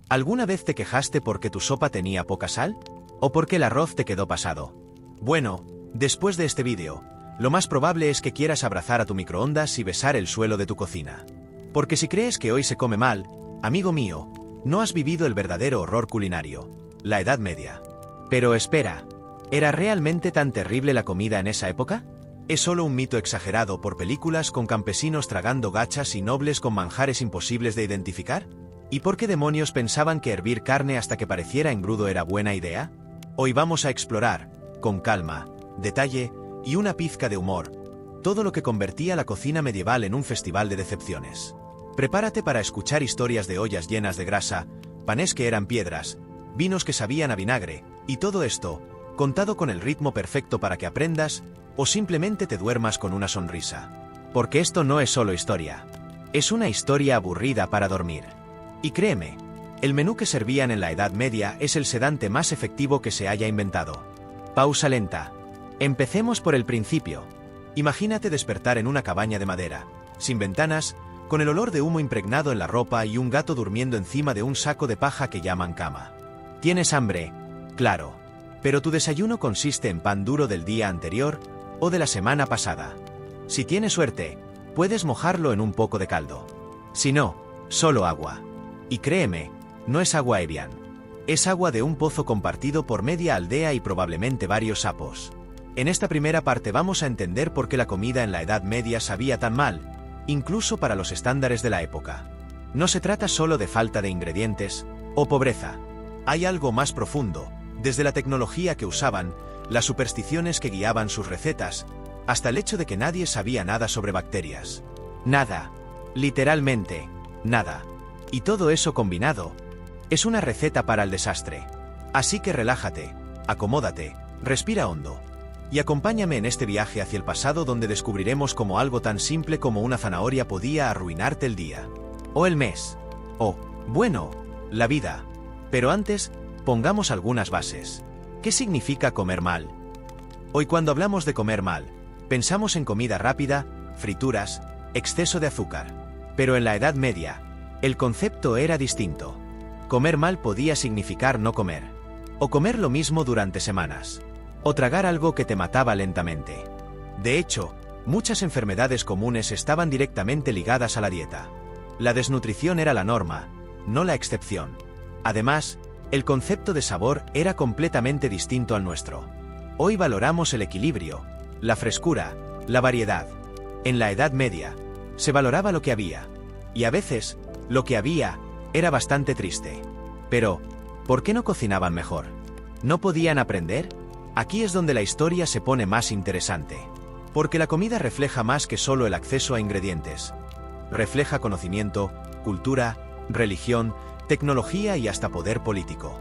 ¿Alguna vez te quejaste porque tu sopa tenía poca sal? ¿O porque el arroz te quedó pasado? Bueno, después de este vídeo, lo más probable es que quieras abrazar a tu microondas y besar el suelo de tu cocina. Porque si crees que hoy se come mal, amigo mío, no has vivido el verdadero horror culinario, la Edad Media. Pero espera, ¿era realmente tan terrible la comida en esa época? ¿Es solo un mito exagerado por películas con campesinos tragando gachas y nobles con manjares imposibles de identificar? ¿Y por qué demonios pensaban que hervir carne hasta que pareciera engrudo era buena idea? Hoy vamos a explorar, con calma, detalle y una pizca de humor, todo lo que convertía la cocina medieval en un festival de decepciones. Prepárate para escuchar historias de ollas llenas de grasa, panes que eran piedras, vinos que sabían a vinagre, y todo esto, contado con el ritmo perfecto para que aprendas, o simplemente te duermas con una sonrisa. Porque esto no es solo historia. Es una historia aburrida para dormir. Y créeme, el menú que servían en la Edad Media es el sedante más efectivo que se haya inventado. Pausa lenta. Empecemos por el principio. Imagínate despertar en una cabaña de madera, sin ventanas, con el olor de humo impregnado en la ropa y un gato durmiendo encima de un saco de paja que llaman cama. ¿Tienes hambre? Claro. Pero tu desayuno consiste en pan duro del día anterior o de la semana pasada. Si tienes suerte, puedes mojarlo en un poco de caldo. Si no, solo agua. Y créeme, no es agua Evian. Es agua de un pozo compartido por media aldea y probablemente varios sapos. En esta primera parte vamos a entender por qué la comida en la Edad Media sabía tan mal, incluso para los estándares de la época. No se trata solo de falta de ingredientes o pobreza. Hay algo más profundo, desde la tecnología que usaban, las supersticiones que guiaban sus recetas, hasta el hecho de que nadie sabía nada sobre bacterias. Nada. Literalmente, nada. Y todo eso combinado, es una receta para el desastre. Así que relájate, acomódate, respira hondo. Y acompáñame en este viaje hacia el pasado donde descubriremos cómo algo tan simple como una zanahoria podía arruinarte el día. O el mes. O, bueno, la vida. Pero antes, pongamos algunas bases. ¿Qué significa comer mal? Hoy cuando hablamos de comer mal, pensamos en comida rápida, frituras, exceso de azúcar. Pero en la Edad Media, el concepto era distinto. Comer mal podía significar no comer. O comer lo mismo durante semanas. O tragar algo que te mataba lentamente. De hecho, muchas enfermedades comunes estaban directamente ligadas a la dieta. La desnutrición era la norma, no la excepción. Además, el concepto de sabor era completamente distinto al nuestro. Hoy valoramos el equilibrio, la frescura, la variedad. En la Edad Media, se valoraba lo que había. Y a veces, lo que había, era bastante triste. Pero, ¿por qué no cocinaban mejor? ¿No podían aprender? Aquí es donde la historia se pone más interesante. Porque la comida refleja más que solo el acceso a ingredientes. Refleja conocimiento, cultura, religión, tecnología y hasta poder político.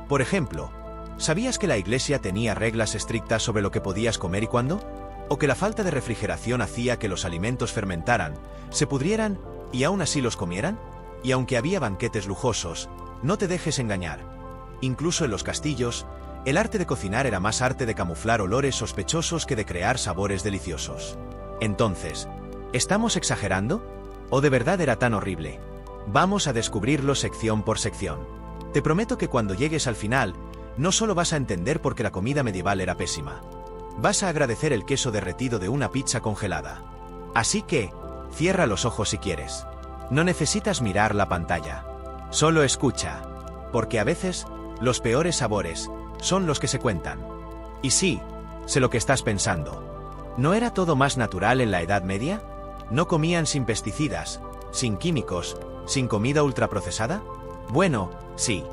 Por ejemplo, ¿sabías que la Iglesia tenía reglas estrictas sobre lo que podías comer y cuándo? ¿O que la falta de refrigeración hacía que los alimentos fermentaran, se pudrieran y aún así los comieran? Y aunque había banquetes lujosos, no te dejes engañar. Incluso en los castillos, el arte de cocinar era más arte de camuflar olores sospechosos que de crear sabores deliciosos. Entonces, ¿estamos exagerando? ¿O de verdad era tan horrible? Vamos a descubrirlo sección por sección. Te prometo que cuando llegues al final, no solo vas a entender por qué la comida medieval era pésima. Vas a agradecer el queso derretido de una pizza congelada. Así que, cierra los ojos si quieres. No necesitas mirar la pantalla. Solo escucha. Porque a veces, los peores sabores son los que se cuentan. Y sí, sé lo que estás pensando. ¿No era todo más natural en la Edad Media? ¿No comían sin pesticidas, sin químicos, sin comida ultraprocesada? Bueno, sí.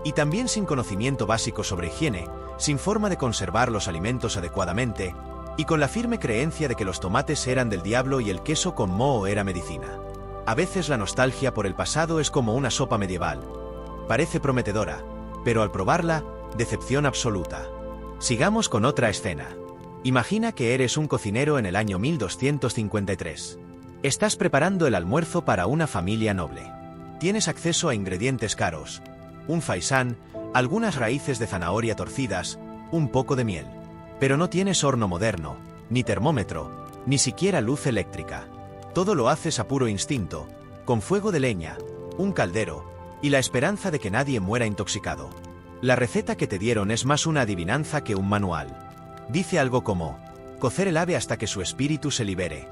Y también sin conocimiento básico sobre higiene, sin forma de conservar los alimentos adecuadamente, y con la firme creencia de que los tomates eran del diablo y el queso con moho era medicina. A veces la nostalgia por el pasado es como una sopa medieval. Parece prometedora, pero al probarla, decepción absoluta. Sigamos con otra escena. Imagina que eres un cocinero en el año 1253. Estás preparando el almuerzo para una familia noble. Tienes acceso a ingredientes caros, un faisán, algunas raíces de zanahoria torcidas, un poco de miel. Pero no tienes horno moderno, ni termómetro, ni siquiera luz eléctrica. Todo lo haces a puro instinto, con fuego de leña, un caldero, y la esperanza de que nadie muera intoxicado. La receta que te dieron es más una adivinanza que un manual. Dice algo como, cocer el ave hasta que su espíritu se libere.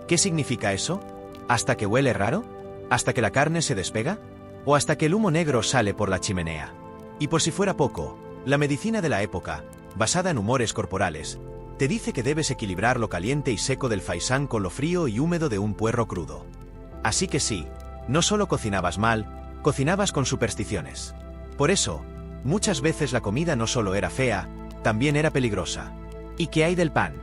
¿Qué significa eso? ¿Hasta que huele raro? ¿Hasta que la carne se despega? ¿O hasta que el humo negro sale por la chimenea? Y por si fuera poco, la medicina de la época, basada en humores corporales, te dice que debes equilibrar lo caliente y seco del faisán con lo frío y húmedo de un puerro crudo. Así que sí, no solo cocinabas mal, cocinabas con supersticiones. Por eso, muchas veces la comida no solo era fea, también era peligrosa. ¿Y qué hay del pan?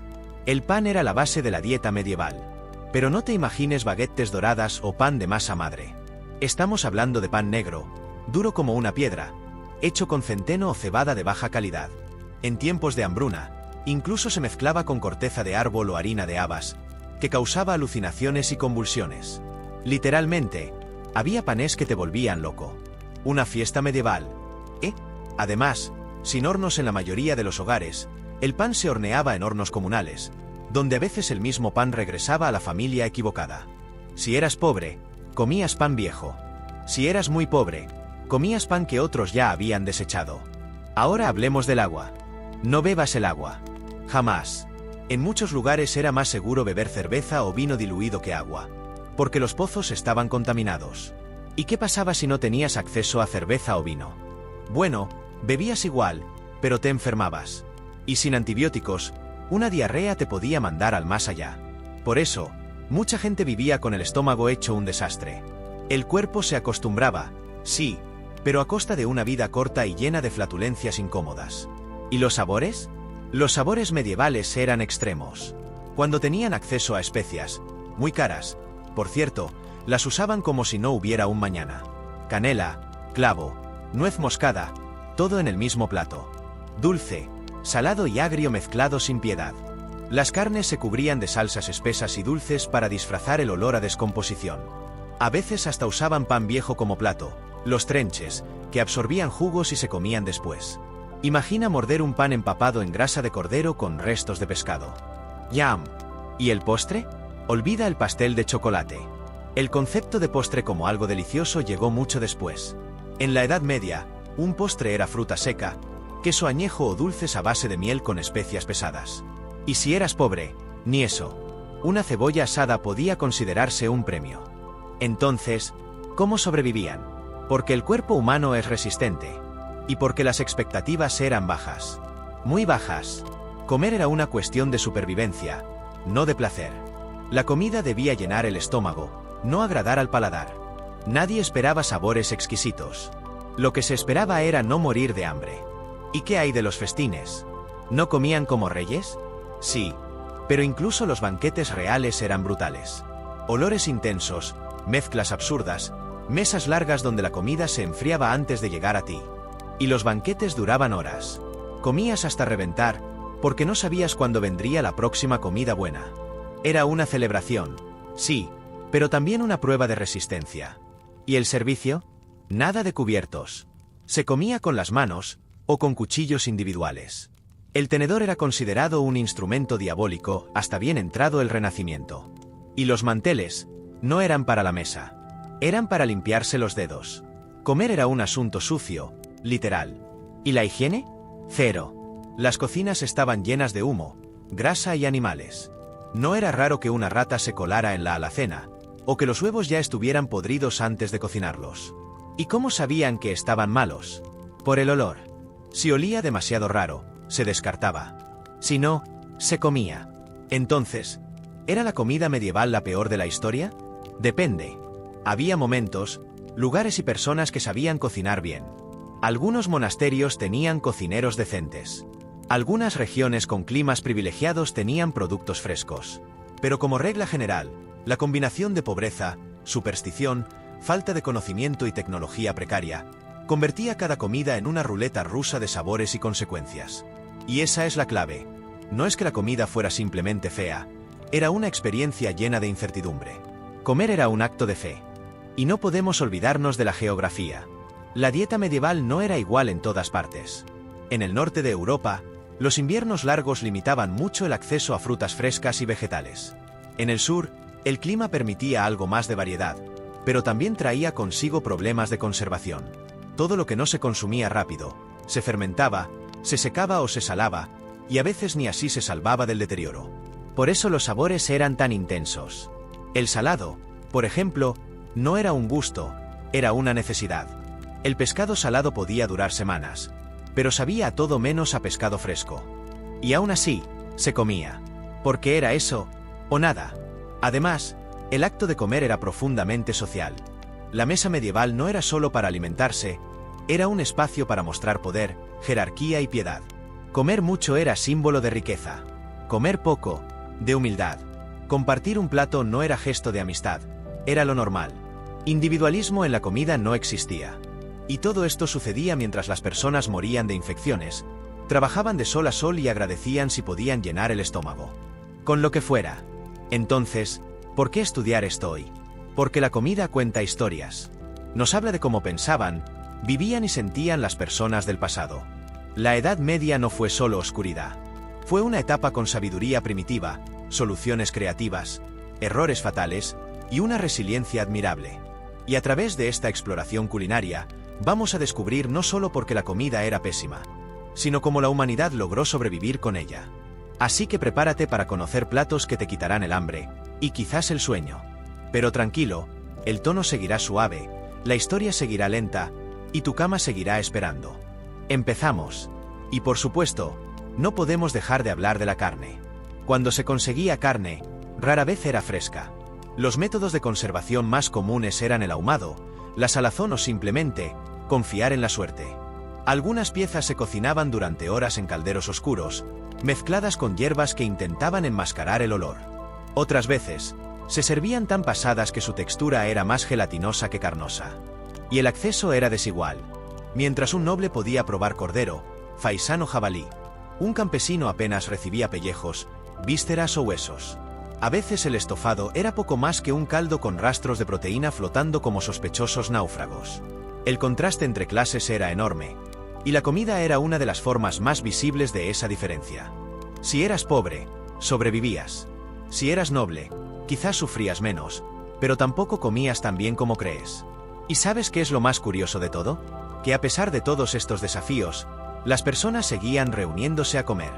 El pan era la base de la dieta medieval. Pero no te imagines baguettes doradas o pan de masa madre. Estamos hablando de pan negro, duro como una piedra, hecho con centeno o cebada de baja calidad. En tiempos de hambruna, incluso se mezclaba con corteza de árbol o harina de habas, que causaba alucinaciones y convulsiones. Literalmente, había panes que te volvían loco. Una fiesta medieval. Además, sin hornos en la mayoría de los hogares, el pan se horneaba en hornos comunales, donde a veces el mismo pan regresaba a la familia equivocada. Si eras pobre, comías pan viejo. Si eras muy pobre, comías pan que otros ya habían desechado. Ahora hablemos del agua. No bebas el agua. Jamás. En muchos lugares era más seguro beber cerveza o vino diluido que agua, porque los pozos estaban contaminados. ¿Y qué pasaba si no tenías acceso a cerveza o vino? Bueno, bebías igual, pero te enfermabas. Y sin antibióticos, una diarrea te podía mandar al más allá. Por eso, mucha gente vivía con el estómago hecho un desastre. El cuerpo se acostumbraba, sí, pero a costa de una vida corta y llena de flatulencias incómodas. ¿Y los sabores? Los sabores medievales eran extremos. Cuando tenían acceso a especias, muy caras, por cierto, las usaban como si no hubiera un mañana. Canela, clavo, nuez moscada, todo en el mismo plato. Dulce, salado y agrio mezclado sin piedad. Las carnes se cubrían de salsas espesas y dulces para disfrazar el olor a descomposición. A veces hasta usaban pan viejo como plato, los trenches, que absorbían jugos y se comían después. Imagina morder un pan empapado en grasa de cordero con restos de pescado. ¡Yam! ¿Y el postre? Olvida el pastel de chocolate. El concepto de postre como algo delicioso llegó mucho después. En la Edad Media, un postre era fruta seca, queso añejo o dulces a base de miel con especias pesadas. Y si eras pobre, ni eso. Una cebolla asada podía considerarse un premio. Entonces, ¿cómo sobrevivían? Porque el cuerpo humano es resistente. Y porque las expectativas eran bajas. Muy bajas. Comer era una cuestión de supervivencia, no de placer. La comida debía llenar el estómago, no agradar al paladar. Nadie esperaba sabores exquisitos. Lo que se esperaba era no morir de hambre. ¿Y qué hay de los festines? ¿No comían como reyes? Sí, pero incluso los banquetes reales eran brutales. Olores intensos, mezclas absurdas, mesas largas donde la comida se enfriaba antes de llegar a ti. Y los banquetes duraban horas. Comías hasta reventar, porque no sabías cuándo vendría la próxima comida buena. Era una celebración, sí, pero también una prueba de resistencia. ¿Y el servicio? Nada de cubiertos. Se comía con las manos, o con cuchillos individuales. El tenedor era considerado un instrumento diabólico hasta bien entrado el Renacimiento. Y los manteles no eran para la mesa. Eran para limpiarse los dedos. Comer era un asunto sucio, literal. ¿Y la higiene? Cero. Las cocinas estaban llenas de humo, grasa y animales. No era raro que una rata se colara en la alacena, o que los huevos ya estuvieran podridos antes de cocinarlos. ¿Y cómo sabían que estaban malos? Por el olor. Si olía demasiado raro, se descartaba. Si no, se comía. Entonces, ¿era la comida medieval la peor de la historia? Depende. Había momentos, lugares y personas que sabían cocinar bien. Algunos monasterios tenían cocineros decentes. Algunas regiones con climas privilegiados tenían productos frescos. Pero como regla general, la combinación de pobreza, superstición, falta de conocimiento y tecnología precaria, convertía cada comida en una ruleta rusa de sabores y consecuencias. Y esa es la clave. No es que la comida fuera simplemente fea, era una experiencia llena de incertidumbre. Comer era un acto de fe. Y no podemos olvidarnos de la geografía. La dieta medieval no era igual en todas partes. En el norte de Europa, los inviernos largos limitaban mucho el acceso a frutas frescas y vegetales. En el sur, el clima permitía algo más de variedad, pero también traía consigo problemas de conservación. Todo lo que no se consumía rápido, se fermentaba, se secaba o se salaba, y a veces ni así se salvaba del deterioro. Por eso los sabores eran tan intensos. El salado, por ejemplo, no era un gusto, era una necesidad. El pescado salado podía durar semanas, pero sabía a todo menos a pescado fresco. Y aún así, se comía. Porque era eso, o nada. Además, el acto de comer era profundamente social. La mesa medieval no era solo para alimentarse, era un espacio para mostrar poder, jerarquía y piedad. Comer mucho era símbolo de riqueza. Comer poco, de humildad. Compartir un plato no era gesto de amistad, era lo normal. Individualismo en la comida no existía. Y todo esto sucedía mientras las personas morían de infecciones, trabajaban de sol a sol y agradecían si podían llenar el estómago. Con lo que fuera. Entonces, ¿por qué estudiar esto hoy? Porque la comida cuenta historias. Nos habla de cómo pensaban, vivían y sentían las personas del pasado. La Edad Media no fue solo oscuridad. Fue una etapa con sabiduría primitiva, soluciones creativas, errores fatales y una resiliencia admirable. Y a través de esta exploración culinaria, vamos a descubrir no solo por qué la comida era pésima, sino cómo la humanidad logró sobrevivir con ella. Así que prepárate para conocer platos que te quitarán el hambre, y quizás el sueño. Pero tranquilo, el tono seguirá suave, la historia seguirá lenta, y tu cama seguirá esperando. Empezamos. Y por supuesto, no podemos dejar de hablar de la carne. Cuando se conseguía carne, rara vez era fresca. Los métodos de conservación más comunes eran el ahumado, la salazón o simplemente, confiar en la suerte. Algunas piezas se cocinaban durante horas en calderos oscuros, mezcladas con hierbas que intentaban enmascarar el olor. Otras veces, se servían tan pasadas que su textura era más gelatinosa que carnosa. Y el acceso era desigual. Mientras un noble podía probar cordero, faisán o jabalí, un campesino apenas recibía pellejos, vísceras o huesos. A veces el estofado era poco más que un caldo con rastros de proteína flotando como sospechosos náufragos. El contraste entre clases era enorme, y la comida era una de las formas más visibles de esa diferencia. Si eras pobre, sobrevivías. Si eras noble, quizás sufrías menos, pero tampoco comías tan bien como crees. ¿Y sabes qué es lo más curioso de todo? Que a pesar de todos estos desafíos, las personas seguían reuniéndose a comer.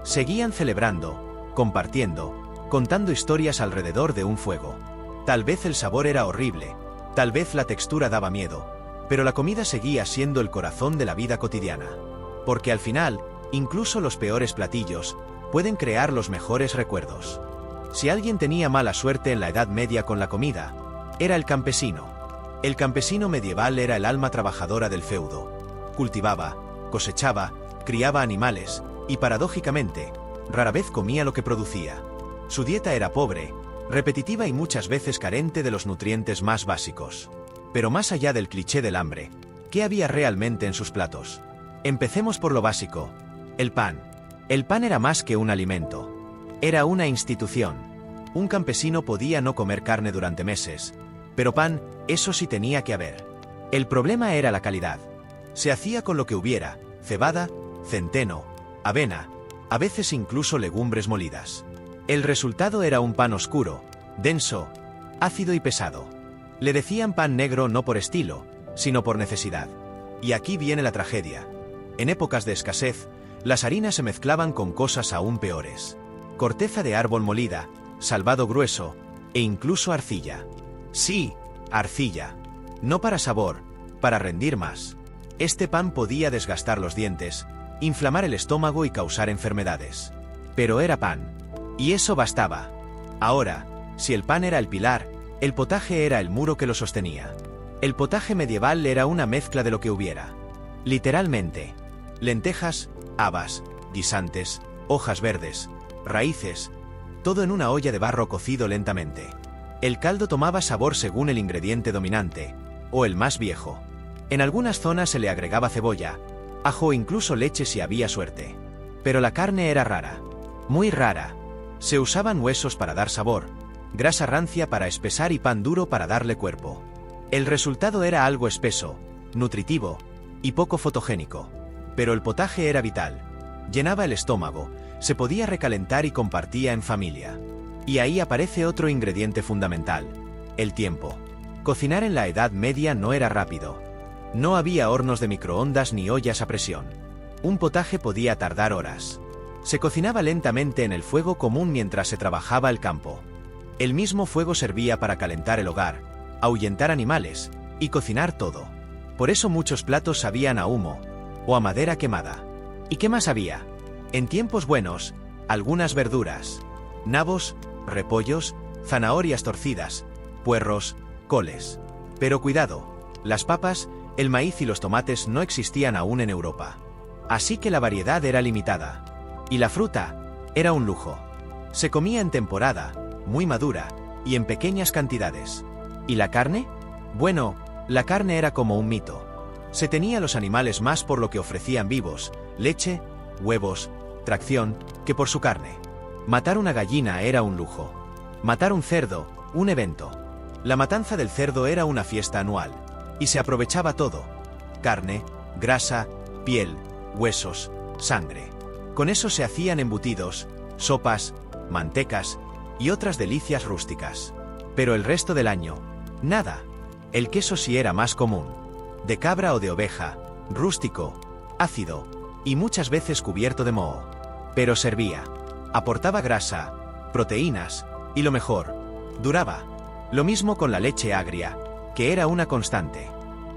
Seguían celebrando, compartiendo, contando historias alrededor de un fuego. Tal vez el sabor era horrible, tal vez la textura daba miedo, pero la comida seguía siendo el corazón de la vida cotidiana. Porque al final, incluso los peores platillos pueden crear los mejores recuerdos. Si alguien tenía mala suerte en la Edad Media con la comida, era el campesino. El campesino medieval era el alma trabajadora del feudo. Cultivaba, cosechaba, criaba animales, y paradójicamente, rara vez comía lo que producía. Su dieta era pobre, repetitiva y muchas veces carente de los nutrientes más básicos. Pero más allá del cliché del hambre, ¿qué había realmente en sus platos? Empecemos por lo básico: el pan. El pan era más que un alimento. Era una institución. Un campesino podía no comer carne durante meses, pero pan, eso sí tenía que haber. El problema era la calidad. Se hacía con lo que hubiera: cebada, centeno, avena, a veces incluso legumbres molidas. El resultado era un pan oscuro, denso, ácido y pesado. Le decían pan negro no por estilo, sino por necesidad. Y aquí viene la tragedia. En épocas de escasez, las harinas se mezclaban con cosas aún peores: corteza de árbol molida, salvado grueso, e incluso arcilla. Sí, arcilla. No para sabor, para rendir más. Este pan podía desgastar los dientes, inflamar el estómago y causar enfermedades. Pero era pan. Y eso bastaba. Ahora, si el pan era el pilar, el potaje era el muro que lo sostenía. El potaje medieval era una mezcla de lo que hubiera. Literalmente. Lentejas, habas, guisantes, hojas verdes, raíces, todo en una olla de barro cocido lentamente. El caldo tomaba sabor según el ingrediente dominante, o el más viejo. En algunas zonas se le agregaba cebolla, ajo o incluso leche si había suerte. Pero la carne era rara. Muy rara. Se usaban huesos para dar sabor, grasa rancia para espesar y pan duro para darle cuerpo. El resultado era algo espeso, nutritivo y poco fotogénico. Pero el potaje era vital. Llenaba el estómago, se podía recalentar y compartía en familia. Y ahí aparece otro ingrediente fundamental: el tiempo. Cocinar en la Edad Media no era rápido. No había hornos de microondas ni ollas a presión. Un potaje podía tardar horas. Se cocinaba lentamente en el fuego común mientras se trabajaba el campo. El mismo fuego servía para calentar el hogar, ahuyentar animales y cocinar todo. Por eso muchos platos sabían a humo o a madera quemada. ¿Y qué más había? En tiempos buenos, algunas verduras, nabos, repollos, zanahorias torcidas, puerros, coles. Pero cuidado, las papas, el maíz y los tomates no existían aún en Europa. Así que la variedad era limitada. Y la fruta era un lujo. Se comía en temporada, muy madura, y en pequeñas cantidades. ¿Y la carne? Bueno, la carne era como un mito. Se tenía los animales más por lo que ofrecían vivos, leche, huevos, tracción, que por su carne. Matar una gallina era un lujo. Matar un cerdo, un evento. La matanza del cerdo era una fiesta anual. Y se aprovechaba todo. Carne, grasa, piel, huesos, sangre. Con eso se hacían embutidos, sopas, mantecas y otras delicias rústicas. Pero el resto del año, nada. El queso sí era más común. De cabra o de oveja, rústico, ácido y muchas veces cubierto de moho. Pero servía. Aportaba grasa, proteínas y lo mejor, duraba. Lo mismo con la leche agria, que era una constante.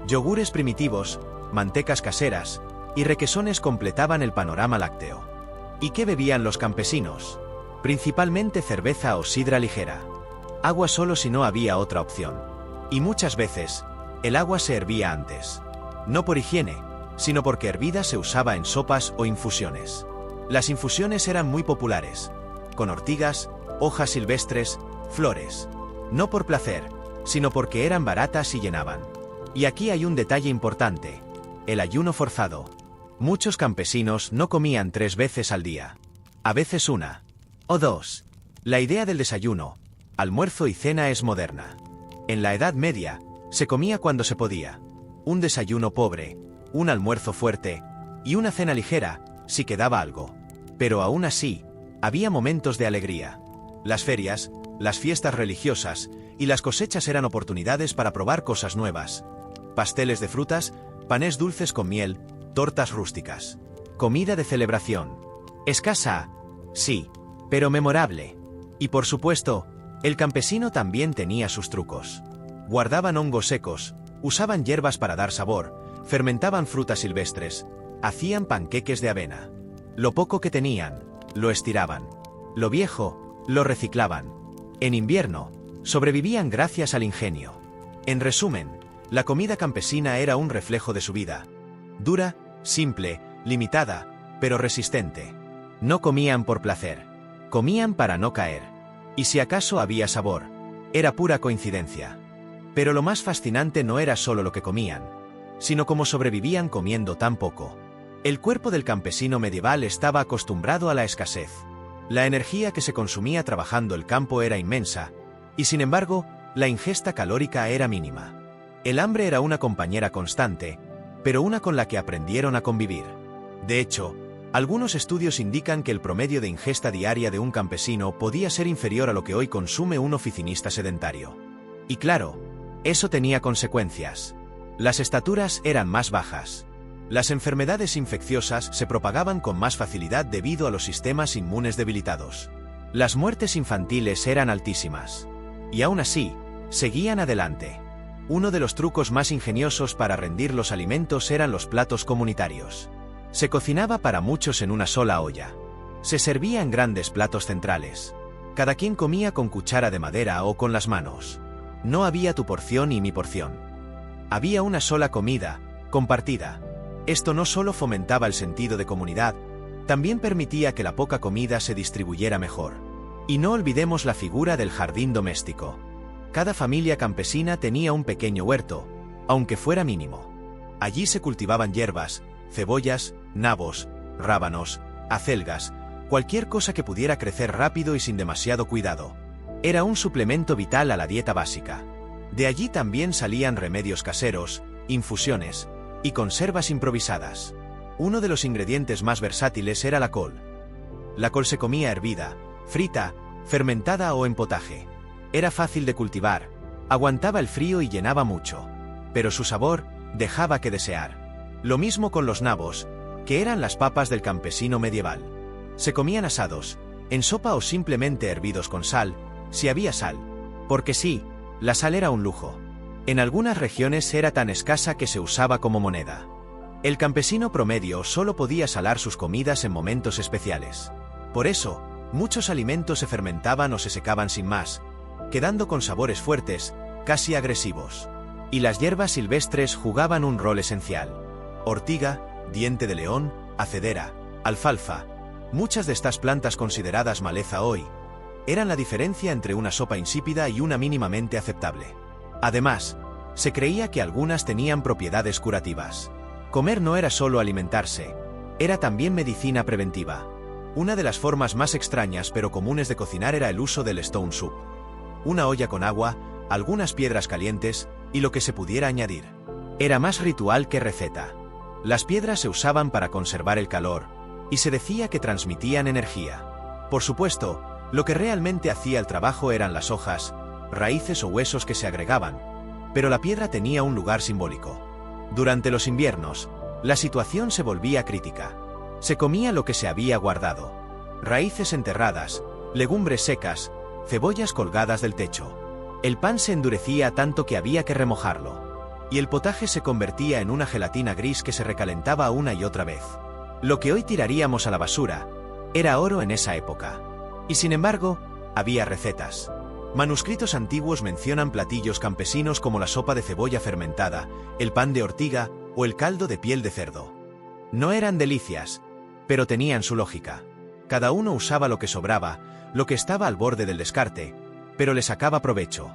Yogures primitivos, mantecas caseras y requesones completaban el panorama lácteo. ¿Y qué bebían los campesinos? Principalmente cerveza o sidra ligera. Agua solo si no había otra opción. Y muchas veces, el agua se hervía antes. No por higiene, sino porque hervida se usaba en sopas o infusiones. Las infusiones eran muy populares, con ortigas, hojas silvestres, flores. No por placer, sino porque eran baratas y llenaban. Y aquí hay un detalle importante: el ayuno forzado. Muchos campesinos no comían 3 veces al día. A veces 1 o 2. La idea del desayuno, almuerzo y cena es moderna. En la Edad Media, se comía cuando se podía. Un desayuno pobre, un almuerzo fuerte y una cena ligera, si quedaba algo. Pero aún así, había momentos de alegría. Las ferias, las fiestas religiosas y las cosechas eran oportunidades para probar cosas nuevas. Pasteles de frutas, panes dulces con miel, tortas rústicas. Comida de celebración. Escasa, sí, pero memorable. Y por supuesto, el campesino también tenía sus trucos. Guardaban hongos secos, usaban hierbas para dar sabor, fermentaban frutas silvestres, hacían panqueques de avena. Lo poco que tenían, lo estiraban. Lo viejo, lo reciclaban. En invierno, sobrevivían gracias al ingenio. En resumen, la comida campesina era un reflejo de su vida. Dura, simple, limitada, pero resistente. No comían por placer. Comían para no caer. Y si acaso había sabor, era pura coincidencia. Pero lo más fascinante no era solo lo que comían, sino cómo sobrevivían comiendo tan poco. El cuerpo del campesino medieval estaba acostumbrado a la escasez. La energía que se consumía trabajando el campo era inmensa, y sin embargo, la ingesta calórica era mínima. El hambre era una compañera constante, pero una con la que aprendieron a convivir. De hecho, algunos estudios indican que el promedio de ingesta diaria de un campesino podía ser inferior a lo que hoy consume un oficinista sedentario. Y claro, eso tenía consecuencias. Las estaturas eran más bajas. Las enfermedades infecciosas se propagaban con más facilidad debido a los sistemas inmunes debilitados. Las muertes infantiles eran altísimas. Y aún así, seguían adelante. Uno de los trucos más ingeniosos para rendir los alimentos eran los platos comunitarios. Se cocinaba para muchos en una sola olla. Se servía en grandes platos centrales. Cada quien comía con cuchara de madera o con las manos. No había tu porción y mi porción. Había una sola comida, compartida. Esto no solo fomentaba el sentido de comunidad, también permitía que la poca comida se distribuyera mejor. Y no olvidemos la figura del jardín doméstico. Cada familia campesina tenía un pequeño huerto, aunque fuera mínimo. Allí se cultivaban hierbas, cebollas, nabos, rábanos, acelgas, cualquier cosa que pudiera crecer rápido y sin demasiado cuidado. Era un suplemento vital a la dieta básica. De allí también salían remedios caseros, infusiones y conservas improvisadas. Uno de los ingredientes más versátiles era la col. La col se comía hervida, frita, fermentada o en potaje. Era fácil de cultivar, Aguantaba el frío y llenaba mucho. Pero su sabor dejaba que desear. Lo mismo con los nabos, que eran las papas del campesino medieval. Se comían asados, en sopa o simplemente hervidos con sal, si había sal. Porque sí, la sal era un lujo. En algunas regiones era tan escasa que se usaba como moneda. El campesino promedio solo podía salar sus comidas en momentos especiales. Por eso, muchos alimentos se fermentaban o se secaban sin más, quedando con sabores fuertes, casi agresivos. Y las hierbas silvestres jugaban un rol esencial. Ortiga, diente de león, acedera, alfalfa. Muchas de estas plantas consideradas maleza hoy, eran la diferencia entre una sopa insípida y una mínimamente aceptable. Además, se creía que algunas tenían propiedades curativas. Comer no era solo alimentarse, era también medicina preventiva. Una de las formas más extrañas pero comunes de cocinar era el uso del stone soup. Una olla con agua, algunas piedras calientes y lo que se pudiera añadir. Era más ritual que receta. Las piedras se usaban para conservar el calor, y se decía que transmitían energía. Por supuesto, lo que realmente hacía el trabajo eran las hojas, raíces o huesos que se agregaban, pero la piedra tenía un lugar simbólico. Durante los inviernos, la situación se volvía crítica. Se comía lo que se había guardado. Raíces enterradas, legumbres secas, cebollas colgadas del techo. El pan se endurecía tanto que había que remojarlo. Y el potaje se convertía en una gelatina gris que se recalentaba una y otra vez. Lo que hoy tiraríamos a la basura, era oro en esa época. Y sin embargo, había recetas. Manuscritos antiguos mencionan platillos campesinos como la sopa de cebolla fermentada, el pan de ortiga o el caldo de piel de cerdo. No eran delicias, pero tenían su lógica. Cada uno usaba lo que sobraba, lo que estaba al borde del descarte, pero le sacaba provecho.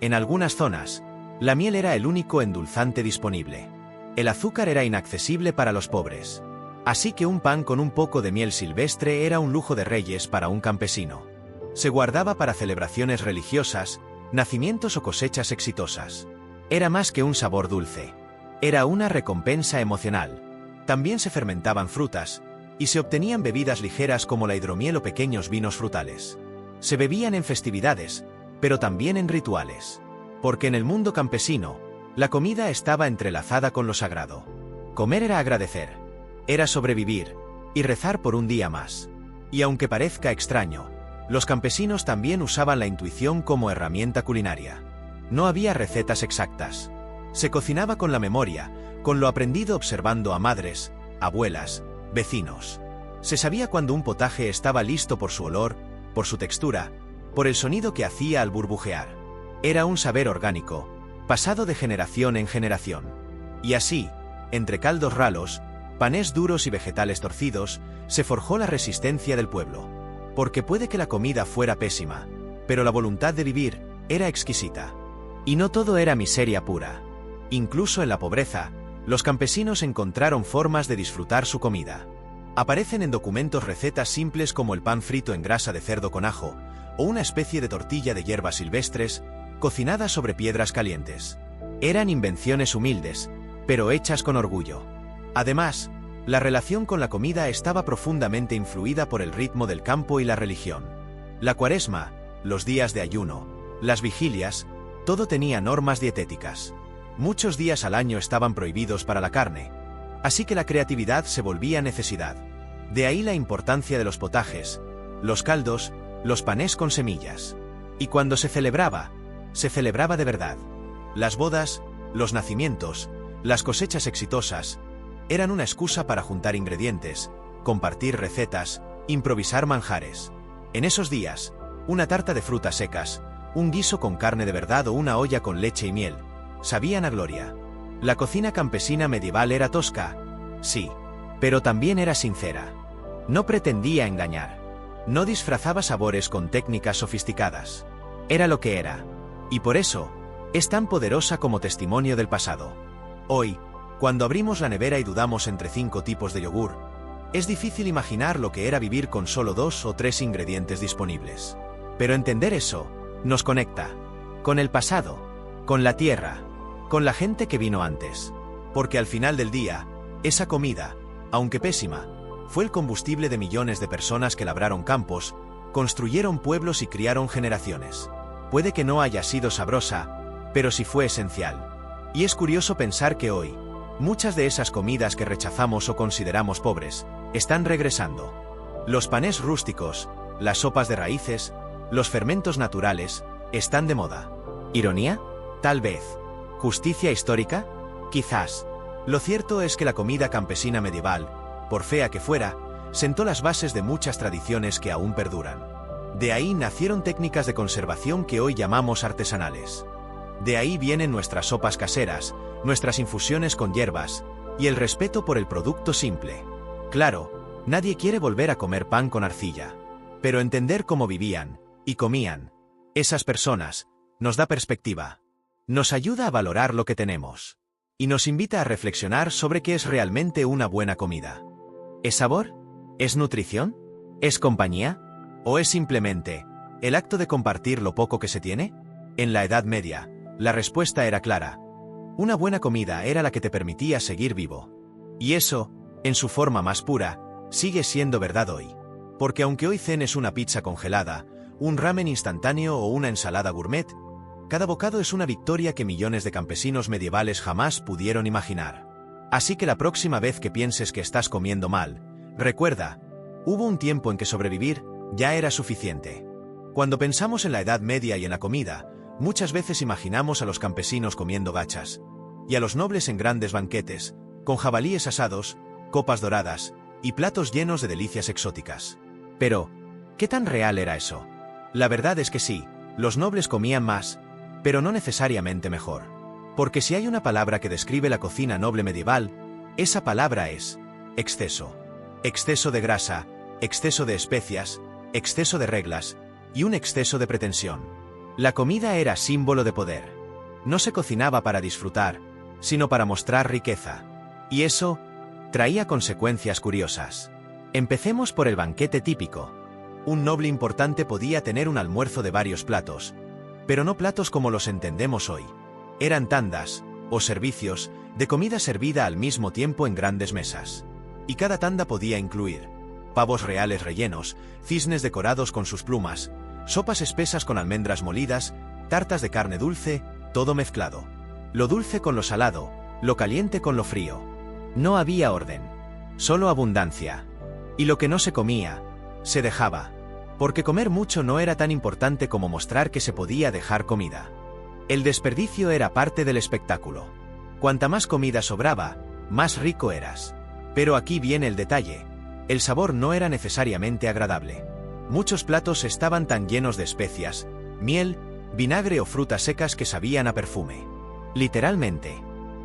En algunas zonas, la miel era el único endulzante disponible. El azúcar era inaccesible para los pobres. Así que un pan con un poco de miel silvestre era un lujo de reyes para un campesino. Se guardaba para celebraciones religiosas, nacimientos o cosechas exitosas. Era más que un sabor dulce. Era una recompensa emocional. También se fermentaban frutas, y se obtenían bebidas ligeras como la hidromiel o pequeños vinos frutales. Se bebían en festividades, pero también en rituales. Porque en el mundo campesino, la comida estaba entrelazada con lo sagrado. Comer era agradecer, era sobrevivir, y rezar por un día más. Y aunque parezca extraño, los campesinos también usaban la intuición como herramienta culinaria. No había recetas exactas. Se cocinaba con la memoria, con lo aprendido observando a madres, abuelas, vecinos. Se sabía cuando un potaje estaba listo por su olor, por su textura, por el sonido que hacía al burbujear. Era un saber orgánico, pasado de generación en generación. Y así, entre caldos ralos, panés duros y vegetales torcidos, se forjó la resistencia del pueblo. Porque puede que la comida fuera pésima, pero la voluntad de vivir era exquisita. Y no todo era miseria pura. Incluso en la pobreza, los campesinos encontraron formas de disfrutar su comida. Aparecen en documentos recetas simples como el pan frito en grasa de cerdo con ajo, o una especie de tortilla de hierbas silvestres, cocinada sobre piedras calientes. Eran invenciones humildes, pero hechas con orgullo. Además, la relación con la comida estaba profundamente influida por el ritmo del campo y la religión. La cuaresma, los días de ayuno, las vigilias, todo tenía normas dietéticas. Muchos días al año estaban prohibidos para la carne, así que la creatividad se volvía necesidad. De ahí la importancia de los potajes, los caldos, los panés con semillas. Y cuando se celebraba de verdad. Las bodas, los nacimientos, las cosechas exitosas, eran una excusa para juntar ingredientes, compartir recetas, improvisar manjares. En esos días, una tarta de frutas secas, un guiso con carne de verdad o una olla con leche y miel, sabían a gloria. La cocina campesina medieval era tosca, sí, pero también era sincera. No pretendía engañar. No disfrazaba sabores con técnicas sofisticadas. Era lo que era. Y por eso, es tan poderosa como testimonio del pasado. Hoy, cuando abrimos la nevera y dudamos entre 5 tipos de yogur, es difícil imaginar lo que era vivir con solo 2 o 3 ingredientes disponibles. Pero entender eso, nos conecta. Con el pasado, con la tierra, con la gente que vino antes. Porque al final del día, esa comida, aunque pésima, fue el combustible de millones de personas que labraron campos, construyeron pueblos y criaron generaciones. Puede que no haya sido sabrosa, pero sí fue esencial. Y es curioso pensar que hoy, muchas de esas comidas que rechazamos o consideramos pobres, están regresando. Los panés rústicos, las sopas de raíces, los fermentos naturales, están de moda. ¿Ironía? Tal vez. ¿Justicia histórica? Quizás. Lo cierto es que la comida campesina medieval, por fea que fuera, sentó las bases de muchas tradiciones que aún perduran. De ahí nacieron técnicas de conservación que hoy llamamos artesanales. De ahí vienen nuestras sopas caseras, nuestras infusiones con hierbas, y el respeto por el producto simple. Claro, nadie quiere volver a comer pan con arcilla. Pero entender cómo vivían, y comían, esas personas, nos da perspectiva. Nos ayuda a valorar lo que tenemos. Y nos invita a reflexionar sobre qué es realmente una buena comida. ¿Es sabor? ¿Es nutrición? ¿Es compañía? ¿O es simplemente el acto de compartir lo poco que se tiene? En la Edad Media, la respuesta era clara. Una buena comida era la que te permitía seguir vivo. Y eso, en su forma más pura, sigue siendo verdad hoy. Porque aunque hoy cenes una pizza congelada, un ramen instantáneo o una ensalada gourmet, cada bocado es una victoria que millones de campesinos medievales jamás pudieron imaginar. Así que la próxima vez que pienses que estás comiendo mal, recuerda, hubo un tiempo en que sobrevivir ya era suficiente. Cuando pensamos en la Edad Media y en la comida, muchas veces imaginamos a los campesinos comiendo gachas, y a los nobles en grandes banquetes, con jabalíes asados, copas doradas, y platos llenos de delicias exóticas. Pero, ¿qué tan real era eso? La verdad es que sí, los nobles comían más, pero no necesariamente mejor. Porque si hay una palabra que describe la cocina noble medieval, esa palabra es exceso. Exceso de grasa, exceso de especias, exceso de reglas, y un exceso de pretensión. La comida era símbolo de poder. No se cocinaba para disfrutar, sino para mostrar riqueza. Y eso traía consecuencias curiosas. Empecemos por el banquete típico. Un noble importante podía tener un almuerzo de varios platos, pero no platos como los entendemos hoy. Eran tandas, o servicios, de comida servida al mismo tiempo en grandes mesas. Y cada tanda podía incluir pavos reales rellenos, cisnes decorados con sus plumas, sopas espesas con almendras molidas, tartas de carne dulce, todo mezclado. Lo dulce con lo salado, lo caliente con lo frío. No había orden, solo abundancia. Y lo que no se comía, se dejaba. Porque comer mucho no era tan importante como mostrar que se podía dejar comida. El desperdicio era parte del espectáculo. Cuanta más comida sobraba, más rico eras. Pero aquí viene el detalle. El sabor no era necesariamente agradable. Muchos platos estaban tan llenos de especias, miel, vinagre o frutas secas que sabían a perfume. Literalmente.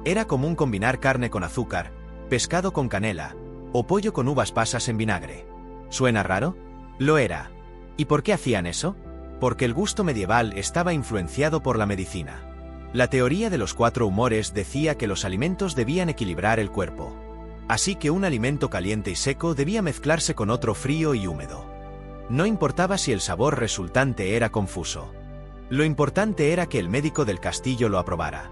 Era común combinar carne con azúcar, pescado con canela, o pollo con uvas pasas en vinagre. ¿Suena raro? Lo era. ¿Y por qué hacían eso? Porque el gusto medieval estaba influenciado por la medicina. La teoría de los 4 humores decía que los alimentos debían equilibrar el cuerpo. Así que un alimento caliente y seco debía mezclarse con otro frío y húmedo. No importaba si el sabor resultante era confuso. Lo importante era que el médico del castillo lo aprobara.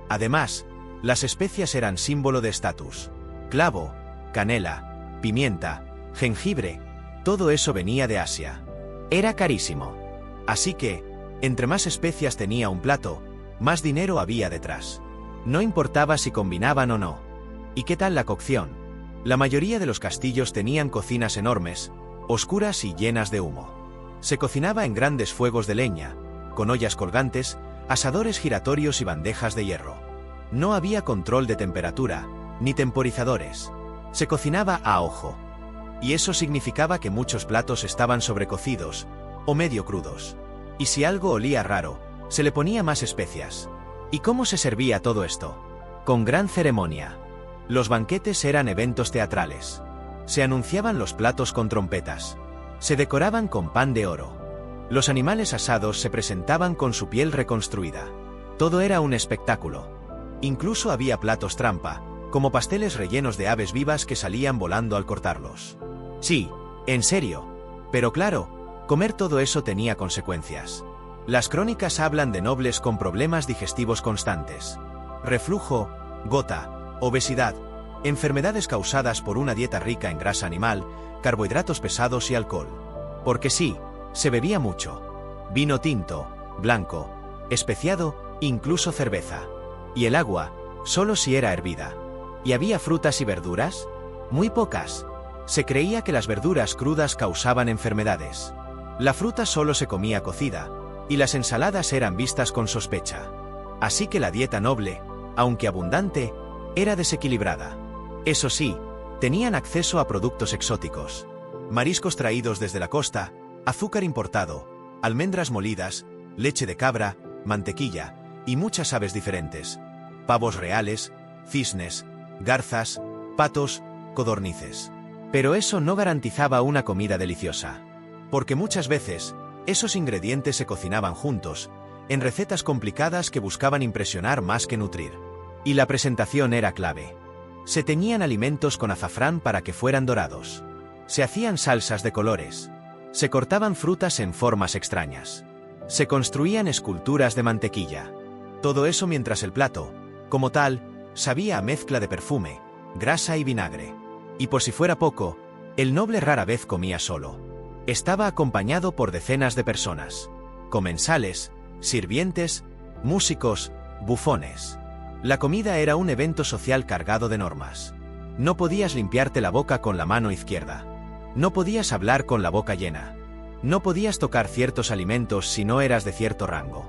Además, las especias eran símbolo de estatus. Clavo, canela, pimienta, jengibre, todo eso venía de Asia. Era carísimo. Así que, entre más especias tenía un plato, más dinero había detrás. No importaba si combinaban o no. ¿Y qué tal la cocción? La mayoría de los castillos tenían cocinas enormes, oscuras y llenas de humo. Se cocinaba en grandes fuegos de leña, con ollas colgantes, asadores giratorios y bandejas de hierro. No había control de temperatura, ni temporizadores. Se cocinaba a ojo. Y eso significaba que muchos platos estaban sobrecocidos, o medio crudos. Y si algo olía raro, se le ponía más especias. ¿Y cómo se servía todo esto? Con gran ceremonia. Los banquetes eran eventos teatrales. Se anunciaban los platos con trompetas. Se decoraban con pan de oro. Los animales asados se presentaban con su piel reconstruida. Todo era un espectáculo. Incluso había platos trampa, como pasteles rellenos de aves vivas que salían volando al cortarlos. Sí, en serio. Pero claro, comer todo eso tenía consecuencias. Las crónicas hablan de nobles con problemas digestivos constantes. Reflujo, gota, obesidad, enfermedades causadas por una dieta rica en grasa animal, carbohidratos pesados y alcohol. Porque sí, se bebía mucho. Vino tinto, blanco, especiado, incluso cerveza. Y el agua, solo si era hervida. ¿Y había frutas y verduras? Muy pocas. Se creía que las verduras crudas causaban enfermedades. La fruta solo se comía cocida, y las ensaladas eran vistas con sospecha. Así que la dieta noble, aunque abundante, era desequilibrada. Eso sí, tenían acceso a productos exóticos. Mariscos traídos desde la costa, azúcar importado, almendras molidas, leche de cabra, mantequilla, y muchas aves diferentes. Pavos reales, cisnes, garzas, patos, codornices. Pero eso no garantizaba una comida deliciosa. Porque muchas veces, esos ingredientes se cocinaban juntos, en recetas complicadas que buscaban impresionar más que nutrir. Y la presentación era clave. Se teñían alimentos con azafrán para que fueran dorados. Se hacían salsas de colores. Se cortaban frutas en formas extrañas. Se construían esculturas de mantequilla. Todo eso mientras el plato, como tal, sabía a mezcla de perfume, grasa y vinagre. Y por si fuera poco, el noble rara vez comía solo. Estaba acompañado por decenas de personas. Comensales, sirvientes, músicos, bufones. La comida era un evento social cargado de normas. No podías limpiarte la boca con la mano izquierda. No podías hablar con la boca llena. No podías tocar ciertos alimentos si no eras de cierto rango.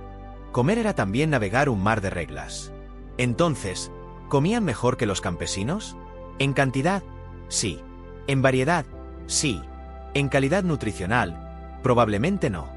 Comer era también navegar un mar de reglas. Entonces, ¿comían mejor que los campesinos? En cantidad, sí. En variedad, sí. En calidad nutricional, probablemente no.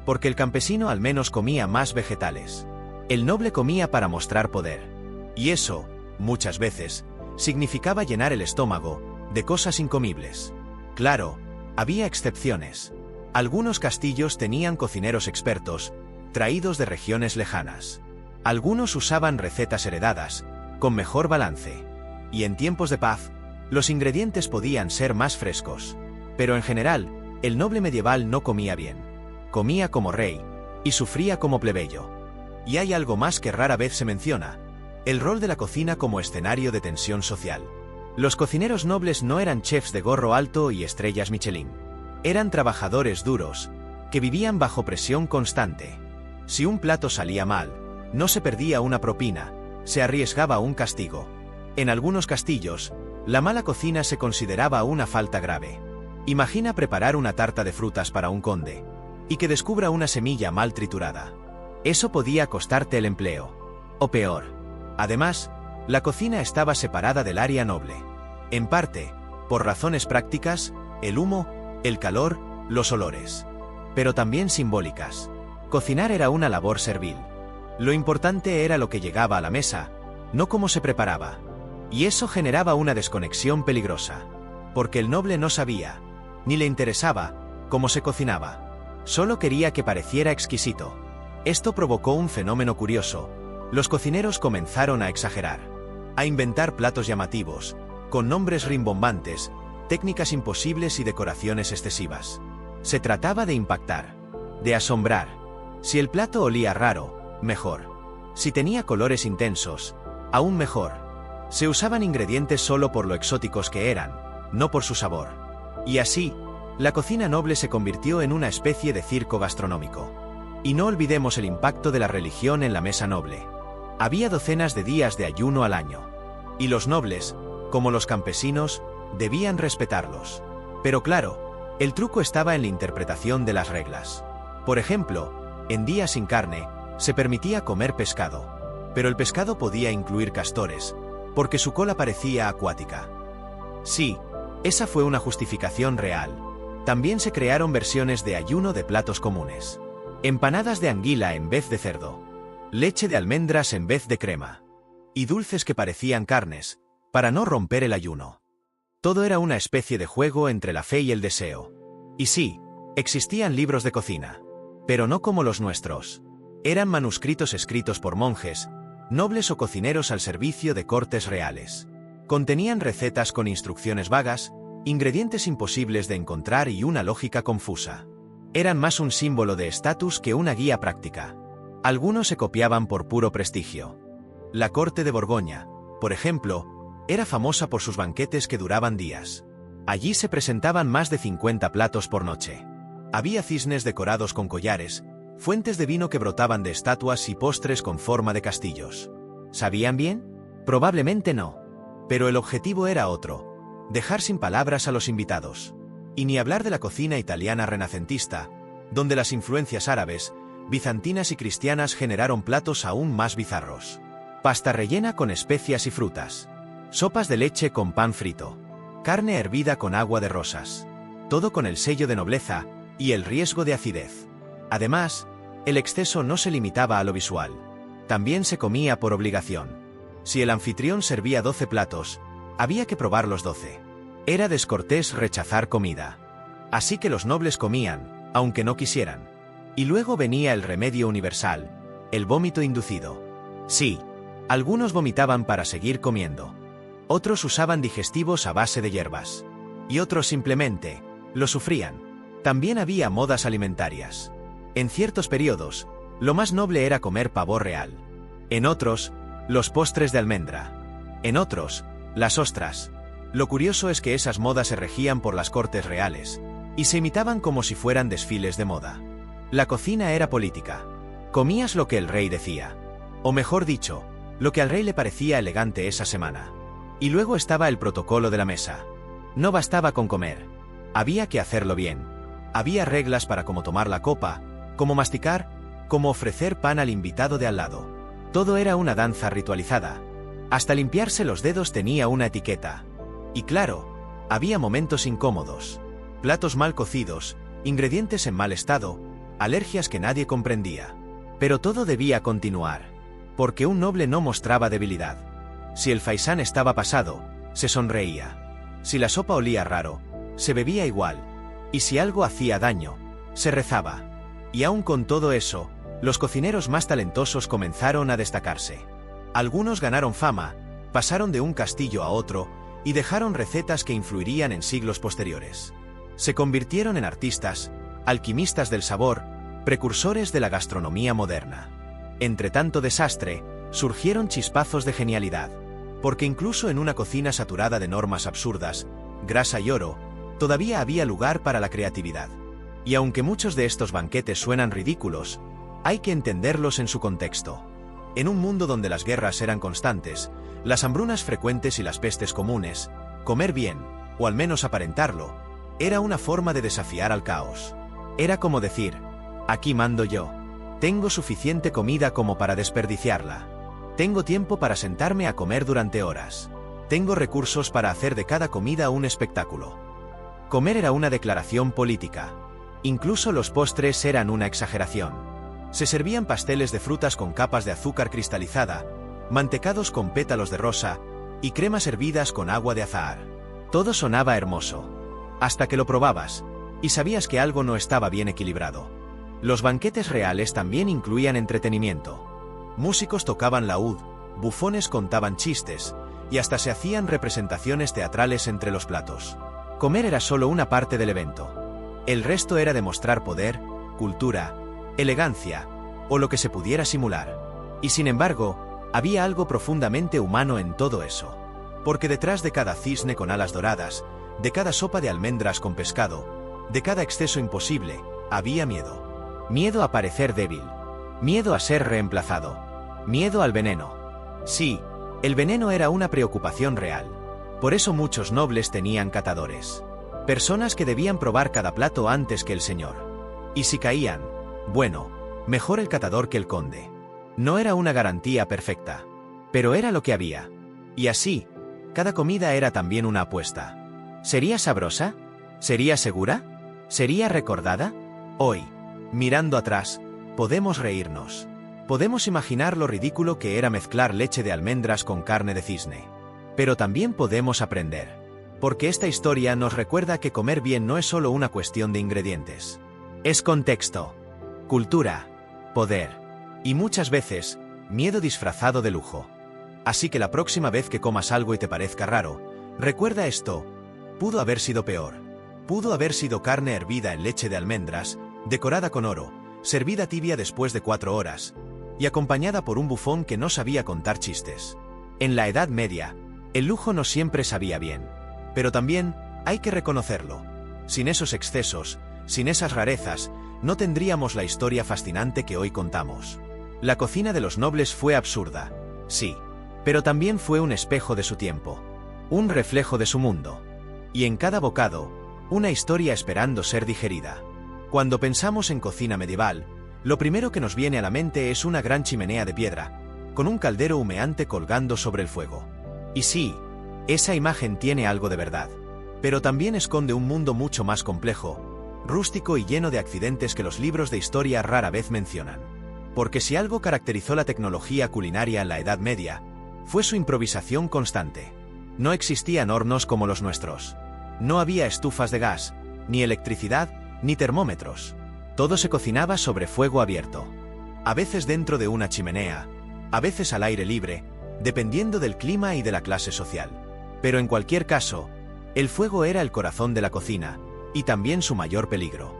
Porque el campesino al menos comía más vegetales. El noble comía para mostrar poder. Y eso, muchas veces, significaba llenar el estómago de cosas incomibles. Claro, había excepciones. Algunos castillos tenían cocineros expertos, traídos de regiones lejanas. Algunos usaban recetas heredadas, con mejor balance. Y en tiempos de paz, los ingredientes podían ser más frescos. Pero en general, el noble medieval no comía bien. Comía como rey, y sufría como plebeyo. Y hay algo más que rara vez se menciona: el rol de la cocina como escenario de tensión social. Los cocineros nobles no eran chefs de gorro alto y estrellas Michelin. Eran trabajadores duros, que vivían bajo presión constante. Si un plato salía mal, no se perdía una propina, se arriesgaba un castigo. En algunos castillos, la mala cocina se consideraba una falta grave. Imagina preparar una tarta de frutas para un conde, y que descubra una semilla mal triturada. Eso podía costarte el empleo. O peor. Además, la cocina estaba separada del área noble. En parte, por razones prácticas, el humo, el calor, los olores. Pero también simbólicas. Cocinar era una labor servil. Lo importante era lo que llegaba a la mesa, no cómo se preparaba. Y eso generaba una desconexión peligrosa. Porque el noble no sabía, ni le interesaba, cómo se cocinaba. Solo quería que pareciera exquisito. Esto provocó un fenómeno curioso. Los cocineros comenzaron a exagerar. A inventar platos llamativos, con nombres rimbombantes, técnicas imposibles y decoraciones excesivas. Se trataba de impactar, de asombrar. Si el plato olía raro, mejor. Si tenía colores intensos, aún mejor. Se usaban ingredientes solo por lo exóticos que eran, no por su sabor. Y así, la cocina noble se convirtió en una especie de circo gastronómico. Y no olvidemos el impacto de la religión en la mesa noble. Había docenas de días de ayuno al año. Y los nobles, como los campesinos, debían respetarlos. Pero claro, el truco estaba en la interpretación de las reglas. Por ejemplo, en días sin carne, se permitía comer pescado. Pero el pescado podía incluir castores, porque su cola parecía acuática. Sí, esa fue una justificación real. También se crearon versiones de ayuno de platos comunes. Empanadas de anguila en vez de cerdo. Leche de almendras en vez de crema. Y dulces que parecían carnes, para no romper el ayuno. Todo era una especie de juego entre la fe y el deseo. Y sí, existían libros de cocina. Pero no como los nuestros. Eran manuscritos escritos por monjes, nobles o cocineros al servicio de cortes reales. Contenían recetas con instrucciones vagas, ingredientes imposibles de encontrar y una lógica confusa. Eran más un símbolo de estatus que una guía práctica. Algunos se copiaban por puro prestigio. La corte de Borgoña, por ejemplo, era famosa por sus banquetes que duraban días. Allí se presentaban más de 50 platos por noche. Había cisnes decorados con collares, fuentes de vino que brotaban de estatuas y postres con forma de castillos. ¿Sabían bien? Probablemente no. Pero el objetivo era otro: dejar sin palabras a los invitados. Y ni hablar de la cocina italiana renacentista, donde las influencias árabes, bizantinas y cristianas generaron platos aún más bizarros. Pasta rellena con especias y frutas. Sopas de leche con pan frito. Carne hervida con agua de rosas. Todo con el sello de nobleza y el riesgo de acidez. Además, el exceso no se limitaba a lo visual. También se comía por obligación. Si el anfitrión servía 12 platos, había que probar los 12. Era descortés rechazar comida. Así que los nobles comían, aunque no quisieran. Y luego venía el remedio universal: el vómito inducido. Sí, algunos vomitaban para seguir comiendo. Otros usaban digestivos a base de hierbas. Y otros simplemente lo sufrían. También había modas alimentarias. En ciertos periodos, lo más noble era comer pavo real. En otros, los postres de almendra. En otros, las ostras. Lo curioso es que esas modas se regían por las cortes reales, y se imitaban como si fueran desfiles de moda. La cocina era política. Comías lo que el rey decía. O mejor dicho, lo que al rey le parecía elegante esa semana. Y luego estaba el protocolo de la mesa. No bastaba con comer. Había que hacerlo bien. Había reglas para cómo tomar la copa, cómo masticar, cómo ofrecer pan al invitado de al lado. Todo era una danza ritualizada. Hasta limpiarse los dedos tenía una etiqueta. Y claro, había momentos incómodos. Platos mal cocidos, ingredientes en mal estado, alergias que nadie comprendía. Pero todo debía continuar. Porque un noble no mostraba debilidad. Si el faisán estaba pasado, se sonreía. Si la sopa olía raro, se bebía igual. Y si algo hacía daño, se rezaba. Y aún con todo eso, los cocineros más talentosos comenzaron a destacarse. Algunos ganaron fama, pasaron de un castillo a otro, y dejaron recetas que influirían en siglos posteriores. Se convirtieron en artistas, alquimistas del sabor, precursores de la gastronomía moderna. Entre tanto desastre, surgieron chispazos de genialidad. Porque incluso en una cocina saturada de normas absurdas, grasa y oro, todavía había lugar para la creatividad. Y aunque muchos de estos banquetes suenan ridículos, hay que entenderlos en su contexto. En un mundo donde las guerras eran constantes, las hambrunas frecuentes y las pestes comunes, comer bien, o al menos aparentarlo, era una forma de desafiar al caos. Era como decir: aquí mando yo. Tengo suficiente comida como para desperdiciarla. Tengo tiempo para sentarme a comer durante horas. Tengo recursos para hacer de cada comida un espectáculo. Comer era una declaración política. Incluso los postres eran una exageración. Se servían pasteles de frutas con capas de azúcar cristalizada, mantecados con pétalos de rosa, y cremas hervidas con agua de azahar. Todo sonaba hermoso. Hasta que lo probabas, y sabías que algo no estaba bien equilibrado. Los banquetes reales también incluían entretenimiento. Músicos tocaban laúd, bufones contaban chistes, y hasta se hacían representaciones teatrales entre los platos. Comer era solo una parte del evento. El resto era demostrar poder, cultura, elegancia, o lo que se pudiera simular. Y sin embargo, había algo profundamente humano en todo eso. Porque detrás de cada cisne con alas doradas, de cada sopa de almendras con pescado, de cada exceso imposible, había miedo. Miedo a parecer débil. Miedo a ser reemplazado. Miedo al veneno. Sí, el veneno era una preocupación real. Por eso muchos nobles tenían catadores. Personas que debían probar cada plato antes que el señor. Y si caían, bueno, mejor el catador que el conde. No era una garantía perfecta. Pero era lo que había. Y así, cada comida era también una apuesta. ¿Sería sabrosa? ¿Sería segura? ¿Sería recordada? Hoy, mirando atrás, podemos reírnos. Podemos imaginar lo ridículo que era mezclar leche de almendras con carne de cisne. Pero también podemos aprender. Porque esta historia nos recuerda que comer bien no es solo una cuestión de ingredientes. Es contexto, cultura, poder, y muchas veces, miedo disfrazado de lujo. Así que la próxima vez que comas algo y te parezca raro, recuerda esto: pudo haber sido peor. Pudo haber sido carne hervida en leche de almendras, decorada con oro, servida tibia después de 4 horas, y acompañada por un bufón que no sabía contar chistes. En la Edad Media, el lujo no siempre sabía bien. Pero también, hay que reconocerlo, sin esos excesos, sin esas rarezas, no tendríamos la historia fascinante que hoy contamos. La cocina de los nobles fue absurda, sí, pero también fue un espejo de su tiempo, un reflejo de su mundo. Y en cada bocado, una historia esperando ser digerida. Cuando pensamos en cocina medieval, lo primero que nos viene a la mente es una gran chimenea de piedra, con un caldero humeante colgando sobre el fuego. Y sí, esa imagen tiene algo de verdad, pero también esconde un mundo mucho más complejo, rústico y lleno de accidentes que los libros de historia rara vez mencionan. Porque si algo caracterizó la tecnología culinaria en la Edad Media, fue su improvisación constante. No existían hornos como los nuestros. No había estufas de gas, ni electricidad, ni termómetros. Todo se cocinaba sobre fuego abierto. A veces dentro de una chimenea, a veces al aire libre, dependiendo del clima y de la clase social. Pero en cualquier caso, el fuego era el corazón de la cocina, y también su mayor peligro.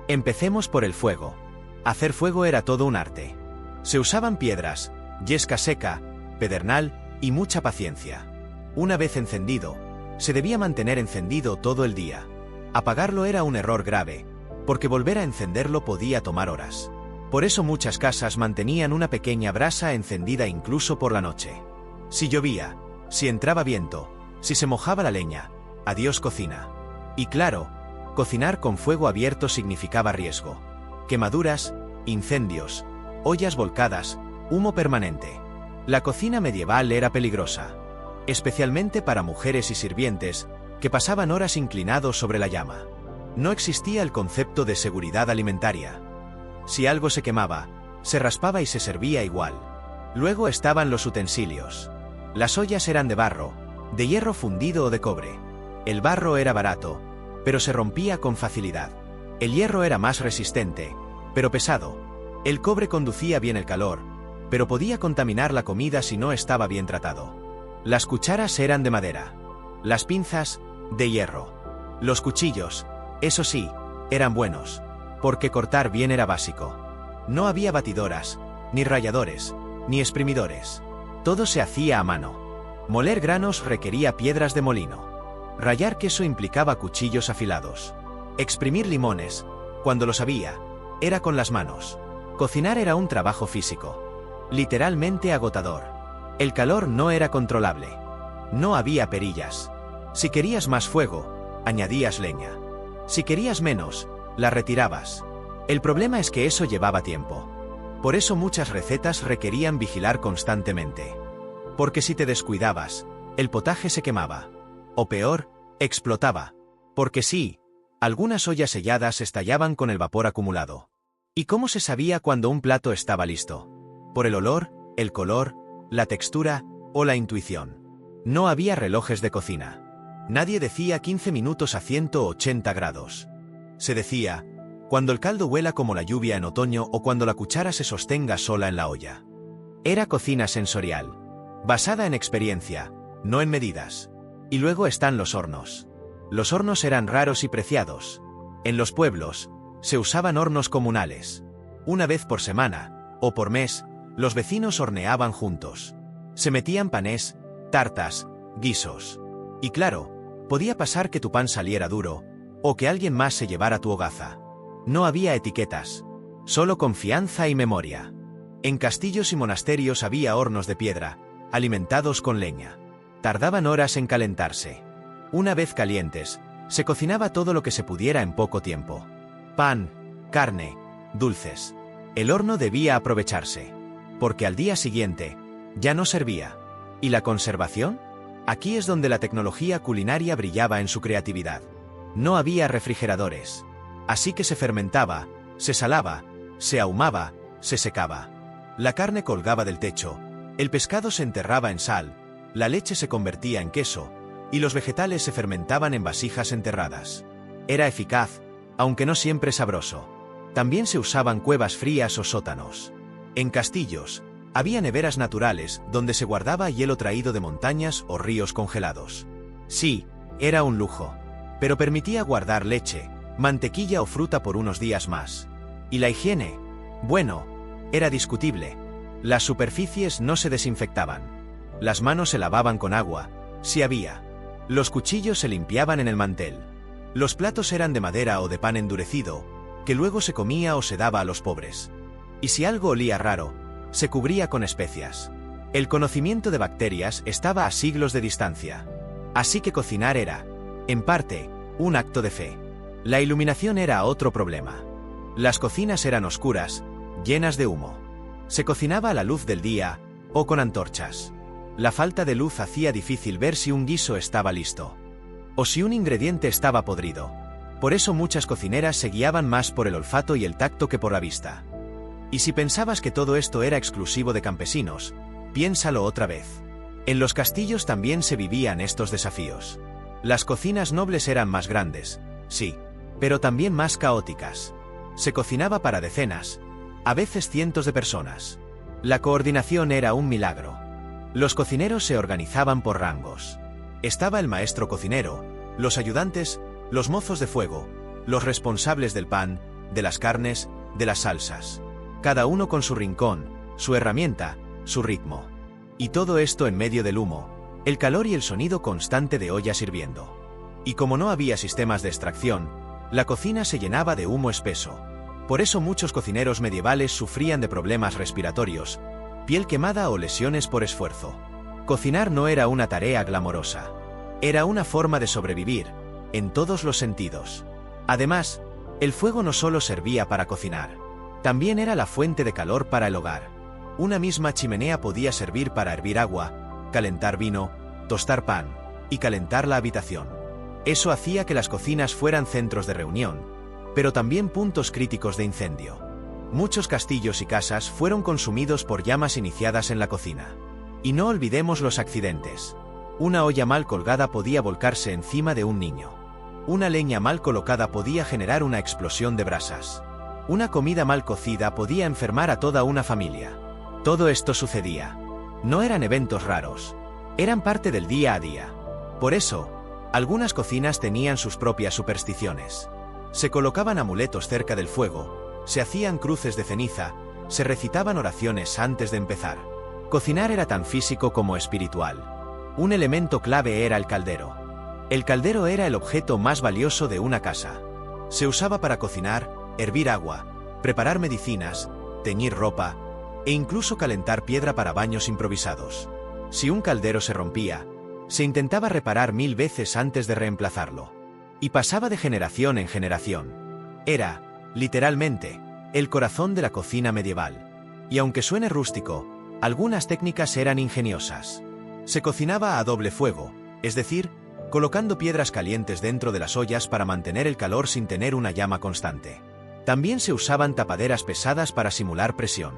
Empecemos por el fuego. Hacer fuego era todo un arte. Se usaban piedras, yesca seca, pedernal y mucha paciencia. Una vez encendido, se debía mantener encendido todo el día. Apagarlo era un error grave, porque volver a encenderlo podía tomar horas. Por eso muchas casas mantenían una pequeña brasa encendida incluso por la noche. Si llovía, si entraba viento, si se mojaba la leña, adiós cocina. Y claro, cocinar con fuego abierto significaba riesgo. Quemaduras, incendios, ollas volcadas, humo permanente. La cocina medieval era peligrosa, especialmente para mujeres y sirvientes, que pasaban horas inclinados sobre la llama. No existía el concepto de seguridad alimentaria. Si algo se quemaba, se raspaba y se servía igual. Luego estaban los utensilios. Las ollas eran de barro, de hierro fundido o de cobre. El barro era barato, pero se rompía con facilidad. El hierro era más resistente, pero pesado. El cobre conducía bien el calor, pero podía contaminar la comida si no estaba bien tratado. Las cucharas eran de madera. Las pinzas, de hierro. Los cuchillos, eso sí, eran buenos, porque cortar bien era básico. No había batidoras, ni ralladores, ni exprimidores. Todo se hacía a mano. Moler granos requería piedras de molino. Rallar queso implicaba cuchillos afilados. Exprimir limones, cuando los había, era con las manos. Cocinar era un trabajo físico, literalmente agotador. El calor no era controlable. No había perillas. Si querías más fuego, añadías leña. Si querías menos, la retirabas. El problema es que eso llevaba tiempo. Por eso muchas recetas requerían vigilar constantemente. Porque si te descuidabas, el potaje se quemaba. O peor, explotaba. Porque sí, algunas ollas selladas estallaban con el vapor acumulado. ¿Y cómo se sabía cuando un plato estaba listo? Por el olor, el color, la textura o la intuición. No había relojes de cocina. Nadie decía 15 minutos a 180 grados. Se decía, cuando el caldo huela como la lluvia en otoño o cuando la cuchara se sostenga sola en la olla. Era cocina sensorial, basada en experiencia, no en medidas. Y luego están los hornos. Los hornos eran raros y preciados. En los pueblos, se usaban hornos comunales. Una vez por semana, o por mes, los vecinos horneaban juntos. Se metían panés, tartas, guisos. Y claro, podía pasar que tu pan saliera duro, o que alguien más se llevara tu hogaza. No había etiquetas, solo confianza y memoria. En castillos y monasterios había hornos de piedra, alimentados con leña. Tardaban horas en calentarse. Una vez calientes, se cocinaba todo lo que se pudiera en poco tiempo. Pan, carne, dulces. El horno debía aprovecharse, porque al día siguiente, ya no servía. ¿Y la conservación? Aquí es donde la tecnología culinaria brillaba en su creatividad. No había refrigeradores. Así que se fermentaba, se salaba, se ahumaba, se secaba. La carne colgaba del techo, el pescado se enterraba en sal, la leche se convertía en queso, y los vegetales se fermentaban en vasijas enterradas. Era eficaz, aunque no siempre sabroso. También se usaban cuevas frías o sótanos. En castillos, había neveras naturales donde se guardaba hielo traído de montañas o ríos congelados. Sí, era un lujo, pero permitía guardar leche, mantequilla o fruta por unos días más. ¿Y la higiene? Bueno, era discutible. Las superficies no se desinfectaban. Las manos se lavaban con agua, si había. Los cuchillos se limpiaban en el mantel. Los platos eran de madera o de pan endurecido, que luego se comía o se daba a los pobres. Y si algo olía raro, se cubría con especias. El conocimiento de bacterias estaba a siglos de distancia. Así que cocinar era, en parte, un acto de fe. La iluminación era otro problema. Las cocinas eran oscuras, llenas de humo. Se cocinaba a la luz del día, o con antorchas. La falta de luz hacía difícil ver si un guiso estaba listo, o si un ingrediente estaba podrido. Por eso muchas cocineras se guiaban más por el olfato y el tacto que por la vista. Y si pensabas que todo esto era exclusivo de campesinos, piénsalo otra vez. En los castillos también se vivían estos desafíos. Las cocinas nobles eran más grandes, sí, pero también más caóticas. Se cocinaba para decenas, a veces cientos de personas. La coordinación era un milagro. Los cocineros se organizaban por rangos. Estaba el maestro cocinero, los ayudantes, los mozos de fuego, los responsables del pan, de las carnes, de las salsas. Cada uno con su rincón, su herramienta, su ritmo. Y todo esto en medio del humo, el calor y el sonido constante de ollas hirviendo. Y como no había sistemas de extracción, la cocina se llenaba de humo espeso. Por eso muchos cocineros medievales sufrían de problemas respiratorios, piel quemada o lesiones por esfuerzo. Cocinar no era una tarea glamorosa. Era una forma de sobrevivir, en todos los sentidos. Además, el fuego no solo servía para cocinar. También era la fuente de calor para el hogar. Una misma chimenea podía servir para hervir agua, calentar vino, tostar pan y calentar la habitación. Eso hacía que las cocinas fueran centros de reunión, pero también puntos críticos de incendio. Muchos castillos y casas fueron consumidos por llamas iniciadas en la cocina. Y no olvidemos los accidentes. Una olla mal colgada podía volcarse encima de un niño. Una leña mal colocada podía generar una explosión de brasas. Una comida mal cocida podía enfermar a toda una familia. Todo esto sucedía. No eran eventos raros. Eran parte del día a día. Por eso, algunas cocinas tenían sus propias supersticiones. Se colocaban amuletos cerca del fuego, se hacían cruces de ceniza, se recitaban oraciones antes de empezar. Cocinar era tan físico como espiritual. Un elemento clave era el caldero. El caldero era el objeto más valioso de una casa. Se usaba para cocinar, hervir agua, preparar medicinas, teñir ropa, e incluso calentar piedra para baños improvisados. Si un caldero se rompía, se intentaba reparar 1000 veces antes de reemplazarlo. Y pasaba de generación en generación. Era, literalmente, el corazón de la cocina medieval. Y aunque suene rústico, algunas técnicas eran ingeniosas. Se cocinaba a doble fuego, es decir, colocando piedras calientes dentro de las ollas para mantener el calor sin tener una llama constante. También se usaban tapaderas pesadas para simular presión.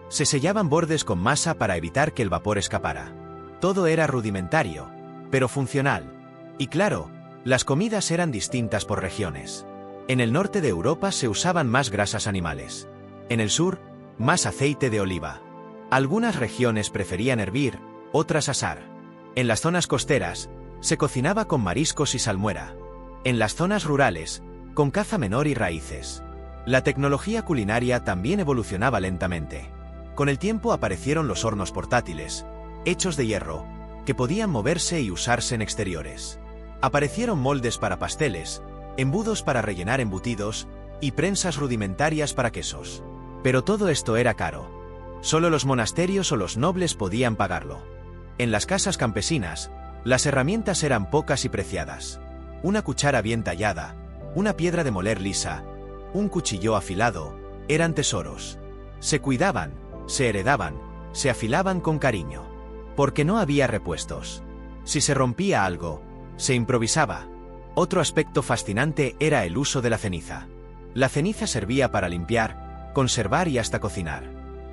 Se sellaban bordes con masa para evitar que el vapor escapara. Todo era rudimentario, pero funcional. Y claro, las comidas eran distintas por regiones. En el norte de Europa se usaban más grasas animales. En el sur, más aceite de oliva. Algunas regiones preferían hervir, otras asar. En las zonas costeras, se cocinaba con mariscos y salmuera. En las zonas rurales, con caza menor y raíces. La tecnología culinaria también evolucionaba lentamente. Con el tiempo aparecieron los hornos portátiles, hechos de hierro, que podían moverse y usarse en exteriores. Aparecieron moldes para pasteles, embudos para rellenar embutidos, y prensas rudimentarias para quesos. Pero todo esto era caro. Solo los monasterios o los nobles podían pagarlo. En las casas campesinas, las herramientas eran pocas y preciadas. Una cuchara bien tallada, una piedra de moler lisa, un cuchillo afilado, eran tesoros. Se cuidaban, se heredaban, se afilaban con cariño. Porque no había repuestos. Si se rompía algo, se improvisaba. Otro aspecto fascinante era el uso de la ceniza. La ceniza servía para limpiar, conservar y hasta cocinar.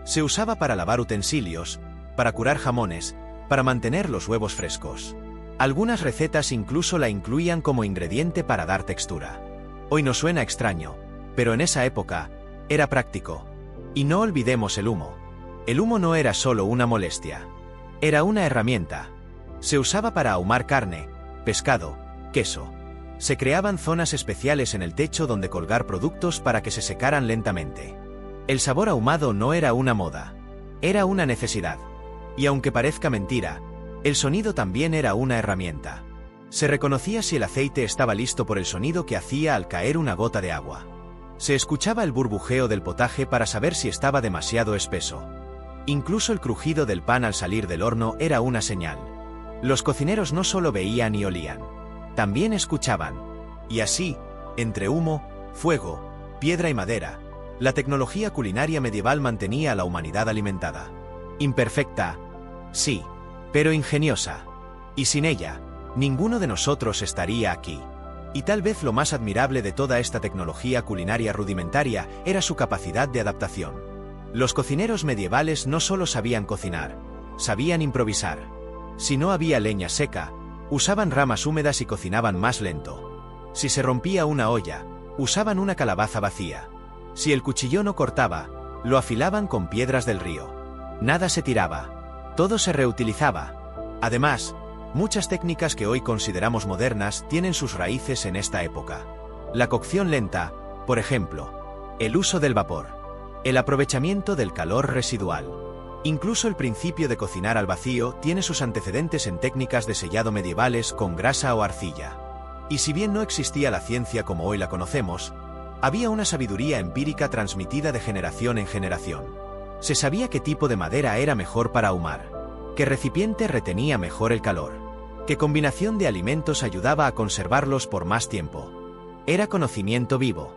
Se usaba para lavar utensilios, para curar jamones, para mantener los huevos frescos. Algunas recetas incluso la incluían como ingrediente para dar textura. Hoy nos suena extraño, pero en esa época, era práctico. Y no olvidemos el humo. El humo no era solo una molestia. Era una herramienta. Se usaba para ahumar carne, pescado, queso. Se creaban zonas especiales en el techo donde colgar productos para que se secaran lentamente. El sabor ahumado no era una moda. Era una necesidad. Y aunque parezca mentira, el sonido también era una herramienta. Se reconocía si el aceite estaba listo por el sonido que hacía al caer una gota de agua. Se escuchaba el burbujeo del potaje para saber si estaba demasiado espeso. Incluso el crujido del pan al salir del horno era una señal. Los cocineros no solo veían y olían, también escuchaban. Y así, entre humo, fuego, piedra y madera, la tecnología culinaria medieval mantenía a la humanidad alimentada. Imperfecta, sí, pero ingeniosa. Y sin ella, ninguno de nosotros estaría aquí. Y tal vez lo más admirable de toda esta tecnología culinaria rudimentaria era su capacidad de adaptación. Los cocineros medievales no solo sabían cocinar, sabían improvisar. Si no había leña seca, usaban ramas húmedas y cocinaban más lento. Si se rompía una olla, usaban una calabaza vacía. Si el cuchillo no cortaba, lo afilaban con piedras del río. Nada se tiraba, todo se reutilizaba. Además, muchas técnicas que hoy consideramos modernas tienen sus raíces en esta época. La cocción lenta, por ejemplo. El uso del vapor. El aprovechamiento del calor residual. Incluso el principio de cocinar al vacío tiene sus antecedentes en técnicas de sellado medievales con grasa o arcilla. Y si bien no existía la ciencia como hoy la conocemos, había una sabiduría empírica transmitida de generación en generación. Se sabía qué tipo de madera era mejor para ahumar, qué recipiente retenía mejor el calor, qué combinación de alimentos ayudaba a conservarlos por más tiempo. Era conocimiento vivo,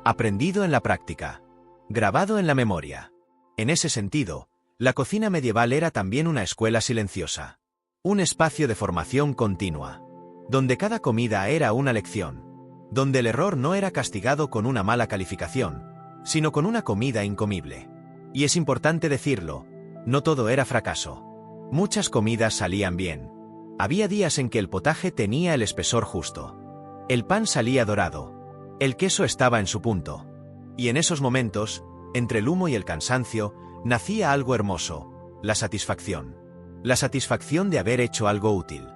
aprendido en la práctica, grabado en la memoria. En ese sentido, la cocina medieval era también una escuela silenciosa, un espacio de formación continua, donde cada comida era una lección, donde el error no era castigado con una mala calificación, sino con una comida incomible. Y es importante decirlo, no todo era fracaso. Muchas comidas salían bien. Había días en que el potaje tenía el espesor justo. El pan salía dorado. El queso estaba en su punto. Y en esos momentos, entre el humo y el cansancio, nacía algo hermoso, la satisfacción. La satisfacción de haber hecho algo útil.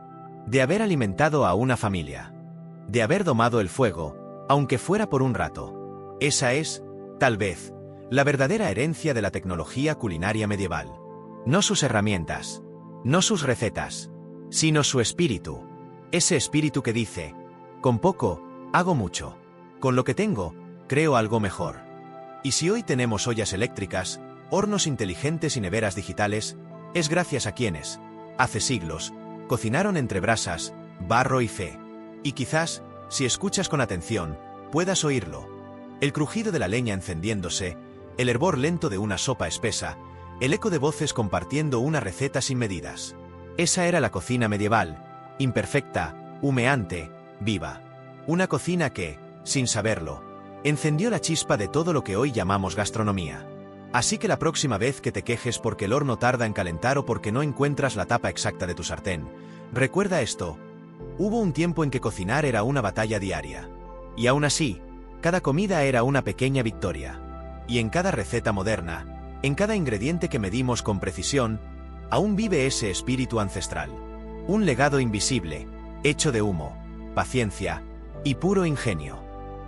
De haber alimentado a una familia. De haber domado el fuego, aunque fuera por un rato. Esa es, tal vez, la verdadera herencia de la tecnología culinaria medieval. No sus herramientas, no sus recetas, sino su espíritu. Ese espíritu que dice, con poco, hago mucho. Con lo que tengo, creo algo mejor. Y si hoy tenemos ollas eléctricas, hornos inteligentes y neveras digitales, es gracias a quienes, hace siglos, cocinaron entre brasas, barro y fe. Y quizás, si escuchas con atención, puedas oírlo. El crujido de la leña encendiéndose, el hervor lento de una sopa espesa, el eco de voces compartiendo una receta sin medidas. Esa era la cocina medieval, imperfecta, humeante, viva. Una cocina que, sin saberlo, encendió la chispa de todo lo que hoy llamamos gastronomía. Así que la próxima vez que te quejes porque el horno tarda en calentar o porque no encuentras la tapa exacta de tu sartén, recuerda esto. Hubo un tiempo en que cocinar era una batalla diaria. Y aún así, cada comida era una pequeña victoria. Y en cada receta moderna, en cada ingrediente que medimos con precisión, aún vive ese espíritu ancestral. Un legado invisible, hecho de humo, paciencia y puro ingenio.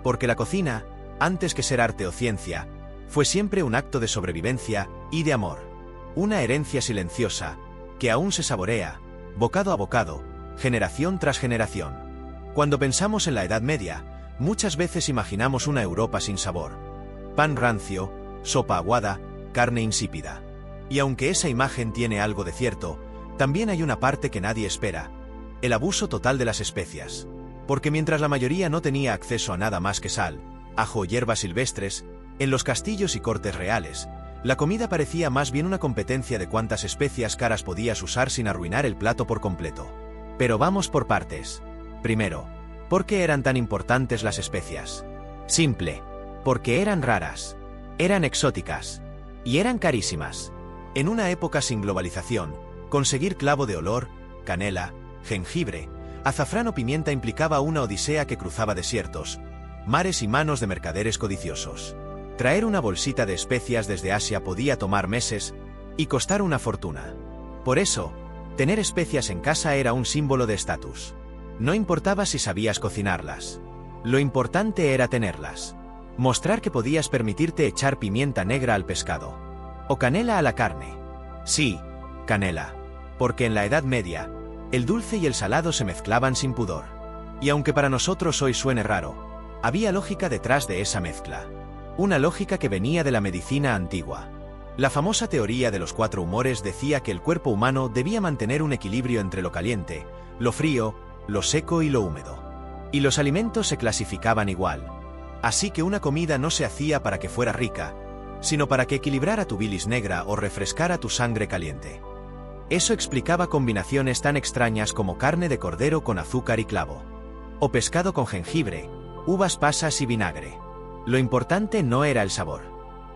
Porque la cocina, antes que ser arte o ciencia, fue siempre un acto de sobrevivencia y de amor. Una herencia silenciosa, que aún se saborea, bocado a bocado, generación tras generación. Cuando pensamos en la Edad Media, muchas veces imaginamos una Europa sin sabor. Pan rancio, sopa aguada, carne insípida. Y aunque esa imagen tiene algo de cierto, también hay una parte que nadie espera: el abuso total de las especias. Porque mientras la mayoría no tenía acceso a nada más que sal, ajo o hierbas silvestres, en los castillos y cortes reales, la comida parecía más bien una competencia de cuántas especias caras podías usar sin arruinar el plato por completo. Pero vamos por partes. Primero, ¿por qué eran tan importantes las especias? Simple. Porque eran raras. Eran exóticas. Y eran carísimas. En una época sin globalización, conseguir clavo de olor, canela, jengibre, azafrán o pimienta implicaba una odisea que cruzaba desiertos, mares y manos de mercaderes codiciosos. Traer una bolsita de especias desde Asia podía tomar meses y costar una fortuna. Por eso, tener especias en casa era un símbolo de estatus. No importaba si sabías cocinarlas. Lo importante era tenerlas. Mostrar que podías permitirte echar pimienta negra al pescado. O canela a la carne. Sí, canela. Porque en la Edad Media, el dulce y el salado se mezclaban sin pudor. Y aunque para nosotros hoy suene raro, Había lógica detrás de esa mezcla. Una lógica que venía de la medicina antigua. La famosa teoría de los 4 humores decía que el cuerpo humano debía mantener un equilibrio entre lo caliente, lo frío, lo seco y lo húmedo. Y los alimentos se clasificaban igual. Así que una comida no se hacía para que fuera rica, sino para que equilibrara tu bilis negra o refrescara tu sangre caliente. Eso explicaba combinaciones tan extrañas como carne de cordero con azúcar y clavo, o pescado con jengibre, uvas pasas y vinagre. Lo importante no era el sabor,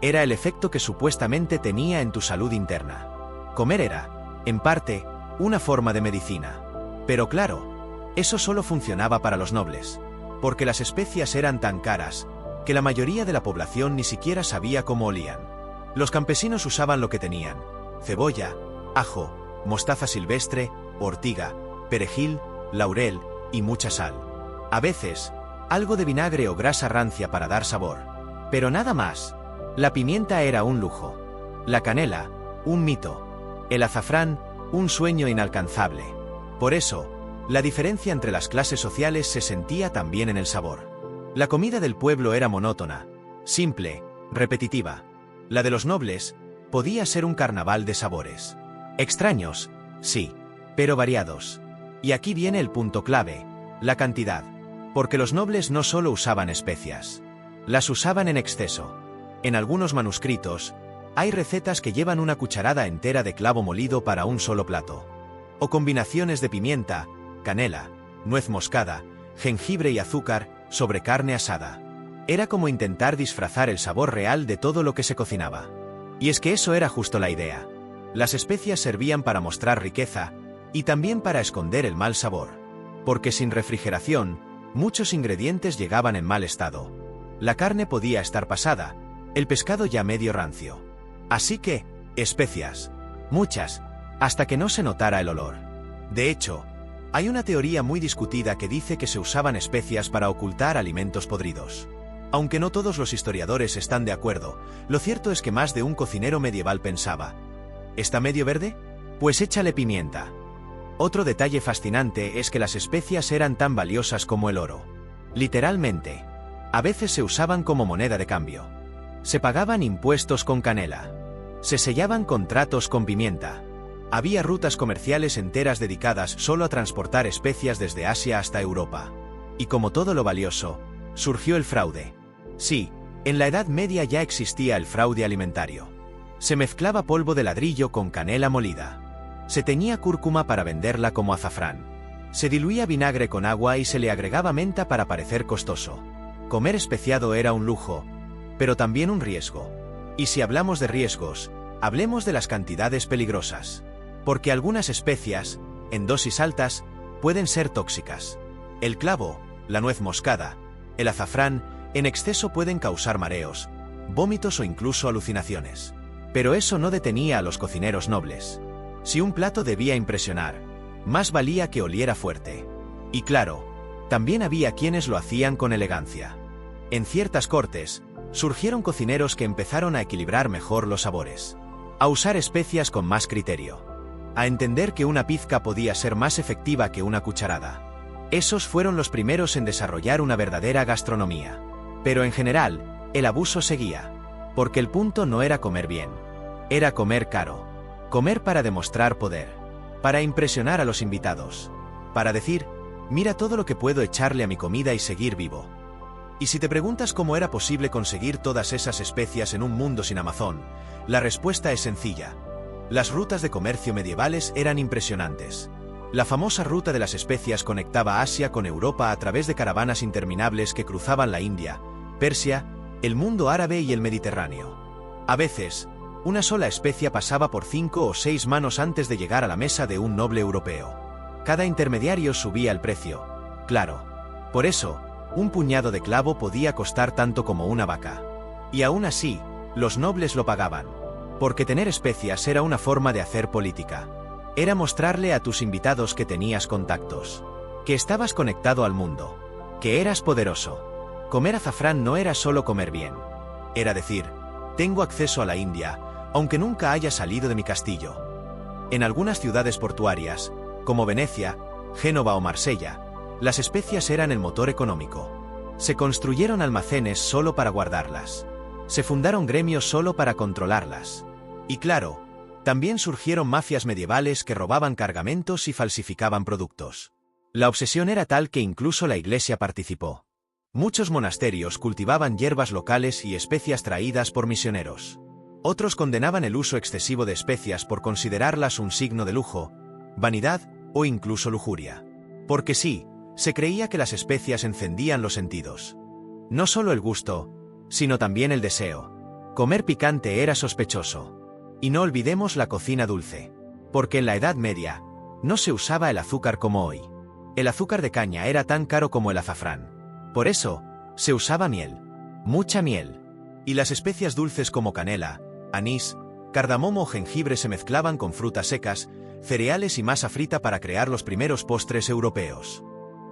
era el efecto que supuestamente tenía en tu salud interna. Comer era, en parte, una forma de medicina. Pero claro, eso solo funcionaba para los nobles, porque las especias eran tan caras, que la mayoría de la población ni siquiera sabía cómo olían. Los campesinos usaban lo que tenían: cebolla, ajo, mostaza silvestre, ortiga, perejil, laurel y mucha sal. A veces, algo de vinagre o grasa rancia para dar sabor. Pero nada más. La pimienta era un lujo. La canela, un mito. El azafrán, un sueño inalcanzable. Por eso, la diferencia entre las clases sociales se sentía también en el sabor. La comida del pueblo era monótona, simple, repetitiva. La de los nobles podía ser un carnaval de sabores. Extraños, sí, pero variados. Y aquí viene el punto clave: la cantidad. Porque los nobles no solo usaban especias, las usaban en exceso. En algunos manuscritos, hay recetas que llevan una cucharada entera de clavo molido para un solo plato. O combinaciones de pimienta, canela, nuez moscada, jengibre y azúcar sobre carne asada. Era como intentar disfrazar el sabor real de todo lo que se cocinaba. Y es que eso era justo la idea. Las especias servían para mostrar riqueza, y también para esconder el mal sabor. Porque sin refrigeración, muchos ingredientes llegaban en mal estado. La carne podía estar pasada, el pescado ya medio rancio. Así que, especias. Muchas, hasta que no se notara el olor. De hecho, hay una teoría muy discutida que dice que se usaban especias para ocultar alimentos podridos. Aunque no todos los historiadores están de acuerdo, lo cierto es que más de un cocinero medieval pensaba: ¿está medio verde? Pues échale pimienta. Otro detalle fascinante es que las especias eran tan valiosas como el oro. Literalmente. A veces se usaban como moneda de cambio. Se pagaban impuestos con canela. Se sellaban contratos con pimienta. Había rutas comerciales enteras dedicadas solo a transportar especias desde Asia hasta Europa. Y como todo lo valioso, surgió el fraude. Sí, en la Edad Media ya existía el fraude alimentario. Se mezclaba polvo de ladrillo con canela molida. Se teñía cúrcuma para venderla como azafrán. Se diluía vinagre con agua y se le agregaba menta para parecer costoso. Comer especiado era un lujo, pero también un riesgo. Y si hablamos de riesgos, hablemos de las cantidades peligrosas. Porque algunas especias, en dosis altas, pueden ser tóxicas. El clavo, la nuez moscada, el azafrán, en exceso pueden causar mareos, vómitos o incluso alucinaciones. Pero eso no detenía a los cocineros nobles. Si un plato debía impresionar, más valía que oliera fuerte. Y claro, también había quienes lo hacían con elegancia. En ciertas cortes, surgieron cocineros que empezaron a equilibrar mejor los sabores, a usar especias con más criterio, a entender que una pizca podía ser más efectiva que una cucharada. Esos fueron los primeros en desarrollar una verdadera gastronomía. Pero en general, el abuso seguía, porque el punto no era comer bien, era comer caro. Comer para demostrar poder, para impresionar a los invitados, para decir: mira todo lo que puedo echarle a mi comida y seguir vivo. Y si te preguntas cómo era posible conseguir todas esas especias en un mundo sin Amazon, la respuesta es sencilla. Las rutas de comercio medievales eran impresionantes. La famosa ruta de las especias conectaba Asia con Europa a través de caravanas interminables que cruzaban la India, Persia, el mundo árabe y el Mediterráneo. A veces, una sola especia pasaba por 5 o 6 manos antes de llegar a la mesa de un noble europeo. Cada intermediario subía el precio. Claro. Por eso, un puñado de clavo podía costar tanto como una vaca. Y aún así, los nobles lo pagaban. Porque tener especias era una forma de hacer política. Era mostrarle a tus invitados que tenías contactos, que estabas conectado al mundo, que eras poderoso. Comer azafrán no era solo comer bien. Era decir: tengo acceso a la India, aunque nunca haya salido de mi castillo. En algunas ciudades portuarias, como Venecia, Génova o Marsella, las especias eran el motor económico. Se construyeron almacenes solo para guardarlas. Se fundaron gremios solo para controlarlas. Y claro, también surgieron mafias medievales que robaban cargamentos y falsificaban productos. La obsesión era tal que incluso la Iglesia participó. Muchos monasterios cultivaban hierbas locales y especias traídas por misioneros. Otros condenaban el uso excesivo de especias por considerarlas un signo de lujo, vanidad o incluso lujuria. Porque sí, se creía que las especias encendían los sentidos. No solo el gusto, sino también el deseo. Comer picante era sospechoso. Y no olvidemos la cocina dulce. Porque en la Edad Media, no se usaba el azúcar como hoy. El azúcar de caña era tan caro como el azafrán. Por eso, se usaba miel. Mucha miel. Y las especias dulces como canela, anís, cardamomo o jengibre se mezclaban con frutas secas, cereales y masa frita para crear los primeros postres europeos.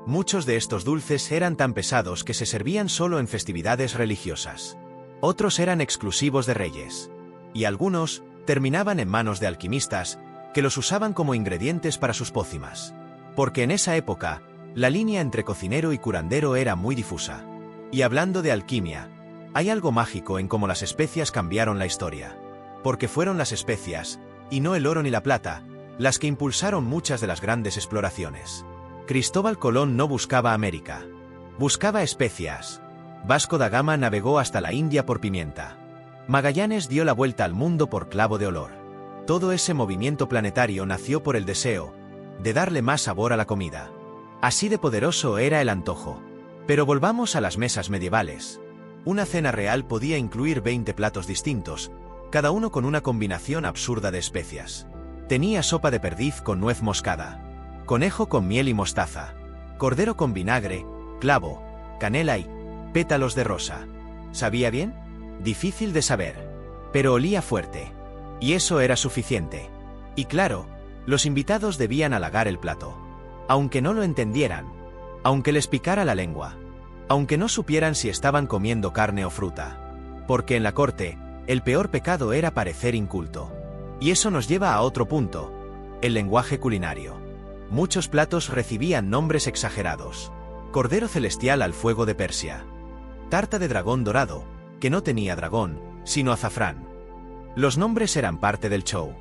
Muchos de estos dulces eran tan pesados que se servían solo en festividades religiosas. Otros eran exclusivos de reyes. Y algunos terminaban en manos de alquimistas, que los usaban como ingredientes para sus pócimas. Porque en esa época, la línea entre cocinero y curandero era muy difusa. Y hablando de alquimia, hay algo mágico en cómo las especias cambiaron la historia. Porque fueron las especias, y no el oro ni la plata, las que impulsaron muchas de las grandes exploraciones. Cristóbal Colón no buscaba América. Buscaba especias. Vasco da Gama navegó hasta la India por pimienta. Magallanes dio la vuelta al mundo por clavo de olor. Todo ese movimiento planetario nació por el deseo de darle más sabor a la comida. Así de poderoso era el antojo. Pero volvamos a las mesas medievales. Una cena real podía incluir 20 platos distintos, cada uno con una combinación absurda de especias. Tenía sopa de perdiz con nuez moscada, conejo con miel y mostaza, cordero con vinagre, clavo, canela y pétalos de rosa. ¿Sabía bien? Difícil de saber. Pero olía fuerte. Y eso era suficiente. Y claro, los invitados debían halagar el plato. Aunque no lo entendieran, aunque les picara la lengua, aunque no supieran si estaban comiendo carne o fruta. Porque en la corte, el peor pecado era parecer inculto. Y eso nos lleva a otro punto: el lenguaje culinario. Muchos platos recibían nombres exagerados. Cordero celestial al fuego de Persia. Tarta de dragón dorado, que no tenía dragón, sino azafrán. Los nombres eran parte del show.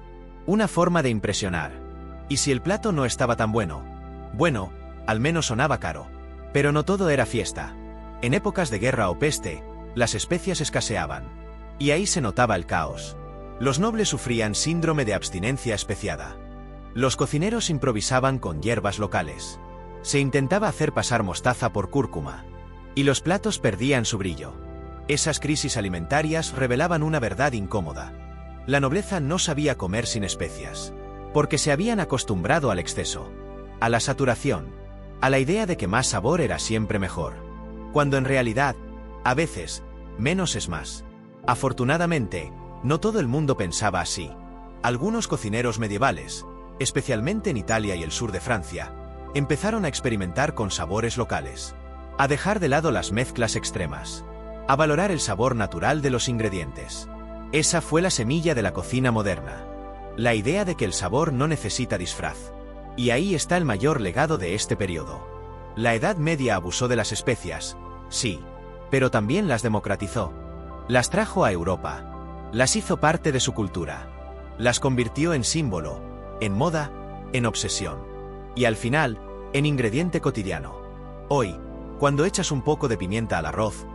Una forma de impresionar. Y si el plato no estaba tan bueno, al menos sonaba caro. Pero no todo era fiesta. En épocas de guerra o peste, las especias escaseaban. Y ahí se notaba el caos. Los nobles sufrían síndrome de abstinencia especiada. Los cocineros improvisaban con hierbas locales. Se intentaba hacer pasar mostaza por cúrcuma. Y los platos perdían su brillo. Esas crisis alimentarias revelaban una verdad incómoda. La nobleza no sabía comer sin especias. Porque se habían acostumbrado al exceso, a la saturación, a la idea de que más sabor era siempre mejor. Cuando en realidad, a veces, menos es más. Afortunadamente, no todo el mundo pensaba así. Algunos cocineros medievales, especialmente en Italia y el sur de Francia, empezaron a experimentar con sabores locales, a dejar de lado las mezclas extremas, a valorar el sabor natural de los ingredientes. Esa fue la semilla de la cocina moderna. La idea de que el sabor no necesita disfraz. Y ahí está el mayor legado de este periodo. La Edad Media abusó de las especias, sí, pero también las democratizó. Las trajo a Europa. Las hizo parte de su cultura. Las convirtió en símbolo, en moda, en obsesión. Y al final, en ingrediente cotidiano. Hoy, cuando echas un poco de pimienta al arroz,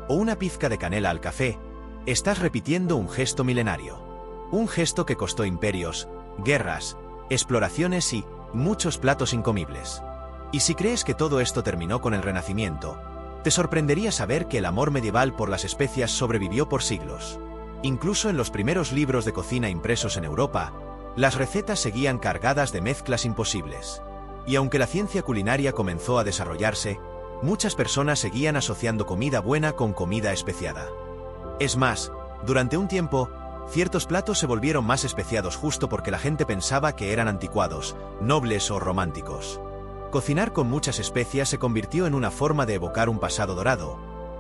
o una pizca de canela al café, estás repitiendo un gesto milenario. Un gesto que costó imperios, guerras, exploraciones y muchos platos incomibles. Y si crees que todo esto terminó con el Renacimiento, te sorprendería saber que el amor medieval por las especias sobrevivió por siglos. Incluso en los primeros libros de cocina impresos en Europa, las recetas seguían cargadas de mezclas imposibles. Y aunque la ciencia culinaria comenzó a desarrollarse, muchas personas seguían asociando comida buena con comida especiada. Es más, durante un tiempo, ciertos platos se volvieron más especiados justo porque la gente pensaba que eran anticuados, nobles o románticos. Cocinar con muchas especias se convirtió en una forma de evocar un pasado dorado,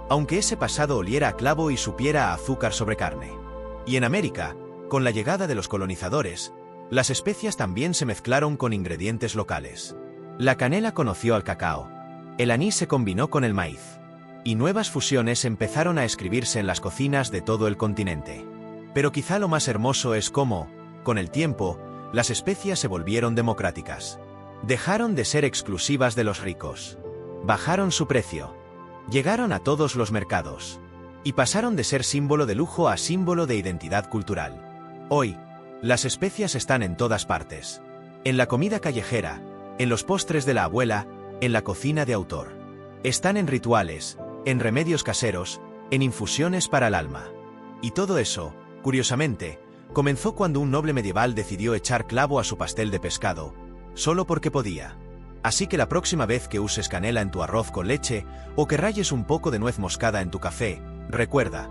aunque ese pasado oliera a clavo y supiera a azúcar sobre carne. Y en América, con la llegada de los colonizadores, las especias también se mezclaron con ingredientes locales. La canela conoció al cacao. El anís se combinó con el maíz. y nuevas fusiones empezaron a escribirse en las cocinas de todo el continente. Pero quizá lo más hermoso es cómo, con el tiempo, las especias se volvieron democráticas. Dejaron de ser exclusivas de los ricos. Bajaron su precio. Llegaron a todos los mercados. Y pasaron de ser símbolo de lujo a símbolo de identidad cultural. Hoy, las especias están en todas partes. En la comida callejera, en los postres de la abuela, en la cocina de autor. Están en rituales, en remedios caseros, en infusiones para el alma. Y todo eso, curiosamente, comenzó cuando un noble medieval decidió echar clavo a su pastel de pescado, solo porque podía. Así que la próxima vez que uses canela en tu arroz con leche, o que rayes un poco de nuez moscada en tu café, recuerda,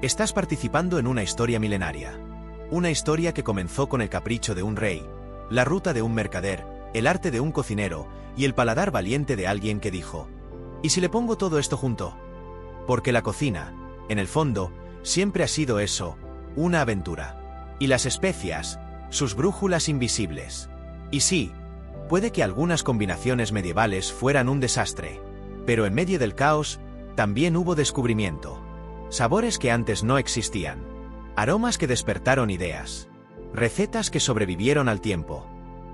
estás participando en una historia milenaria. Una historia que comenzó con el capricho de un rey, la ruta de un mercader, el arte de un cocinero, y el paladar valiente de alguien que dijo, ¿y si le pongo todo esto junto? Porque la cocina, en el fondo, siempre ha sido eso, una aventura. Y las especias, sus brújulas invisibles. Y sí, puede que algunas combinaciones medievales fueran un desastre, pero en medio del caos, también hubo descubrimiento. Sabores que antes no existían. Aromas que despertaron ideas. Recetas que sobrevivieron al tiempo.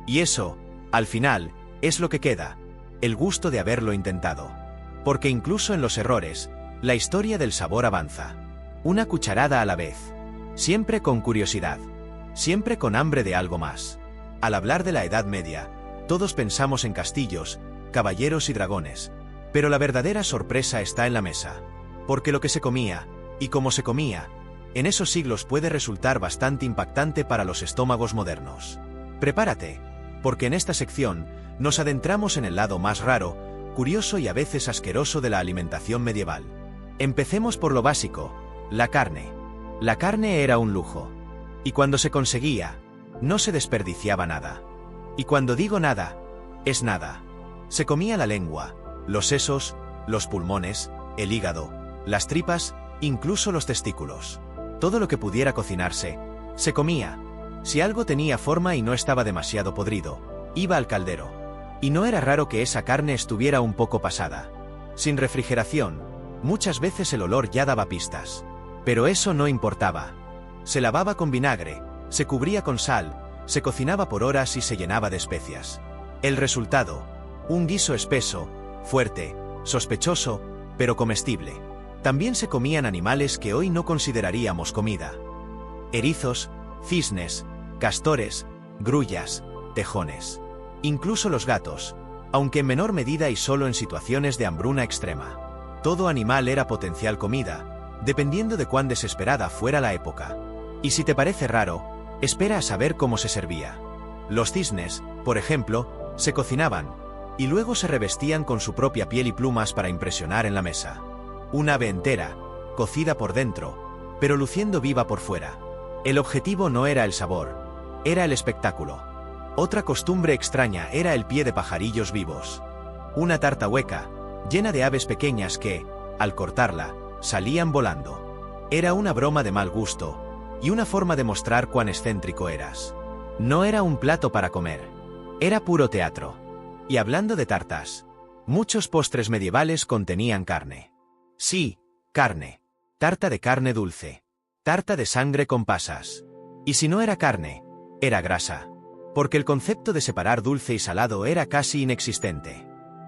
Y eso, al final, es lo que queda, el gusto de haberlo intentado. Porque incluso en los errores, la historia del sabor avanza. Una cucharada a la vez. Siempre con curiosidad. Siempre con hambre de algo más. Al hablar de la Edad Media, todos pensamos en castillos, caballeros y dragones. Pero la verdadera sorpresa está en la mesa. Porque lo que se comía, y cómo se comía, en esos siglos puede resultar bastante impactante para los estómagos modernos. Prepárate, porque en esta sección nos adentramos en el lado más raro, curioso y a veces asqueroso de la alimentación medieval. Empecemos por lo básico, la carne. La carne era un lujo. Y cuando se conseguía, no se desperdiciaba nada. Y cuando digo nada, es nada. Se comía la lengua, los sesos, los pulmones, el hígado, las tripas, incluso los testículos. Todo lo que pudiera cocinarse, se comía. Si algo tenía forma y no estaba demasiado podrido, iba al caldero. Y no era raro que esa carne estuviera un poco pasada. Sin refrigeración, muchas veces el olor ya daba pistas. Pero eso no importaba. Se lavaba con vinagre, se cubría con sal, se cocinaba por horas y se llenaba de especias. El resultado, un guiso espeso, fuerte, sospechoso, pero comestible. También se comían animales que hoy no consideraríamos comida. Erizos, cisnes, castores, grullas, tejones. Incluso los gatos, aunque en menor medida y solo en situaciones de hambruna extrema. Todo animal era potencial comida, dependiendo de cuán desesperada fuera la época. Y si te parece raro, espera a saber cómo se servía. Los cisnes, por ejemplo, se cocinaban, y luego se revestían con su propia piel y plumas para impresionar en la mesa. Un ave entera, cocida por dentro, pero luciendo viva por fuera. El objetivo no era el sabor, era el espectáculo. Otra costumbre extraña era el pie de pajarillos vivos. Una tarta hueca, llena de aves pequeñas que, al cortarla, salían volando. Era una broma de mal gusto, y una forma de mostrar cuán excéntrico eras. No era un plato para comer, era puro teatro. Y hablando de tartas, muchos postres medievales contenían carne. Sí, carne. Tarta de carne dulce. Tarta de sangre con pasas. Y si no era carne, era grasa. Porque el concepto de separar dulce y salado era casi inexistente.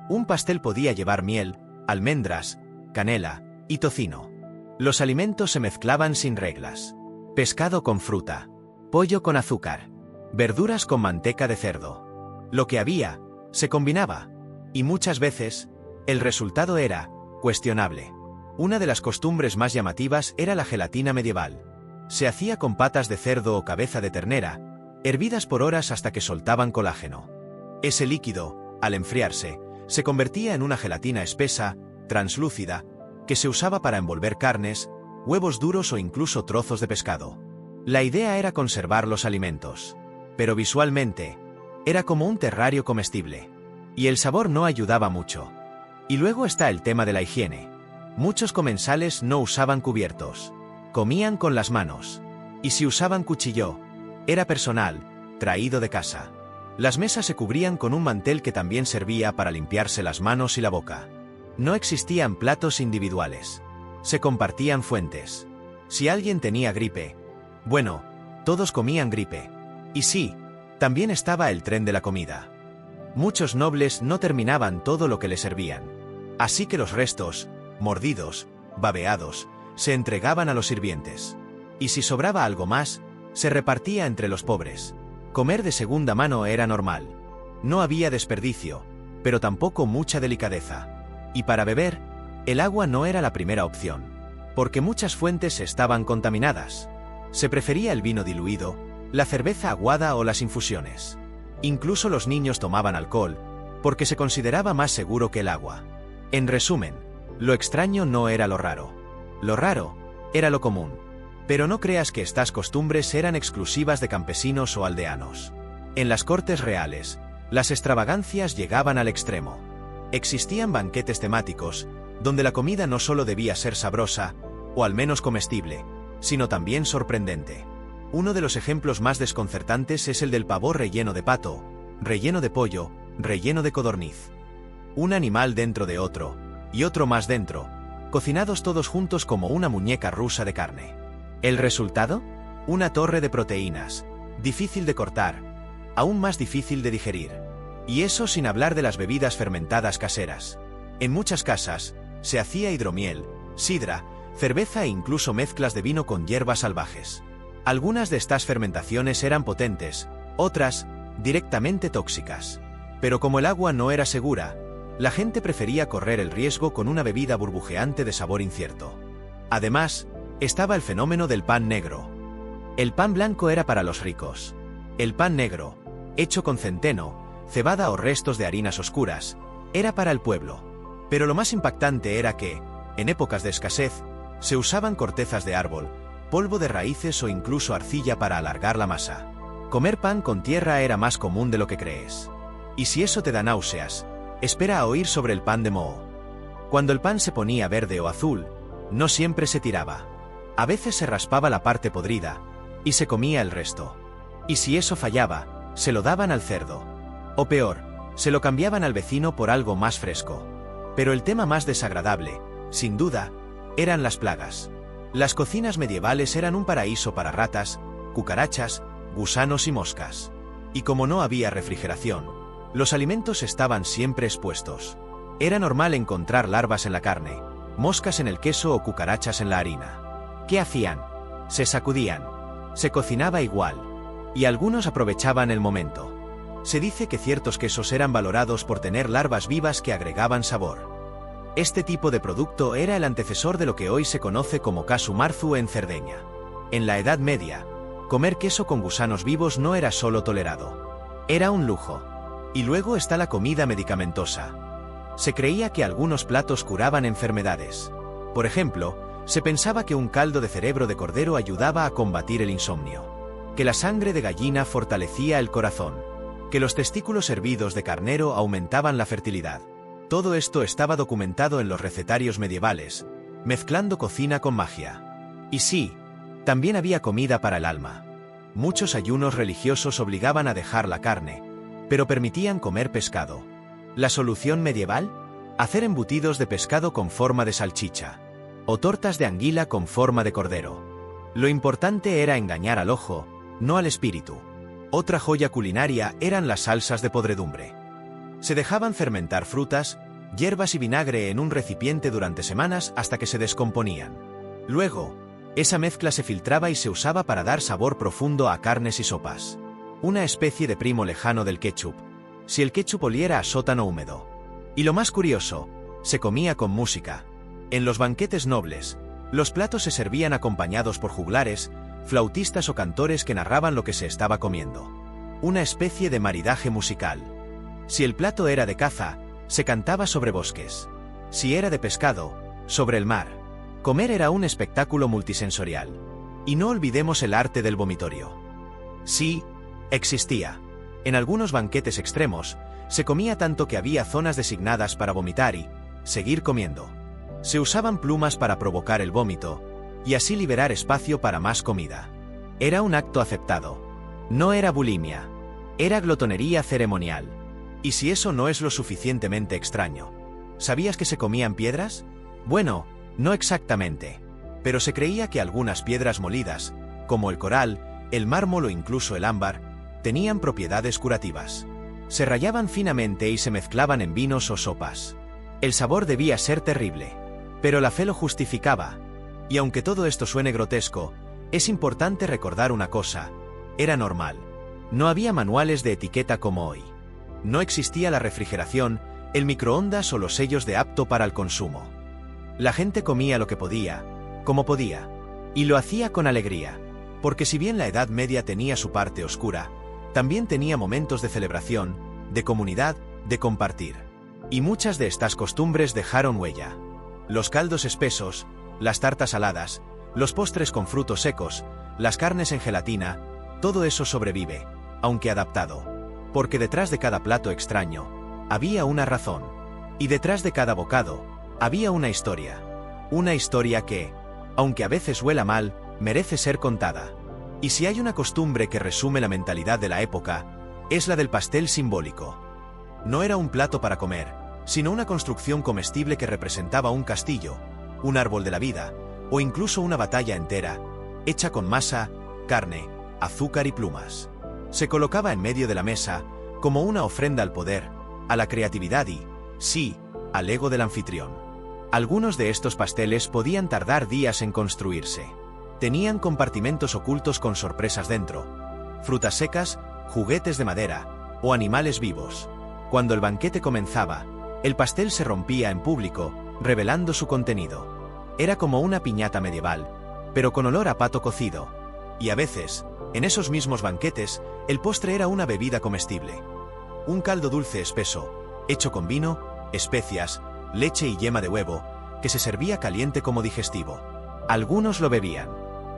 Un pastel podía llevar miel, almendras, canela y tocino. Los alimentos se mezclaban sin reglas. Pescado con fruta, pollo con azúcar, verduras con manteca de cerdo. Lo que había, se combinaba. Y muchas veces, el resultado era cuestionable. Una de las costumbres más llamativas era la gelatina medieval. Se hacía con patas de cerdo o cabeza de ternera, hervidas por horas hasta que soltaban colágeno. Ese líquido, al enfriarse, se convertía en una gelatina espesa, translúcida, que se usaba para envolver carnes, huevos duros o incluso trozos de pescado. La idea era conservar los alimentos. Pero visualmente, era como un terrario comestible. Y el sabor no ayudaba mucho. Y luego está el tema de la higiene. Muchos comensales no usaban cubiertos. Comían con las manos. Y si usaban cuchillo, era personal, traído de casa. Las mesas se cubrían con un mantel que también servía para limpiarse las manos y la boca. No existían platos individuales. Se compartían fuentes. Si alguien tenía gripe, bueno, todos comían gripe. Y sí, también estaba el tren de la comida. Muchos nobles no terminaban todo lo que les servían. Así que los restos, mordidos, babeados, se entregaban a los sirvientes. Y si sobraba algo más, se repartía entre los pobres. Comer de segunda mano era normal. No había desperdicio, pero tampoco mucha delicadeza. Y para beber, el agua no era la primera opción, porque muchas fuentes estaban contaminadas. Se prefería el vino diluido, la cerveza aguada o las infusiones. Incluso los niños tomaban alcohol, porque se consideraba más seguro que el agua. En resumen, lo extraño no era lo raro. Lo raro era lo común. Pero no creas que estas costumbres eran exclusivas de campesinos o aldeanos. En las cortes reales, las extravagancias llegaban al extremo. Existían banquetes temáticos, donde la comida no solo debía ser sabrosa, o al menos comestible, sino también sorprendente. Uno de los ejemplos más desconcertantes es el del pavor relleno de pato, relleno de pollo, relleno de codorniz. Un animal dentro de otro, y otro más dentro, cocinados todos juntos como una muñeca rusa de carne. ¿El resultado? Una torre de proteínas, difícil de cortar, aún más difícil de digerir. Y eso sin hablar de las bebidas fermentadas caseras. En muchas casas, se hacía hidromiel, sidra, cerveza e incluso mezclas de vino con hierbas salvajes. Algunas de estas fermentaciones eran potentes, otras, directamente tóxicas. Pero como el agua no era segura, la gente prefería correr el riesgo con una bebida burbujeante de sabor incierto. Además, estaba el fenómeno del pan negro. El pan blanco era para los ricos. El pan negro, hecho con centeno, cebada o restos de harinas oscuras, era para el pueblo. Pero lo más impactante era que, en épocas de escasez, se usaban cortezas de árbol, polvo de raíces o incluso arcilla para alargar la masa. Comer pan con tierra era más común de lo que crees. Y si eso te da náuseas, espera a oír sobre el pan de moho. Cuando el pan se ponía verde o azul, no siempre se tiraba. A veces se raspaba la parte podrida, y se comía el resto. Y si eso fallaba, se lo daban al cerdo. O peor, se lo cambiaban al vecino por algo más fresco. Pero el tema más desagradable, sin duda, eran las plagas. Las cocinas medievales eran un paraíso para ratas, cucarachas, gusanos y moscas. Y como no había refrigeración, los alimentos estaban siempre expuestos. Era normal encontrar larvas en la carne, moscas en el queso o cucarachas en la harina. ¿Qué hacían? Se sacudían. Se cocinaba igual. Y algunos aprovechaban el momento. Se dice que ciertos quesos eran valorados por tener larvas vivas que agregaban sabor. Este tipo de producto era el antecesor de lo que hoy se conoce como casu marzu en Cerdeña. En la Edad Media, comer queso con gusanos vivos no era solo tolerado. Era un lujo. Y luego está la comida medicamentosa. Se creía que algunos platos curaban enfermedades. Por ejemplo, se pensaba que un caldo de cerebro de cordero ayudaba a combatir el insomnio, que la sangre de gallina fortalecía el corazón, que los testículos hervidos de carnero aumentaban la fertilidad. Todo esto estaba documentado en los recetarios medievales, mezclando cocina con magia. Y sí, también había comida para el alma. Muchos ayunos religiosos obligaban a dejar la carne, pero permitían comer pescado. ¿La solución medieval? Hacer embutidos de pescado con forma de salchicha, o tortas de anguila con forma de cordero. Lo importante era engañar al ojo, no al espíritu. Otra joya culinaria eran las salsas de podredumbre. Se dejaban fermentar frutas, hierbas y vinagre en un recipiente durante semanas hasta que se descomponían. Luego, esa mezcla se filtraba y se usaba para dar sabor profundo a carnes y sopas. Una especie de primo lejano del ketchup, si el ketchup oliera a sótano húmedo. Y lo más curioso, se comía con música. En los banquetes nobles, los platos se servían acompañados por juglares, flautistas o cantores que narraban lo que se estaba comiendo. Una especie de maridaje musical. Si el plato era de caza, se cantaba sobre bosques. Si era de pescado, sobre el mar. Comer era un espectáculo multisensorial. Y no olvidemos el arte del vomitorio. Sí, existía. En algunos banquetes extremos, se comía tanto que había zonas designadas para vomitar y seguir comiendo. Se usaban plumas para provocar el vómito, y así liberar espacio para más comida. Era un acto aceptado. No era bulimia. Era glotonería ceremonial. Y si eso no es lo suficientemente extraño, ¿Sabías que se comían piedras? Bueno, no exactamente. Pero se creía que algunas piedras molidas, como el coral, el mármol o incluso el ámbar, tenían propiedades curativas. Se rallaban finamente y se mezclaban en vinos o sopas. El sabor debía ser terrible. Pero la fe lo justificaba. Y aunque todo esto suene grotesco, es importante recordar una cosa: era normal. No había manuales de etiqueta como hoy. No existía la refrigeración, el microondas o los sellos de apto para el consumo. La gente comía lo que podía, como podía. Y lo hacía con alegría. Porque si bien la Edad Media tenía su parte oscura, también tenía momentos de celebración, de comunidad, de compartir. Y muchas de estas costumbres dejaron huella. Los caldos espesos, las tartas saladas, los postres con frutos secos, las carnes en gelatina, todo eso sobrevive, aunque adaptado. Porque detrás de cada plato extraño, había una razón. Y detrás de cada bocado, había una historia. Una historia que, aunque a veces huela mal, merece ser contada. Y si hay una costumbre que resume la mentalidad de la época, es la del pastel simbólico. No era un plato para comer, sino una construcción comestible que representaba un castillo, un árbol de la vida, o incluso una batalla entera, hecha con masa, carne, azúcar y plumas. Se colocaba en medio de la mesa, como una ofrenda al poder, a la creatividad y, sí, al ego del anfitrión. Algunos de estos pasteles podían tardar días en construirse. Tenían compartimentos ocultos con sorpresas dentro, frutas secas, juguetes de madera, o animales vivos. Cuando el banquete comenzaba, el pastel se rompía en público, revelando su contenido. Era como una piñata medieval, pero con olor a pato cocido. Y a veces, en esos mismos banquetes, el postre era una bebida comestible. Un caldo dulce espeso, hecho con vino, especias, leche y yema de huevo, que se servía caliente como digestivo. Algunos lo bebían.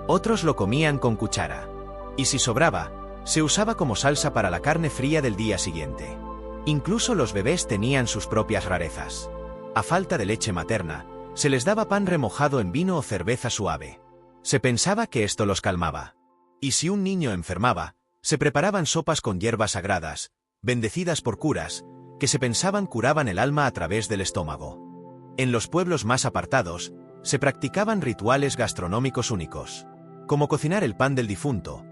Otros lo comían con cuchara. Y si sobraba, se usaba como salsa para la carne fría del día siguiente. Incluso los bebés tenían sus propias rarezas. A falta de leche materna, se les daba pan remojado en vino o cerveza suave. Se pensaba que esto los calmaba. Y si un niño enfermaba, se preparaban sopas con hierbas sagradas, bendecidas por curas, que se pensaban curaban el alma a través del estómago. En los pueblos más apartados, se practicaban rituales gastronómicos únicos, como cocinar el pan del difunto,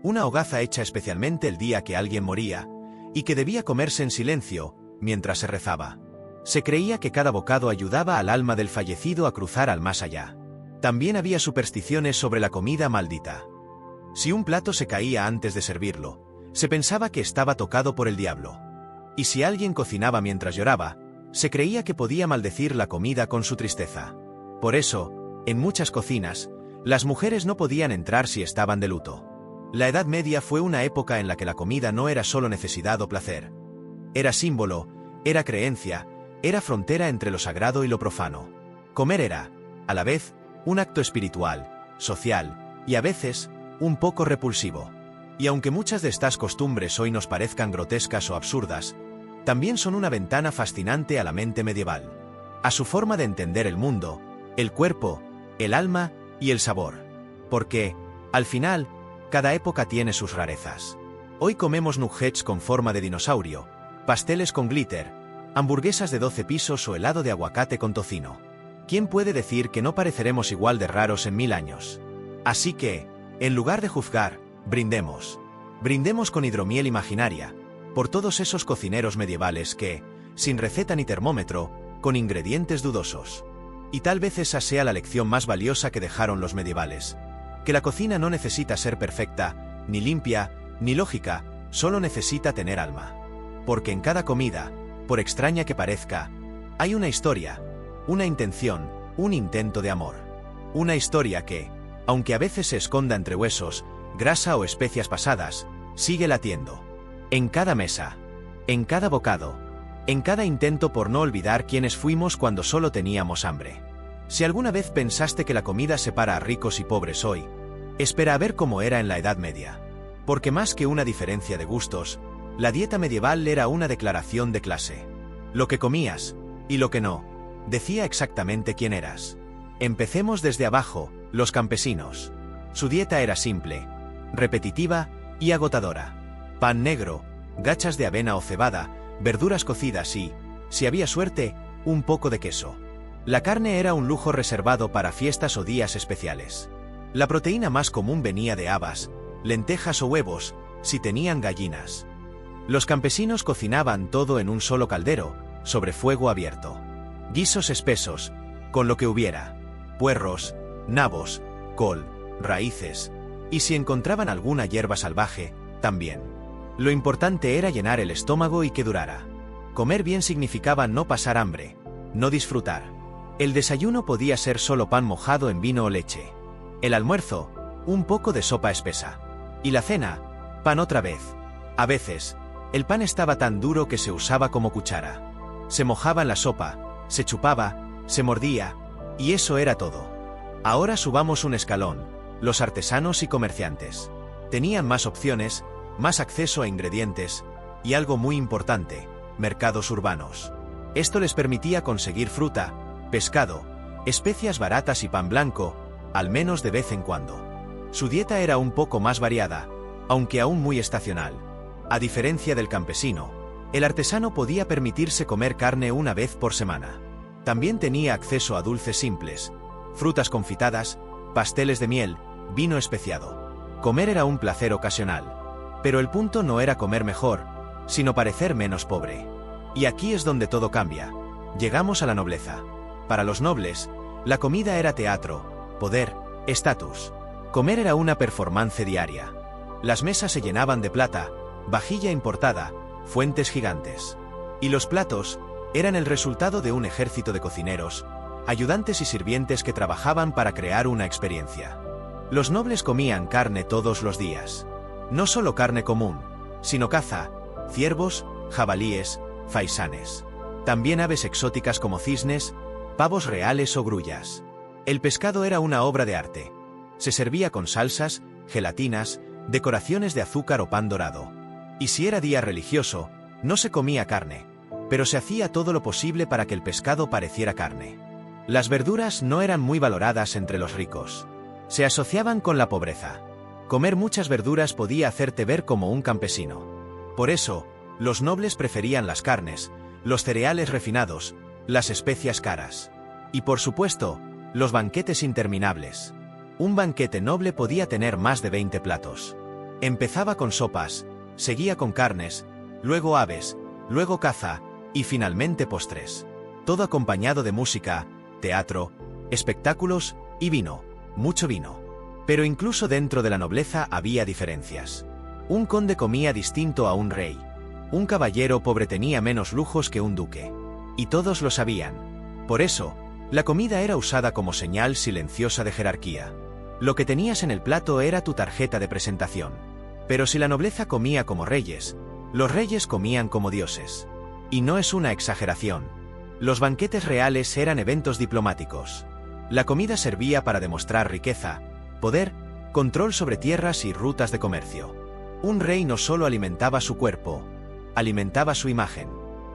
una hogaza hecha especialmente el día que alguien moría, y que debía comerse en silencio, mientras se rezaba. Se creía que cada bocado ayudaba al alma del fallecido a cruzar al más allá. También había supersticiones sobre la comida maldita. Si un plato se caía antes de servirlo, se pensaba que estaba tocado por el diablo. Y si alguien cocinaba mientras lloraba, se creía que podía maldecir la comida con su tristeza. Por eso, en muchas cocinas, las mujeres no podían entrar si estaban de luto. La Edad Media fue una época en la que la comida no era solo necesidad o placer. Era símbolo, era creencia, era frontera entre lo sagrado y lo profano. Comer era, a la vez, un acto espiritual, social, y a veces, un poco repulsivo. Y aunque muchas de estas costumbres hoy nos parezcan grotescas o absurdas, también son una ventana fascinante a la mente medieval. A su forma de entender el mundo, el cuerpo, el alma y el sabor. Porque, al final, cada época tiene sus rarezas. Hoy comemos nuggets con forma de dinosaurio, pasteles con glitter, hamburguesas de 12 pisos o helado de aguacate con tocino. ¿Quién puede decir que no pareceremos igual de raros en 1000 años? Así que, en lugar de juzgar, brindemos. Brindemos con hidromiel imaginaria, por todos esos cocineros medievales que, sin receta ni termómetro, con ingredientes dudosos. Y tal vez esa sea la lección más valiosa que dejaron los medievales. Que la cocina no necesita ser perfecta, ni limpia, ni lógica, solo necesita tener alma. Porque en cada comida, por extraña que parezca, hay una historia, una intención, un intento de amor. Una historia que, aunque a veces se esconda entre huesos, grasa o especias pasadas, sigue latiendo. En cada mesa, en cada bocado, en cada intento por no olvidar quiénes fuimos cuando solo teníamos hambre. Si alguna vez pensaste que la comida separa a ricos y pobres hoy, espera a ver cómo era en la Edad Media. Porque más que una diferencia de gustos, la dieta medieval era una declaración de clase. Lo que comías, y lo que no, decía exactamente quién eras. Empecemos desde abajo, los campesinos. Su dieta era simple, repetitiva y agotadora. Pan negro, gachas de avena o cebada, verduras cocidas y, si había suerte, un poco de queso. La carne era un lujo reservado para fiestas o días especiales. La proteína más común venía de habas, lentejas o huevos, si tenían gallinas. Los campesinos cocinaban todo en un solo caldero, sobre fuego abierto. Guisos espesos, con lo que hubiera: puerros, nabos, col, raíces, y si encontraban alguna hierba salvaje, también. Lo importante era llenar el estómago y que durara. Comer bien significaba no pasar hambre, no disfrutar. El desayuno podía ser solo pan mojado en vino o leche. El almuerzo, un poco de sopa espesa. Y la cena, pan otra vez. A veces, el pan estaba tan duro que se usaba como cuchara. Se mojaba en la sopa, se chupaba, se mordía, y eso era todo. Ahora subamos un escalón: los artesanos y comerciantes. Tenían más opciones, más acceso a ingredientes, y algo muy importante: mercados urbanos. Esto les permitía conseguir fruta, pescado, especias baratas y pan blanco, al menos de vez en cuando. Su dieta era un poco más variada, aunque aún muy estacional. A diferencia del campesino, el artesano podía permitirse comer carne una vez por semana. También tenía acceso a dulces simples, frutas confitadas, pasteles de miel, vino especiado. Comer era un placer ocasional. Pero el punto no era comer mejor, sino parecer menos pobre. Y aquí es donde todo cambia. Llegamos a la nobleza. Para los nobles, la comida era teatro, poder, estatus. Comer era una performance diaria. Las mesas se llenaban de plata, vajilla importada, fuentes gigantes. Y los platos eran el resultado de un ejército de cocineros, ayudantes y sirvientes que trabajaban para crear una experiencia. Los nobles comían carne todos los días. No solo carne común, sino caza, ciervos, jabalíes, faisanes. También aves exóticas como cisnes, pavos reales o grullas. El pescado era una obra de arte. Se servía con salsas, gelatinas, decoraciones de azúcar o pan dorado. Y si era día religioso, no se comía carne, pero se hacía todo lo posible para que el pescado pareciera carne. Las verduras no eran muy valoradas entre los ricos. Se asociaban con la pobreza. Comer muchas verduras podía hacerte ver como un campesino. Por eso, los nobles preferían las carnes, los cereales refinados, las especias caras. Y por supuesto, los banquetes interminables. Un banquete noble podía tener más de 20 platos. Empezaba con sopas, seguía con carnes, luego aves, luego caza, y finalmente postres. Todo acompañado de música, teatro, espectáculos y vino, mucho vino. Pero incluso dentro de la nobleza había diferencias. Un conde comía distinto a un rey. Un caballero pobre tenía menos lujos que un duque. Y todos lo sabían. Por eso, la comida era usada como señal silenciosa de jerarquía. Lo que tenías en el plato era tu tarjeta de presentación. Pero si la nobleza comía como reyes, los reyes comían como dioses. Y no es una exageración. Los banquetes reales eran eventos diplomáticos. La comida servía para demostrar riqueza, poder, control sobre tierras y rutas de comercio. Un rey no solo alimentaba su cuerpo, alimentaba su imagen.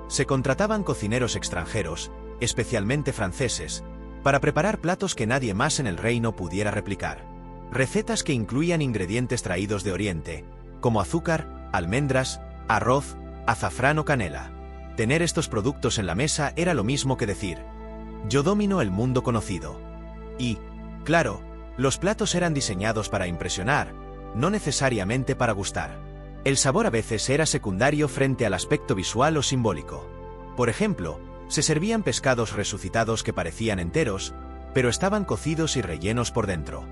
Se contrataban cocineros extranjeros, especialmente franceses, para preparar platos que nadie más en el reino pudiera replicar. Recetas que incluían ingredientes traídos de Oriente, como azúcar, almendras, arroz, azafrán o canela. Tener estos productos en la mesa era lo mismo que decir: yo domino el mundo conocido. Y, claro, los platos eran diseñados para impresionar, no necesariamente para gustar. El sabor a veces era secundario frente al aspecto visual o simbólico. Por ejemplo, se servían pescados resucitados que parecían enteros, pero estaban cocidos y rellenos por dentro.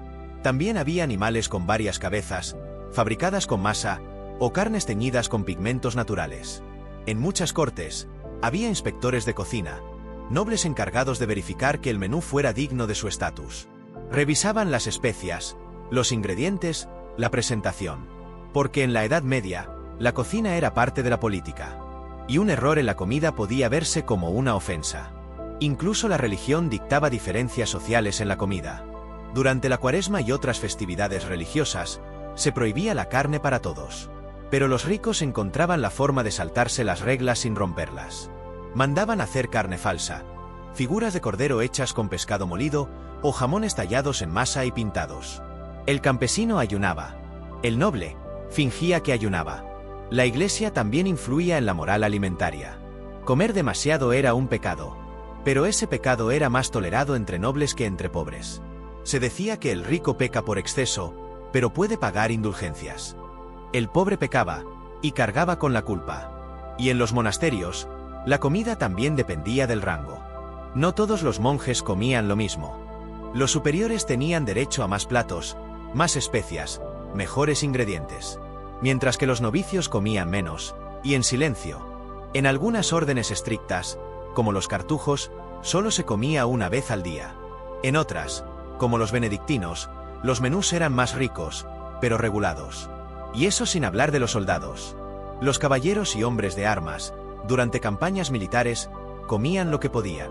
También había animales con varias cabezas, fabricadas con masa, o carnes teñidas con pigmentos naturales. En muchas cortes, había inspectores de cocina, nobles encargados de verificar que el menú fuera digno de su estatus. Revisaban las especias, los ingredientes, la presentación. Porque en la Edad Media, la cocina era parte de la política. Y un error en la comida podía verse como una ofensa. Incluso la religión dictaba diferencias sociales en la comida. Durante la Cuaresma y otras festividades religiosas, se prohibía la carne para todos. Pero los ricos encontraban la forma de saltarse las reglas sin romperlas. Mandaban hacer carne falsa, figuras de cordero hechas con pescado molido o jamones tallados en masa y pintados. El campesino ayunaba. El noble fingía que ayunaba. La iglesia también influía en la moral alimentaria. Comer demasiado era un pecado. Pero ese pecado era más tolerado entre nobles que entre pobres. Se decía que el rico peca por exceso, pero puede pagar indulgencias. El pobre pecaba, y cargaba con la culpa. Y en los monasterios, la comida también dependía del rango. No todos los monjes comían lo mismo. Los superiores tenían derecho a más platos, más especias, mejores ingredientes. Mientras que los novicios comían menos, y en silencio. En algunas órdenes estrictas, como los cartujos, solo se comía una vez al día. En otras, como los benedictinos, los menús eran más ricos, pero regulados. Y eso sin hablar de los soldados. Los caballeros y hombres de armas, durante campañas militares, comían lo que podían.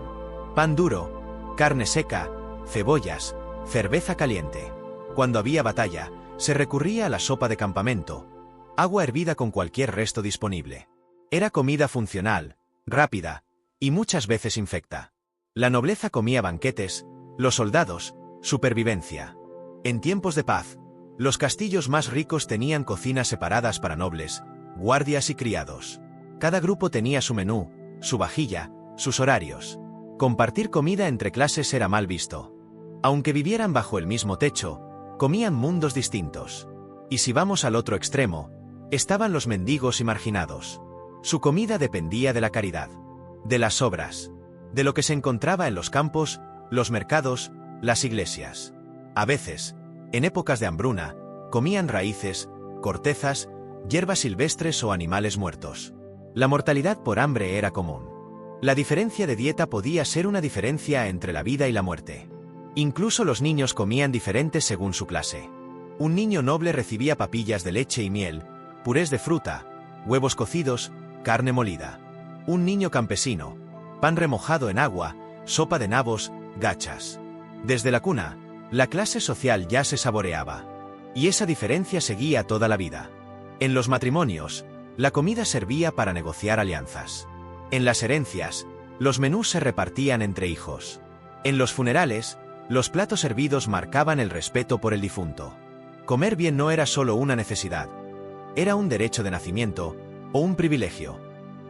Pan duro, carne seca, cebollas, cerveza caliente. Cuando había batalla, se recurría a la sopa de campamento, agua hervida con cualquier resto disponible. Era comida funcional, rápida, y muchas veces infecta. La nobleza comía banquetes, los soldados, supervivencia. En tiempos de paz, los castillos más ricos tenían cocinas separadas para nobles, guardias y criados. Cada grupo tenía su menú, su vajilla, sus horarios. Compartir comida entre clases era mal visto. Aunque vivieran bajo el mismo techo, comían mundos distintos. Y si vamos al otro extremo, estaban los mendigos y marginados. Su comida dependía de la caridad, de las obras, de lo que se encontraba en los campos, los mercados, las iglesias. A veces, en épocas de hambruna, comían raíces, cortezas, hierbas silvestres o animales muertos. La mortalidad por hambre era común. La diferencia de dieta podía ser una diferencia entre la vida y la muerte. Incluso los niños comían diferentes según su clase. Un niño noble recibía papillas de leche y miel, purés de fruta, huevos cocidos, carne molida. Un niño campesino, pan remojado en agua, sopa de nabos, gachas. Desde la cuna, la clase social ya se saboreaba. Y esa diferencia seguía toda la vida. En los matrimonios, la comida servía para negociar alianzas. En las herencias, los menús se repartían entre hijos. En los funerales, los platos servidos marcaban el respeto por el difunto. Comer bien no era solo una necesidad. Era un derecho de nacimiento, o un privilegio.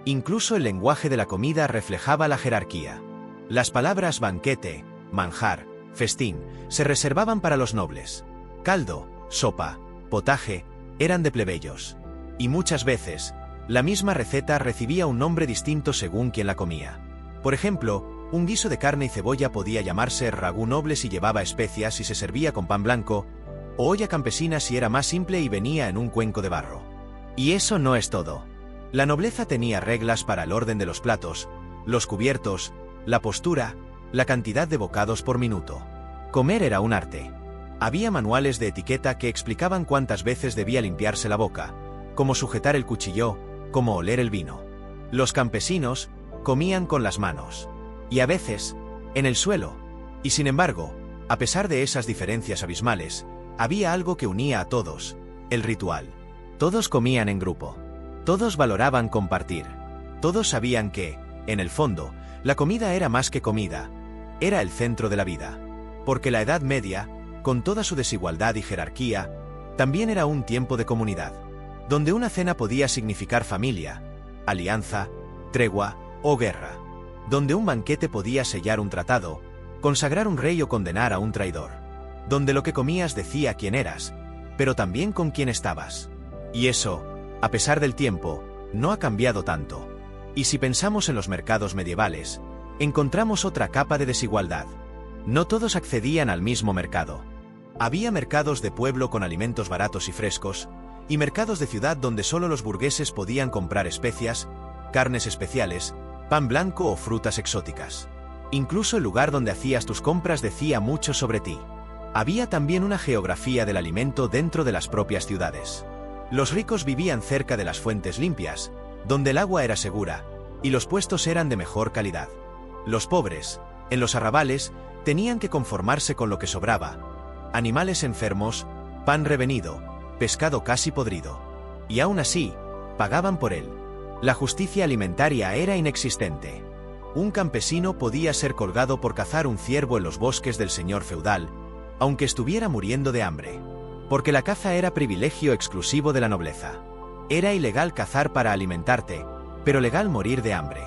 Incluso el lenguaje de la comida reflejaba la jerarquía. Las palabras banquete, manjar, festín, se reservaban para los nobles. Caldo, sopa, potaje, eran de plebeyos. Y muchas veces, la misma receta recibía un nombre distinto según quien la comía. Por ejemplo, un guiso de carne y cebolla podía llamarse ragú noble si llevaba especias y se servía con pan blanco, o olla campesina si era más simple y venía en un cuenco de barro. Y eso no es todo. La nobleza tenía reglas para el orden de los platos, los cubiertos, la postura, la cantidad de bocados por minuto. Comer era un arte. Había manuales de etiqueta que explicaban cuántas veces debía limpiarse la boca, cómo sujetar el cuchillo, cómo oler el vino. Los campesinos comían con las manos. Y a veces, en el suelo. Y sin embargo, a pesar de esas diferencias abismales, había algo que unía a todos: el ritual. Todos comían en grupo. Todos valoraban compartir. Todos sabían que, en el fondo, la comida era más que comida. Era el centro de la vida. Porque la Edad Media, con toda su desigualdad y jerarquía, también era un tiempo de comunidad, donde una cena podía significar familia, alianza, tregua o guerra. Donde un banquete podía sellar un tratado, consagrar un rey o condenar a un traidor. Donde lo que comías decía quién eras, pero también con quién estabas. Y eso, a pesar del tiempo, no ha cambiado tanto. Y si pensamos en los mercados medievales, encontramos otra capa de desigualdad. No todos accedían al mismo mercado. Había mercados de pueblo con alimentos baratos y frescos, y mercados de ciudad donde solo los burgueses podían comprar especias, carnes especiales, pan blanco o frutas exóticas. Incluso el lugar donde hacías tus compras decía mucho sobre ti. Había también una geografía del alimento dentro de las propias ciudades. Los ricos vivían cerca de las fuentes limpias, donde el agua era segura, y los puestos eran de mejor calidad. Los pobres, en los arrabales, tenían que conformarse con lo que sobraba: animales enfermos, pan revenido, pescado casi podrido. Y aún así, pagaban por él. La justicia alimentaria era inexistente. Un campesino podía ser colgado por cazar un ciervo en los bosques del señor feudal, aunque estuviera muriendo de hambre. Porque la caza era privilegio exclusivo de la nobleza. Era ilegal cazar para alimentarte, pero legal morir de hambre.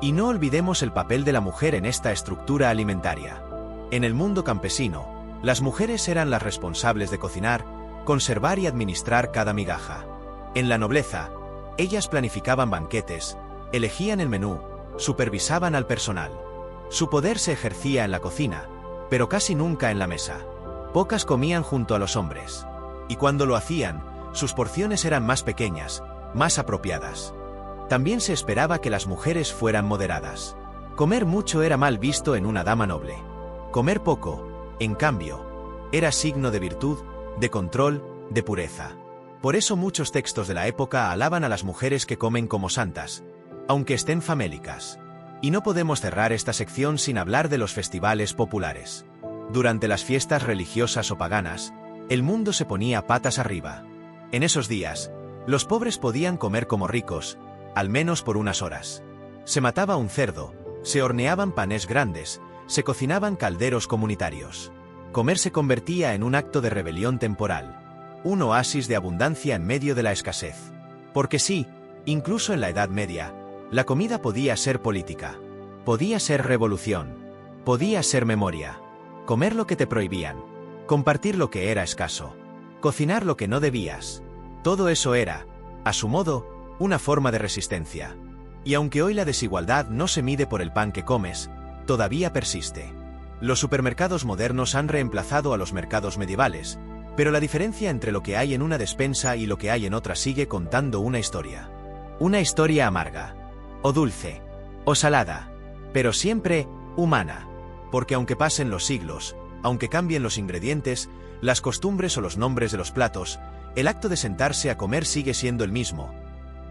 Y no olvidemos el papel de la mujer en esta estructura alimentaria. En el mundo campesino, las mujeres eran las responsables de cocinar, conservar y administrar cada migaja. En la nobleza, ellas planificaban banquetes, elegían el menú, supervisaban al personal. Su poder se ejercía en la cocina, pero casi nunca en la mesa. Pocas comían junto a los hombres. Y cuando lo hacían, sus porciones eran más pequeñas, más apropiadas. También se esperaba que las mujeres fueran moderadas. Comer mucho era mal visto en una dama noble. Comer poco, en cambio, era signo de virtud, de control, de pureza. Por eso muchos textos de la época alaban a las mujeres que comen como santas, aunque estén famélicas. Y no podemos cerrar esta sección sin hablar de los festivales populares. Durante las fiestas religiosas o paganas, el mundo se ponía patas arriba. En esos días, los pobres podían comer como ricos, al menos por unas horas. Se mataba un cerdo, se horneaban panes grandes, se cocinaban calderos comunitarios. Comer se convertía en un acto de rebelión temporal, un oasis de abundancia en medio de la escasez. Porque sí, incluso en la Edad Media, la comida podía ser política, podía ser revolución, podía ser memoria. Comer lo que te prohibían, compartir lo que era escaso, cocinar lo que no debías. Todo eso era, a su modo, una forma de resistencia. Y aunque hoy la desigualdad no se mide por el pan que comes, todavía persiste. Los supermercados modernos han reemplazado a los mercados medievales, pero la diferencia entre lo que hay en una despensa y lo que hay en otra sigue contando una historia. Una historia amarga, o dulce, o salada, pero siempre humana. Porque aunque pasen los siglos, aunque cambien los ingredientes, las costumbres o los nombres de los platos, el acto de sentarse a comer sigue siendo el mismo.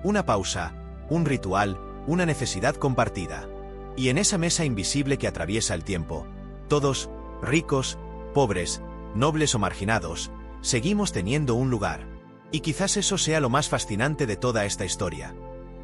Una pausa, un ritual, una necesidad compartida. Y en esa mesa invisible que atraviesa el tiempo, todos, ricos, pobres, nobles o marginados, seguimos teniendo un lugar. Y quizás eso sea lo más fascinante de toda esta historia.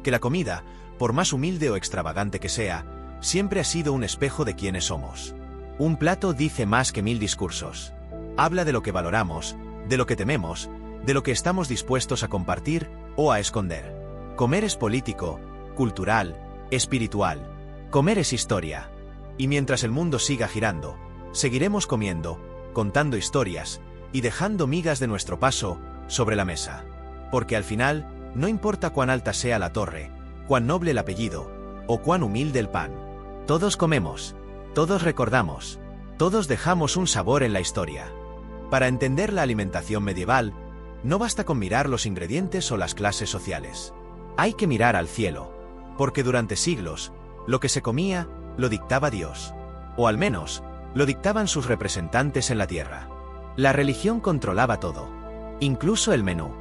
Que la comida, por más humilde o extravagante que sea, siempre ha sido un espejo de quiénes somos. Un plato dice más que 1000 discursos. Habla de lo que valoramos, de lo que tememos, de lo que estamos dispuestos a compartir o a esconder. Comer es político, cultural, espiritual. Comer es historia. Y mientras el mundo siga girando, seguiremos comiendo, contando historias y dejando migas de nuestro paso sobre la mesa. Porque al final, no importa cuán alta sea la torre, cuán noble el apellido, o cuán humilde el pan. Todos comemos, todos recordamos, todos dejamos un sabor en la historia. Para entender la alimentación medieval, no basta con mirar los ingredientes o las clases sociales. Hay que mirar al cielo, porque durante siglos, lo que se comía, lo dictaba Dios. O al menos, lo dictaban sus representantes en la tierra. La religión controlaba todo, incluso el menú.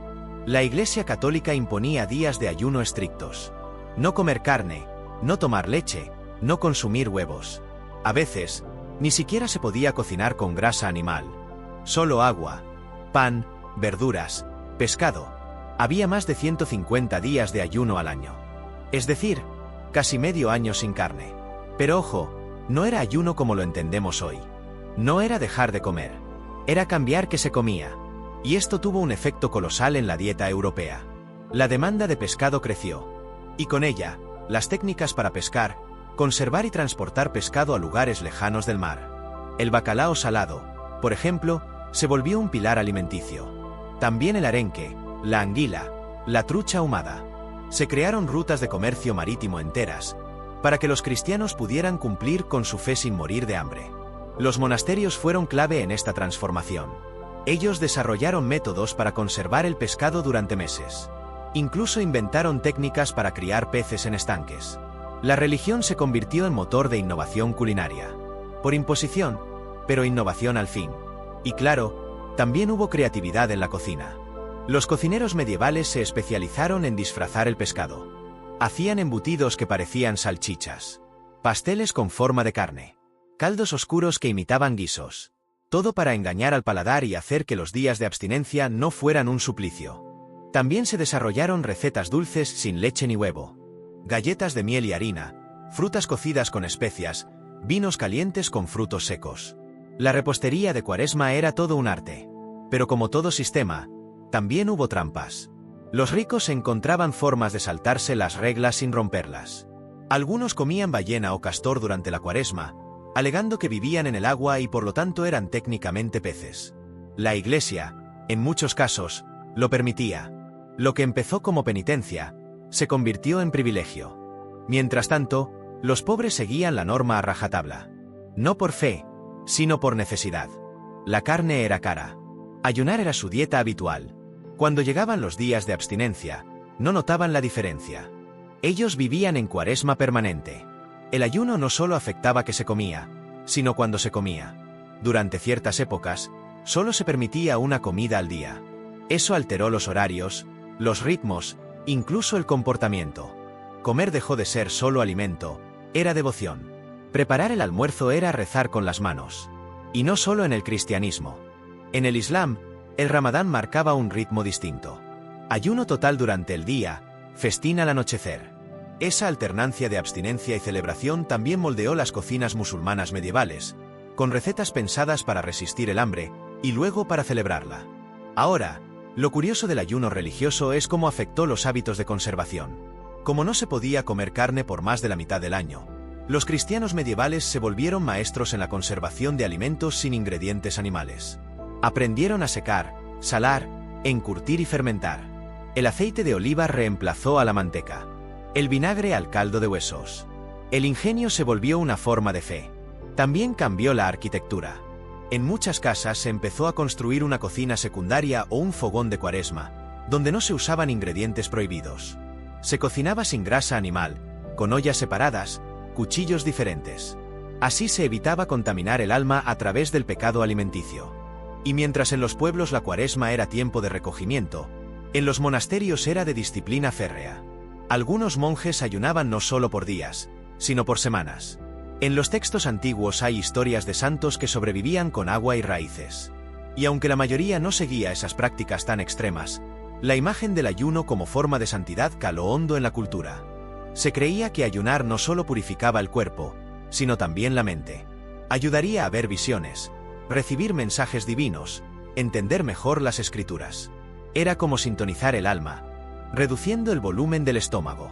La Iglesia Católica imponía días de ayuno estrictos. No comer carne, no tomar leche, no consumir huevos. A veces, ni siquiera se podía cocinar con grasa animal. Solo agua, pan, verduras, pescado. Había más de 150 días de ayuno al año. Es decir, casi medio año sin carne. Pero ojo, no era ayuno como lo entendemos hoy. No era dejar de comer. Era cambiar qué se comía. Y esto tuvo un efecto colosal en la dieta europea. La demanda de pescado creció. Y con ella, las técnicas para pescar, conservar y transportar pescado a lugares lejanos del mar. El bacalao salado, por ejemplo, se volvió un pilar alimenticio. También el arenque, la anguila, la trucha ahumada. Se crearon rutas de comercio marítimo enteras, para que los cristianos pudieran cumplir con su fe sin morir de hambre. Los monasterios fueron clave en esta transformación. Ellos desarrollaron métodos para conservar el pescado durante meses. Incluso inventaron técnicas para criar peces en estanques. La religión se convirtió en motor de innovación culinaria. Por imposición, pero innovación al fin. Y claro, también hubo creatividad en la cocina. Los cocineros medievales se especializaron en disfrazar el pescado. Hacían embutidos que parecían salchichas, pasteles con forma de carne, caldos oscuros que imitaban guisos. Todo para engañar al paladar y hacer que los días de abstinencia no fueran un suplicio. También se desarrollaron recetas dulces sin leche ni huevo. Galletas de miel y harina, frutas cocidas con especias, vinos calientes con frutos secos. La repostería de Cuaresma era todo un arte. Pero como todo sistema, también hubo trampas. Los ricos encontraban formas de saltarse las reglas sin romperlas. Algunos comían ballena o castor durante la Cuaresma, alegando que vivían en el agua y por lo tanto eran técnicamente peces. La Iglesia, en muchos casos, lo permitía. Lo que empezó como penitencia, se convirtió en privilegio. Mientras tanto, los pobres seguían la norma a rajatabla. No por fe, sino por necesidad. La carne era cara. Ayunar era su dieta habitual. Cuando llegaban los días de abstinencia, no notaban la diferencia. Ellos vivían en Cuaresma permanente. El ayuno no solo afectaba que se comía, sino cuando se comía. Durante ciertas épocas, solo se permitía una comida al día. Eso alteró los horarios, los ritmos, incluso el comportamiento. Comer dejó de ser solo alimento, era devoción. Preparar el almuerzo era rezar con las manos. Y no solo en el cristianismo. En el Islam, el Ramadán marcaba un ritmo distinto. Ayuno total durante el día, festín al anochecer. Esa alternancia de abstinencia y celebración también moldeó las cocinas musulmanas medievales, con recetas pensadas para resistir el hambre, y luego para celebrarla. Ahora, lo curioso del ayuno religioso es cómo afectó los hábitos de conservación. Como no se podía comer carne por más de la mitad del año, los cristianos medievales se volvieron maestros en la conservación de alimentos sin ingredientes animales. Aprendieron a secar, salar, encurtir y fermentar. El aceite de oliva reemplazó a la manteca. El vinagre al caldo de huesos. El ingenio se volvió una forma de fe. También cambió la arquitectura. En muchas casas se empezó a construir una cocina secundaria o un fogón de Cuaresma, donde no se usaban ingredientes prohibidos. Se cocinaba sin grasa animal, con ollas separadas, cuchillos diferentes. Así se evitaba contaminar el alma a través del pecado alimenticio. Y mientras en los pueblos la Cuaresma era tiempo de recogimiento, en los monasterios era de disciplina férrea. Algunos monjes ayunaban no solo por días, sino por semanas. En los textos antiguos hay historias de santos que sobrevivían con agua y raíces. Y aunque la mayoría no seguía esas prácticas tan extremas, la imagen del ayuno como forma de santidad caló hondo en la cultura. Se creía que ayunar no solo purificaba el cuerpo, sino también la mente. Ayudaría a ver visiones, recibir mensajes divinos, entender mejor las escrituras. Era como sintonizar el alma, reduciendo el volumen del estómago.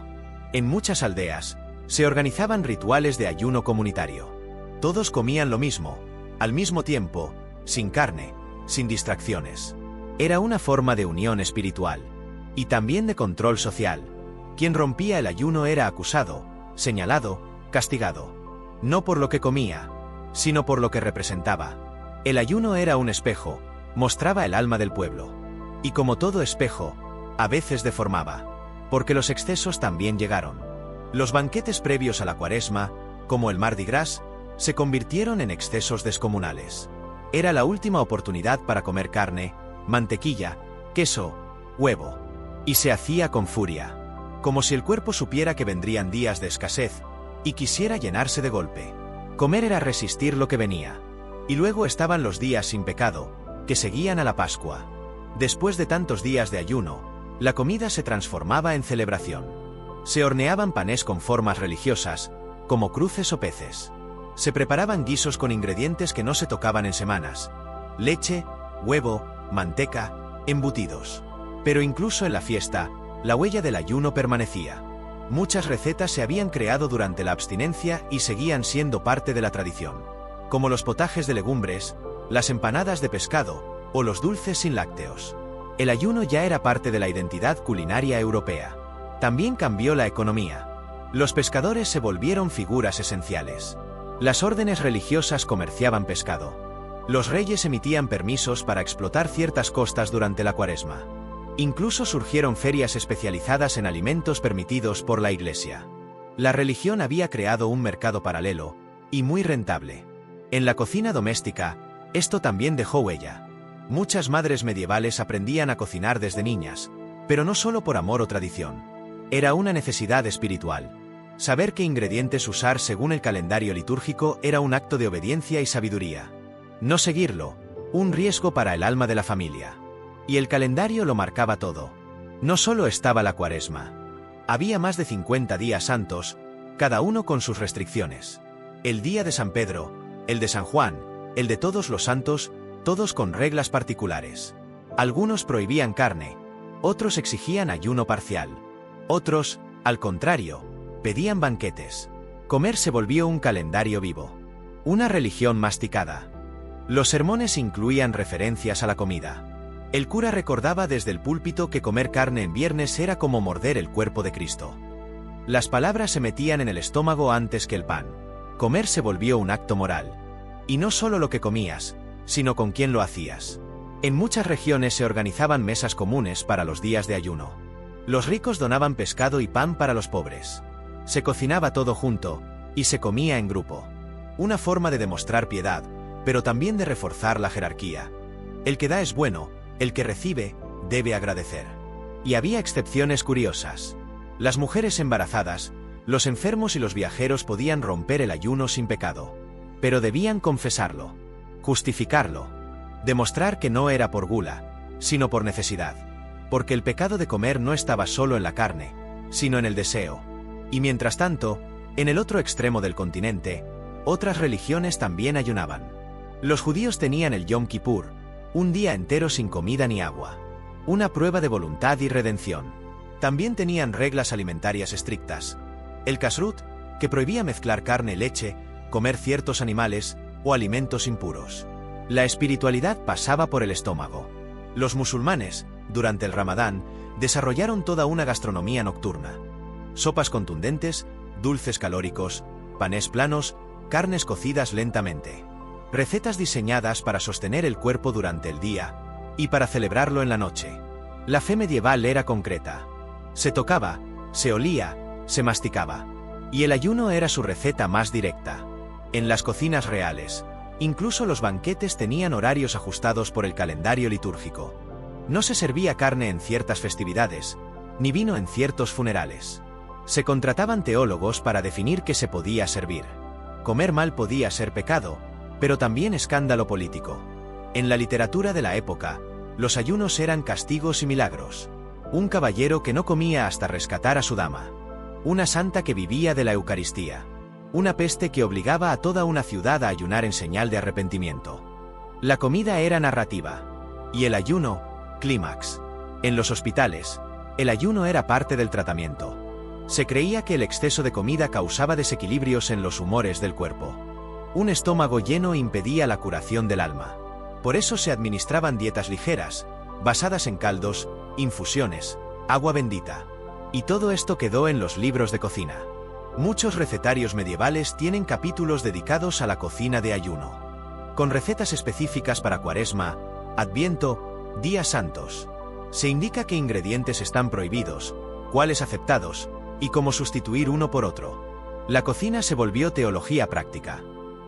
En muchas aldeas, se organizaban rituales de ayuno comunitario. Todos comían lo mismo, al mismo tiempo, sin carne, sin distracciones. Era una forma de unión espiritual, y también de control social. Quien rompía el ayuno era acusado, señalado, castigado. No por lo que comía, sino por lo que representaba. El ayuno era un espejo, mostraba el alma del pueblo. Y como todo espejo, a veces deformaba, porque los excesos también llegaron. Los banquetes previos a la Cuaresma, como el Mardi Gras, se convirtieron en excesos descomunales. Era la última oportunidad para comer carne, mantequilla, queso, huevo. Y se hacía con furia, como si el cuerpo supiera que vendrían días de escasez, y quisiera llenarse de golpe. Comer era resistir lo que venía. Y luego estaban los días sin pecado, que seguían a la Pascua. Después de tantos días de ayuno, la comida se transformaba en celebración. Se horneaban panes con formas religiosas, como cruces o peces. Se preparaban guisos con ingredientes que no se tocaban en semanas: leche, huevo, manteca, embutidos. Pero incluso en la fiesta, la huella del ayuno permanecía. Muchas recetas se habían creado durante la abstinencia y seguían siendo parte de la tradición, como los potajes de legumbres, las empanadas de pescado o los dulces sin lácteos. El ayuno ya era parte de la identidad culinaria europea. También cambió la economía. Los pescadores se volvieron figuras esenciales. Las órdenes religiosas comerciaban pescado. Los reyes emitían permisos para explotar ciertas costas durante la Cuaresma. Incluso surgieron ferias especializadas en alimentos permitidos por la Iglesia. La religión había creado un mercado paralelo, y muy rentable. En la cocina doméstica, esto también dejó huella. Muchas madres medievales aprendían a cocinar desde niñas, pero no solo por amor o tradición. Era una necesidad espiritual. Saber qué ingredientes usar según el calendario litúrgico era un acto de obediencia y sabiduría. No seguirlo, un riesgo para el alma de la familia. Y el calendario lo marcaba todo. No solo estaba la Cuaresma. Había más de 50 días santos, cada uno con sus restricciones. El día de San Pedro, el de San Juan, el de todos los santos, todos con reglas particulares. Algunos prohibían carne, otros exigían ayuno parcial. Otros, al contrario, Pedían banquetes. Comer se volvió un calendario vivo. Una religión masticada. Los sermones incluían referencias a la comida. El cura recordaba desde el púlpito que comer carne en viernes era como morder el cuerpo de Cristo. Las palabras se metían en el estómago antes que el pan. Comer se volvió un acto moral. Y no solo lo que comías, sino con quién lo hacías. En muchas regiones se organizaban mesas comunes para los días de ayuno. Los ricos donaban pescado y pan para los pobres. Se cocinaba todo junto, y se comía en grupo. Una forma de demostrar piedad, pero también de reforzar la jerarquía. El que da es bueno, el que recibe, debe agradecer. Y había excepciones curiosas. Las mujeres embarazadas, los enfermos y los viajeros podían romper el ayuno sin pecado. Pero debían confesarlo, justificarlo, demostrar que no era por gula, sino por necesidad. Porque el pecado de comer no estaba solo en la carne, sino en el deseo. Y mientras tanto, en el otro extremo del continente, otras religiones también ayunaban. Los judíos tenían el Yom Kippur, un día entero sin comida ni agua. Una prueba de voluntad y redención. También tenían reglas alimentarias estrictas. El kashrut, que prohibía mezclar carne y leche, comer ciertos animales o alimentos impuros. La espiritualidad pasaba por el estómago. Los musulmanes, durante el Ramadán, desarrollaron toda una gastronomía nocturna. Sopas contundentes, dulces calóricos, panes planos, carnes cocidas lentamente. Recetas diseñadas para sostener el cuerpo durante el día y para celebrarlo en la noche. La fe medieval era concreta. Se tocaba, se olía, se masticaba. Y el ayuno era su receta más directa. En las cocinas reales, incluso los banquetes tenían horarios ajustados por el calendario litúrgico. No se servía carne en ciertas festividades, ni vino en ciertos funerales. Se contrataban teólogos para definir qué se podía servir. Comer mal podía ser pecado, pero también escándalo político. En la literatura de la época, los ayunos eran castigos y milagros. Un caballero que no comía hasta rescatar a su dama. Una santa que vivía de la Eucaristía. Una peste que obligaba a toda una ciudad a ayunar en señal de arrepentimiento. La comida era narrativa. Y el ayuno, clímax. En los hospitales, el ayuno era parte del tratamiento. Se creía que el exceso de comida causaba desequilibrios en los humores del cuerpo. Un estómago lleno impedía la curación del alma. Por eso se administraban dietas ligeras, basadas en caldos, infusiones, agua bendita. Y todo esto quedó en los libros de cocina. Muchos recetarios medievales tienen capítulos dedicados a la cocina de ayuno. Con recetas específicas para Cuaresma, Adviento, días santos. Se indica qué ingredientes están prohibidos, cuáles aceptados, y cómo sustituir uno por otro. La cocina se volvió teología práctica.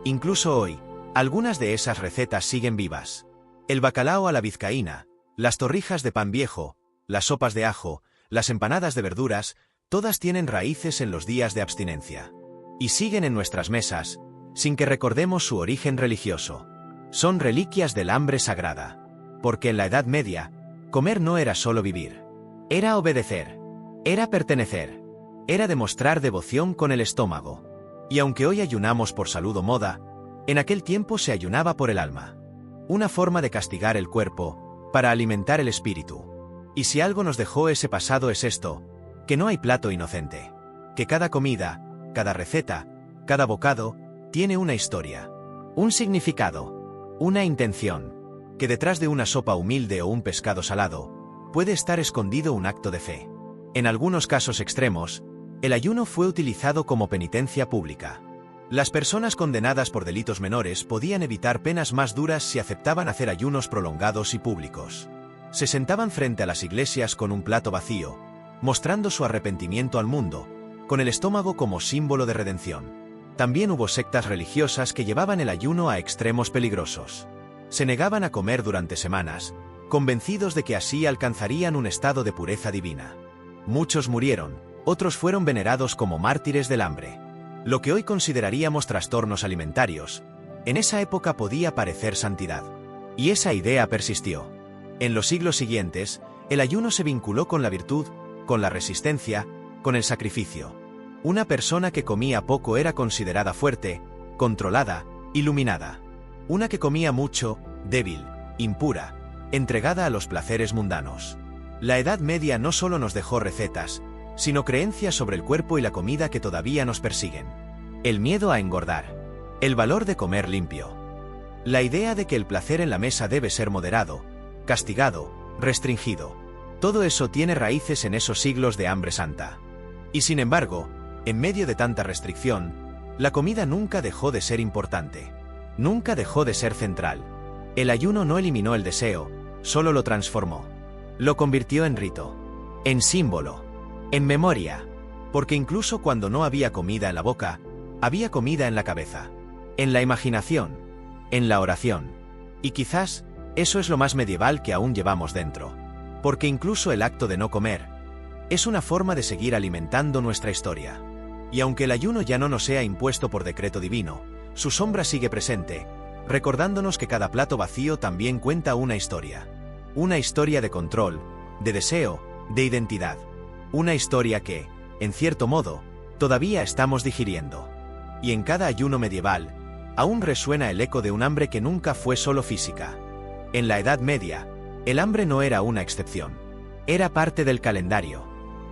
Incluso hoy, algunas de esas recetas siguen vivas. El bacalao a la vizcaína, las torrijas de pan viejo, las sopas de ajo, las empanadas de verduras, todas tienen raíces en los días de abstinencia. Y siguen en nuestras mesas, sin que recordemos su origen religioso. Son reliquias del hambre sagrada. Porque en la Edad Media, comer no era solo vivir. Era obedecer. Era pertenecer. Era demostrar devoción con el estómago. Y aunque hoy ayunamos por salud o moda, en aquel tiempo se ayunaba por el alma. Una forma de castigar el cuerpo, para alimentar el espíritu. Y si algo nos dejó ese pasado es esto, que no hay plato inocente. Que cada comida, cada receta, cada bocado, tiene una historia. Un significado. Una intención. Que detrás de una sopa humilde o un pescado salado, puede estar escondido un acto de fe. En algunos casos extremos, el ayuno fue utilizado como penitencia pública. Las personas condenadas por delitos menores podían evitar penas más duras si aceptaban hacer ayunos prolongados y públicos. Se sentaban frente a las iglesias con un plato vacío, mostrando su arrepentimiento al mundo, con el estómago como símbolo de redención. También hubo sectas religiosas que llevaban el ayuno a extremos peligrosos. Se negaban a comer durante semanas, convencidos de que así alcanzarían un estado de pureza divina. Muchos murieron, otros fueron venerados como mártires del hambre. Lo que hoy consideraríamos trastornos alimentarios, en esa época podía parecer santidad. Y esa idea persistió. En los siglos siguientes, el ayuno se vinculó con la virtud, con la resistencia, con el sacrificio. Una persona que comía poco era considerada fuerte, controlada, iluminada. Una que comía mucho, débil, impura, entregada a los placeres mundanos. La Edad Media no solo nos dejó recetas, sino creencias sobre el cuerpo y la comida que todavía nos persiguen. El miedo a engordar. El valor de comer limpio. La idea de que el placer en la mesa debe ser moderado, castigado, restringido. Todo eso tiene raíces en esos siglos de hambre santa. Y sin embargo, en medio de tanta restricción, la comida nunca dejó de ser importante. Nunca dejó de ser central. El ayuno no eliminó el deseo, solo lo transformó. Lo convirtió en rito, en símbolo, en memoria, porque incluso cuando no había comida en la boca, había comida en la cabeza, en la imaginación, en la oración. Y quizás, eso es lo más medieval que aún llevamos dentro, porque incluso el acto de no comer es una forma de seguir alimentando nuestra historia. Y aunque el ayuno ya no nos sea impuesto por decreto divino, su sombra sigue presente, recordándonos que cada plato vacío también cuenta una historia. Una historia de control, de deseo, de identidad. Una historia que, en cierto modo, todavía estamos digiriendo. Y en cada ayuno medieval, aún resuena el eco de un hambre que nunca fue solo física. En la Edad Media, el hambre no era una excepción. Era parte del calendario.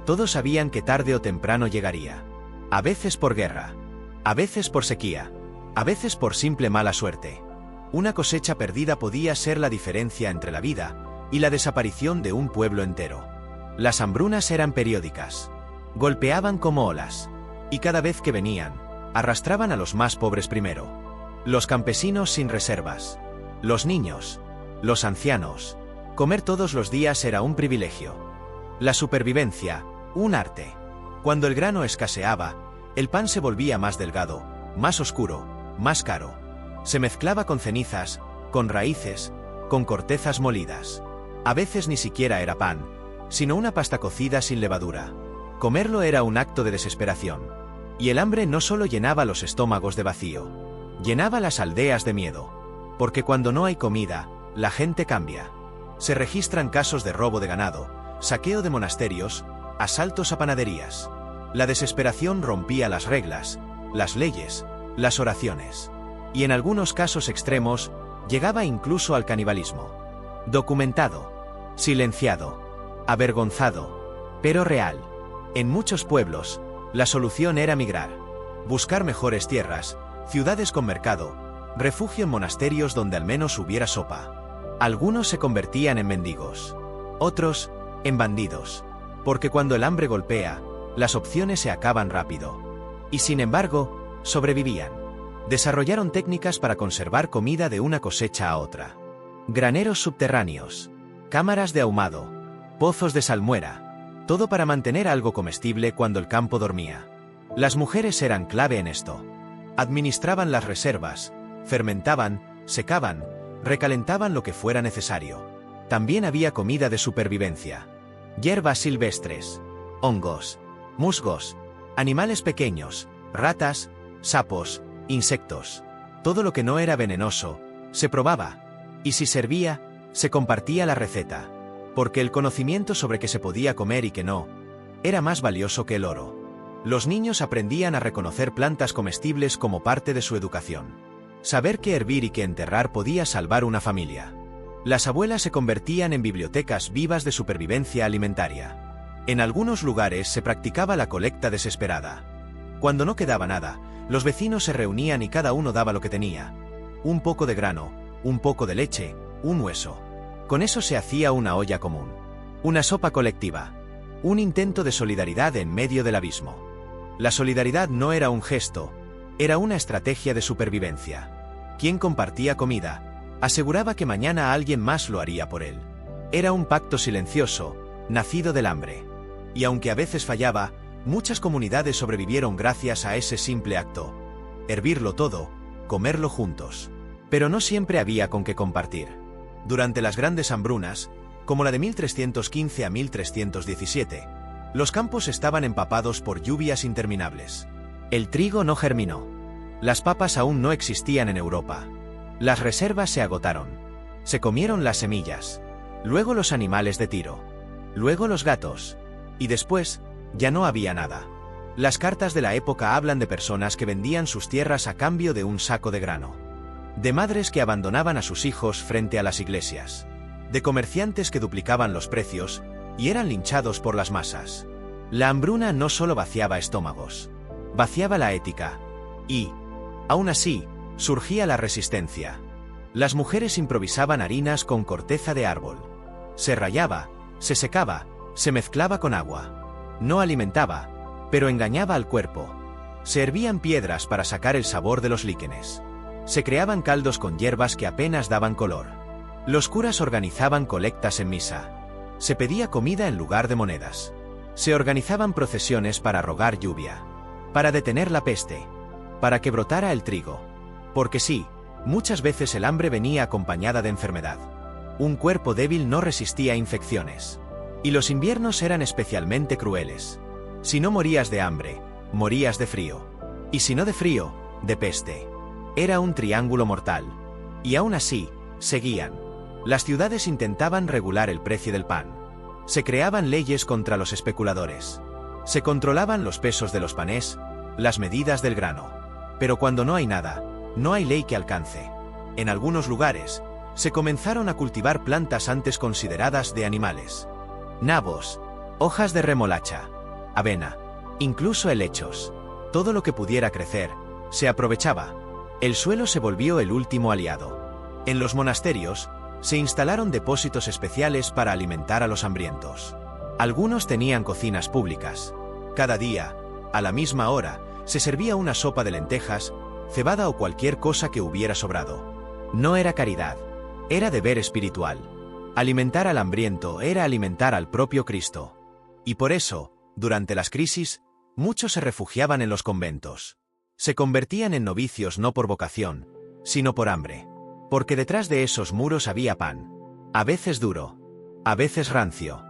Todos sabían que tarde o temprano llegaría. A veces por guerra, a veces por sequía, a veces por simple mala suerte. Una cosecha perdida podía ser la diferencia entre la vida y la desaparición de un pueblo entero. Las hambrunas eran periódicas. Golpeaban como olas. Y cada vez que venían, arrastraban a los más pobres primero. Los campesinos sin reservas. Los niños. Los ancianos. Comer todos los días era un privilegio. La supervivencia, un arte. Cuando el grano escaseaba, el pan se volvía más delgado, más oscuro, más caro. Se mezclaba con cenizas, con raíces, con cortezas molidas. A veces ni siquiera era pan, sino una pasta cocida sin levadura. Comerlo era un acto de desesperación. Y el hambre no solo llenaba los estómagos de vacío, llenaba las aldeas de miedo. Porque cuando no hay comida, la gente cambia. Se registran casos de robo de ganado, saqueo de monasterios, asaltos a panaderías. La desesperación rompía las reglas, las leyes, las oraciones. Y en algunos casos extremos, llegaba incluso al canibalismo. Documentado, silenciado, avergonzado, pero real. En muchos pueblos, la solución era migrar. Buscar mejores tierras, ciudades con mercado, refugio en monasterios donde al menos hubiera sopa. Algunos se convertían en mendigos. Otros, en bandidos. Porque cuando el hambre golpea, las opciones se acaban rápido. Y sin embargo, sobrevivían. Desarrollaron técnicas para conservar comida de una cosecha a otra. Graneros subterráneos, cámaras de ahumado, pozos de salmuera, todo para mantener algo comestible cuando el campo dormía. Las mujeres eran clave en esto. Administraban las reservas, fermentaban, secaban, recalentaban lo que fuera necesario. También había comida de supervivencia. Hierbas silvestres, hongos, musgos, animales pequeños, ratas, sapos, insectos. Todo lo que no era venenoso, se probaba. Y si servía, se compartía la receta. Porque el conocimiento sobre qué se podía comer y qué no, era más valioso que el oro. Los niños aprendían a reconocer plantas comestibles como parte de su educación. Saber qué hervir y qué enterrar podía salvar una familia. Las abuelas se convertían en bibliotecas vivas de supervivencia alimentaria. En algunos lugares se practicaba la colecta desesperada. Cuando no quedaba nada, los vecinos se reunían y cada uno daba lo que tenía. Un poco de grano, un poco de leche, un hueso. Con eso se hacía una olla común. Una sopa colectiva. Un intento de solidaridad en medio del abismo. La solidaridad no era un gesto, era una estrategia de supervivencia. Quien compartía comida, aseguraba que mañana alguien más lo haría por él. Era un pacto silencioso, nacido del hambre. Y aunque a veces fallaba, muchas comunidades sobrevivieron gracias a ese simple acto. Hervirlo todo, comerlo juntos. Pero no siempre había con qué compartir. Durante las grandes hambrunas, como la de 1315 a 1317, los campos estaban empapados por lluvias interminables. El trigo no germinó. Las papas aún no existían en Europa. Las reservas se agotaron. Se comieron las semillas. Luego los animales de tiro. Luego los gatos. Y después, ya no había nada. Las cartas de la época hablan de personas que vendían sus tierras a cambio de un saco de grano. De madres que abandonaban a sus hijos frente a las iglesias. De comerciantes que duplicaban los precios y eran linchados por las masas. La hambruna no solo vaciaba estómagos, vaciaba la ética. Y, aún así, surgía la resistencia. Las mujeres improvisaban harinas con corteza de árbol. Se rayaba, se secaba, se mezclaba con agua. No alimentaba, pero engañaba al cuerpo. Se hervían piedras para sacar el sabor de los líquenes. Se creaban caldos con hierbas que apenas daban color. Los curas organizaban colectas en misa. Se pedía comida en lugar de monedas. Se organizaban procesiones para rogar lluvia, para detener la peste, para que brotara el trigo. Porque sí, muchas veces el hambre venía acompañada de enfermedad. Un cuerpo débil no resistía infecciones. Y los inviernos eran especialmente crueles. Si no morías de hambre, morías de frío. Y si no de frío, de peste. Era un triángulo mortal. Y aún así, seguían. Las ciudades intentaban regular el precio del pan. Se creaban leyes contra los especuladores. Se controlaban los pesos de los panes, las medidas del grano. Pero cuando no hay nada, no hay ley que alcance. En algunos lugares, se comenzaron a cultivar plantas antes consideradas de animales. Nabos, hojas de remolacha, avena, incluso helechos. Todo lo que pudiera crecer, se aprovechaba. El suelo se volvió el último aliado. En los monasterios, se instalaron depósitos especiales para alimentar a los hambrientos. Algunos tenían cocinas públicas. Cada día, a la misma hora, se servía una sopa de lentejas, cebada o cualquier cosa que hubiera sobrado. No era caridad, era deber espiritual. Alimentar al hambriento era alimentar al propio Cristo. Y por eso, durante las crisis, muchos se refugiaban en los conventos. Se convertían en novicios no por vocación, sino por hambre. Porque detrás de esos muros había pan. A veces duro, a veces rancio.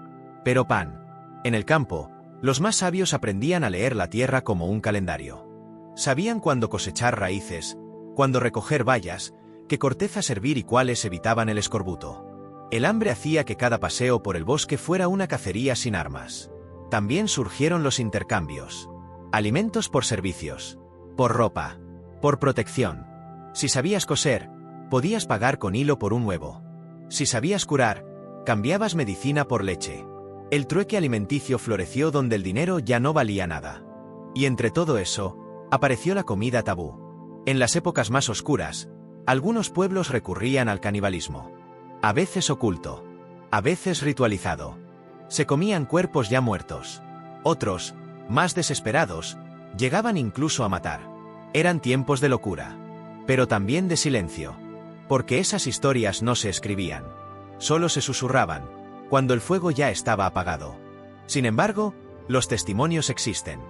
Pero pan. En el campo, los más sabios aprendían a leer la tierra como un calendario. Sabían cuándo cosechar raíces, cuándo recoger bayas, qué corteza servir y cuáles evitaban el escorbuto. El hambre hacía que cada paseo por el bosque fuera una cacería sin armas. También surgieron los intercambios. Alimentos por servicios. Por ropa. Por protección. Si sabías coser, podías pagar con hilo por un huevo. Si sabías curar, cambiabas medicina por leche. El trueque alimenticio floreció donde el dinero ya no valía nada. Y entre todo eso, apareció la comida tabú. En las épocas más oscuras, algunos pueblos recurrían al canibalismo. A veces oculto, a veces ritualizado. Se comían cuerpos ya muertos. Otros, más desesperados, llegaban incluso a matar. Eran tiempos de locura, pero también de silencio. Porque esas historias no se escribían. Solo se susurraban, cuando el fuego ya estaba apagado. Sin embargo, los testimonios existen.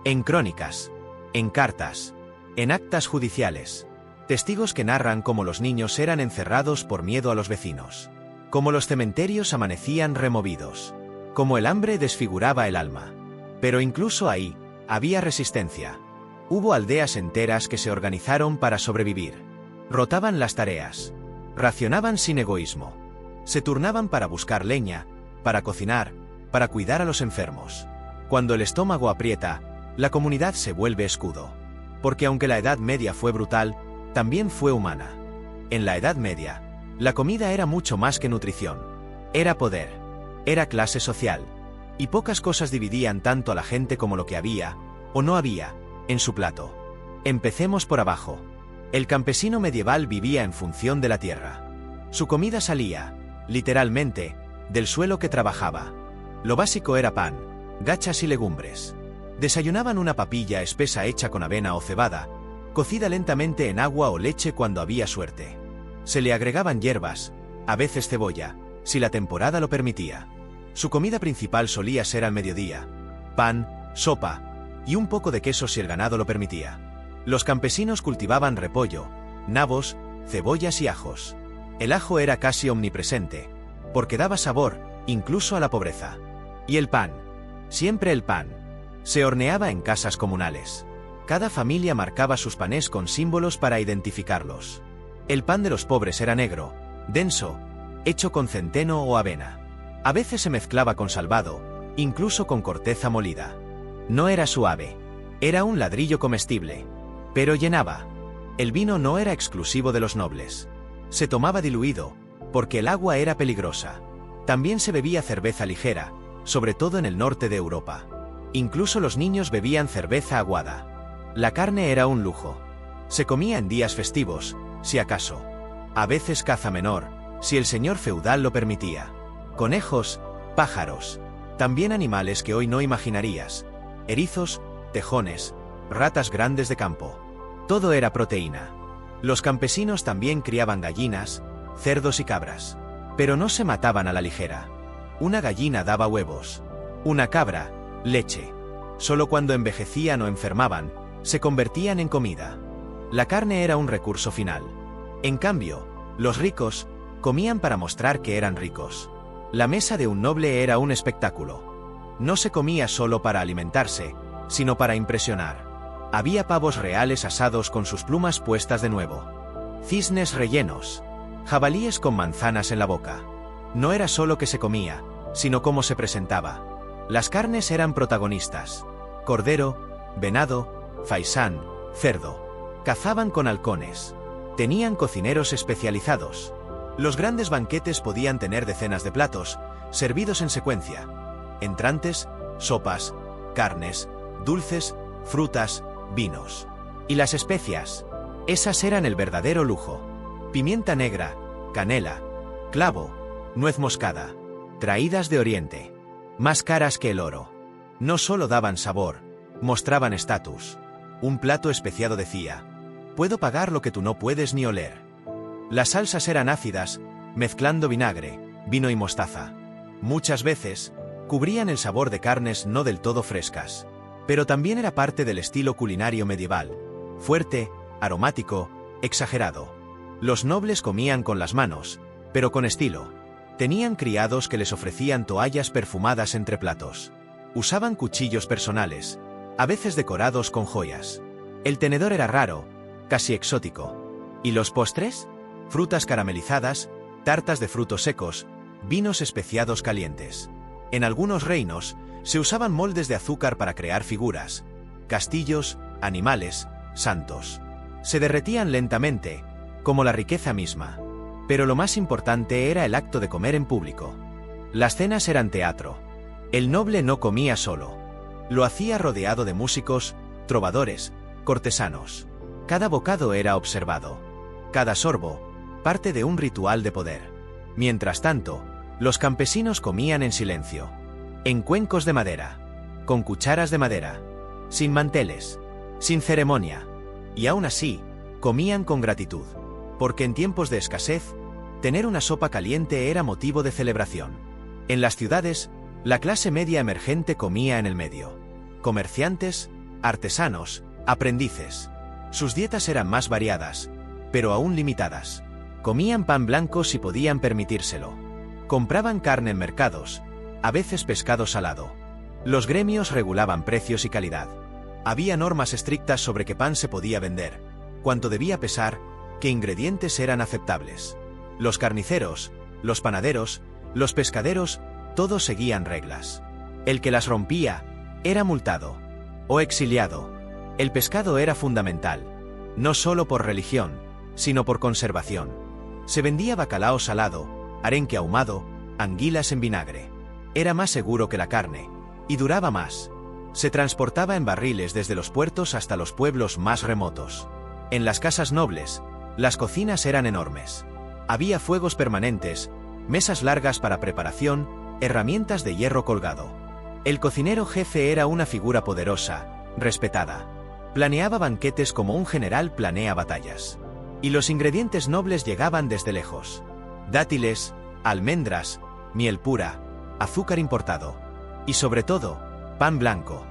En crónicas, en cartas, en actas judiciales. Testigos que narran cómo los niños eran encerrados por miedo a los vecinos. Cómo los cementerios amanecían removidos. Cómo el hambre desfiguraba el alma. Pero incluso ahí, había resistencia. Hubo aldeas enteras que se organizaron para sobrevivir. Rotaban las tareas. Racionaban sin egoísmo. Se turnaban para buscar leña, para cocinar, para cuidar a los enfermos. Cuando el estómago aprieta, la comunidad se vuelve escudo. Porque aunque la Edad Media fue brutal, también fue humana. En la Edad Media, la comida era mucho más que nutrición. Era poder. Era clase social. Y pocas cosas dividían tanto a la gente como lo que había, o no había, en su plato. Empecemos por abajo. El campesino medieval vivía en función de la tierra. Su comida salía, literalmente, del suelo que trabajaba. Lo básico era pan, gachas y legumbres. Desayunaban una papilla espesa hecha con avena o cebada, cocida lentamente en agua o leche cuando había suerte. Se le agregaban hierbas, a veces cebolla, si la temporada lo permitía. Su comida principal solía ser al mediodía: pan, sopa y un poco de queso si el ganado lo permitía. Los campesinos cultivaban repollo, nabos, cebollas y ajos. El ajo era casi omnipresente, porque daba sabor, incluso a la pobreza. Y el pan, siempre el pan, se horneaba en casas comunales. Cada familia marcaba sus panes con símbolos para identificarlos. El pan de los pobres era negro, denso, hecho con centeno o avena. A veces se mezclaba con salvado, incluso con corteza molida. No era suave, era un ladrillo comestible, pero llenaba. El vino no era exclusivo de los nobles. Se tomaba diluido, porque el agua era peligrosa. También se bebía cerveza ligera, sobre todo en el norte de Europa. Incluso los niños bebían cerveza aguada. La carne era un lujo. Se comía en días festivos, si acaso. A veces caza menor, si el señor feudal lo permitía. Conejos, pájaros. También animales que hoy no imaginarías. Erizos, tejones, ratas grandes de campo. Todo era proteína. Los campesinos también criaban gallinas, cerdos y cabras. Pero no se mataban a la ligera. Una gallina daba huevos. Una cabra, leche. Solo cuando envejecían o enfermaban, se convertían en comida. La carne era un recurso final. En cambio, los ricos comían para mostrar que eran ricos. La mesa de un noble era un espectáculo. No se comía solo para alimentarse, sino para impresionar. Había pavos reales asados con sus plumas puestas de nuevo. Cisnes rellenos. Jabalíes con manzanas en la boca. No era solo que se comía, sino cómo se presentaba. Las carnes eran protagonistas. Cordero, venado, faisán, cerdo. Cazaban con halcones. Tenían cocineros especializados. Los grandes banquetes podían tener decenas de platos, servidos en secuencia. Entrantes, sopas, carnes, dulces, frutas, vinos. Y las especias. Esas eran el verdadero lujo. Pimienta negra, canela, clavo, nuez moscada. Traídas de Oriente. Más caras que el oro. No solo daban sabor, mostraban estatus. Un plato especiado decía: puedo pagar lo que tú no puedes ni oler. Las salsas eran ácidas, mezclando vinagre, vino y mostaza. Muchas veces, cubrían el sabor de carnes no del todo frescas. Pero también era parte del estilo culinario medieval. Fuerte, aromático, exagerado. Los nobles comían con las manos, pero con estilo. Tenían criados que les ofrecían toallas perfumadas entre platos. Usaban cuchillos personales, a veces decorados con joyas. El tenedor era raro, casi exótico. ¿Y los postres? Frutas caramelizadas, tartas de frutos secos, vinos especiados calientes. En algunos reinos, se usaban moldes de azúcar para crear figuras, castillos, animales, santos. Se derretían lentamente, como la riqueza misma. Pero lo más importante era el acto de comer en público. Las cenas eran teatro. El noble no comía solo. Lo hacía rodeado de músicos, trovadores, cortesanos. Cada bocado era observado. Cada sorbo, parte de un ritual de poder. Mientras tanto, los campesinos comían en silencio. En cuencos de madera. Con cucharas de madera. Sin manteles. Sin ceremonia. Y aún así, comían con gratitud. Porque en tiempos de escasez, tener una sopa caliente era motivo de celebración. En las ciudades, la clase media emergente comía en el medio. Comerciantes, artesanos, aprendices. Sus dietas eran más variadas, pero aún limitadas. Comían pan blanco si podían permitírselo. Compraban carne en mercados, a veces pescado salado. Los gremios regulaban precios y calidad. Había normas estrictas sobre qué pan se podía vender, cuánto debía pesar, qué ingredientes eran aceptables. Los carniceros, los panaderos, los pescaderos, todos seguían reglas. El que las rompía, era multado o exiliado. El pescado era fundamental, no solo por religión, sino por conservación. Se vendía bacalao salado, arenque ahumado, anguilas en vinagre. Era más seguro que la carne, y duraba más. Se transportaba en barriles desde los puertos hasta los pueblos más remotos. En las casas nobles, las cocinas eran enormes. Había fuegos permanentes, mesas largas para preparación, herramientas de hierro colgado. El cocinero jefe era una figura poderosa, respetada. Planeaba banquetes como un general planea batallas. Y los ingredientes nobles llegaban desde lejos. Dátiles, almendras, miel pura, azúcar importado. Y sobre todo, pan blanco.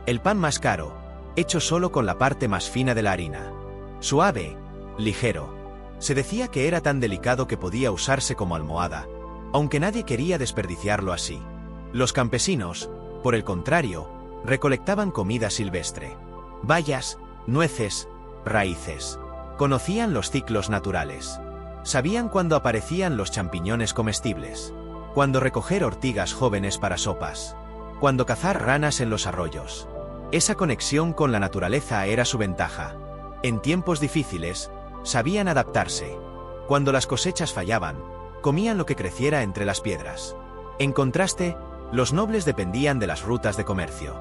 El pan más caro, hecho solo con la parte más fina de la harina. Suave, ligero. Se decía que era tan delicado que podía usarse como almohada, aunque nadie quería desperdiciarlo así. Los campesinos, por el contrario, recolectaban comida silvestre. Bayas, nueces, raíces. Conocían los ciclos naturales. Sabían cuándo aparecían los champiñones comestibles, cuándo recoger ortigas jóvenes para sopas, cuándo cazar ranas en los arroyos. Esa conexión con la naturaleza era su ventaja. En tiempos difíciles, sabían adaptarse. Cuando las cosechas fallaban, comían lo que creciera entre las piedras. En contraste, los nobles dependían de las rutas de comercio.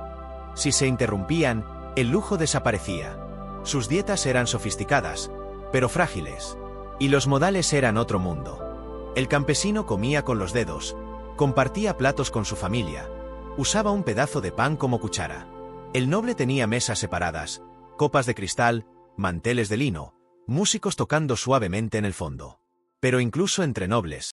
Si se interrumpían, el lujo desaparecía. Sus dietas eran sofisticadas, pero frágiles. Y los modales eran otro mundo. El campesino comía con los dedos, compartía platos con su familia, usaba un pedazo de pan como cuchara. El noble tenía mesas separadas, copas de cristal, manteles de lino, músicos tocando suavemente en el fondo. Pero incluso entre nobles,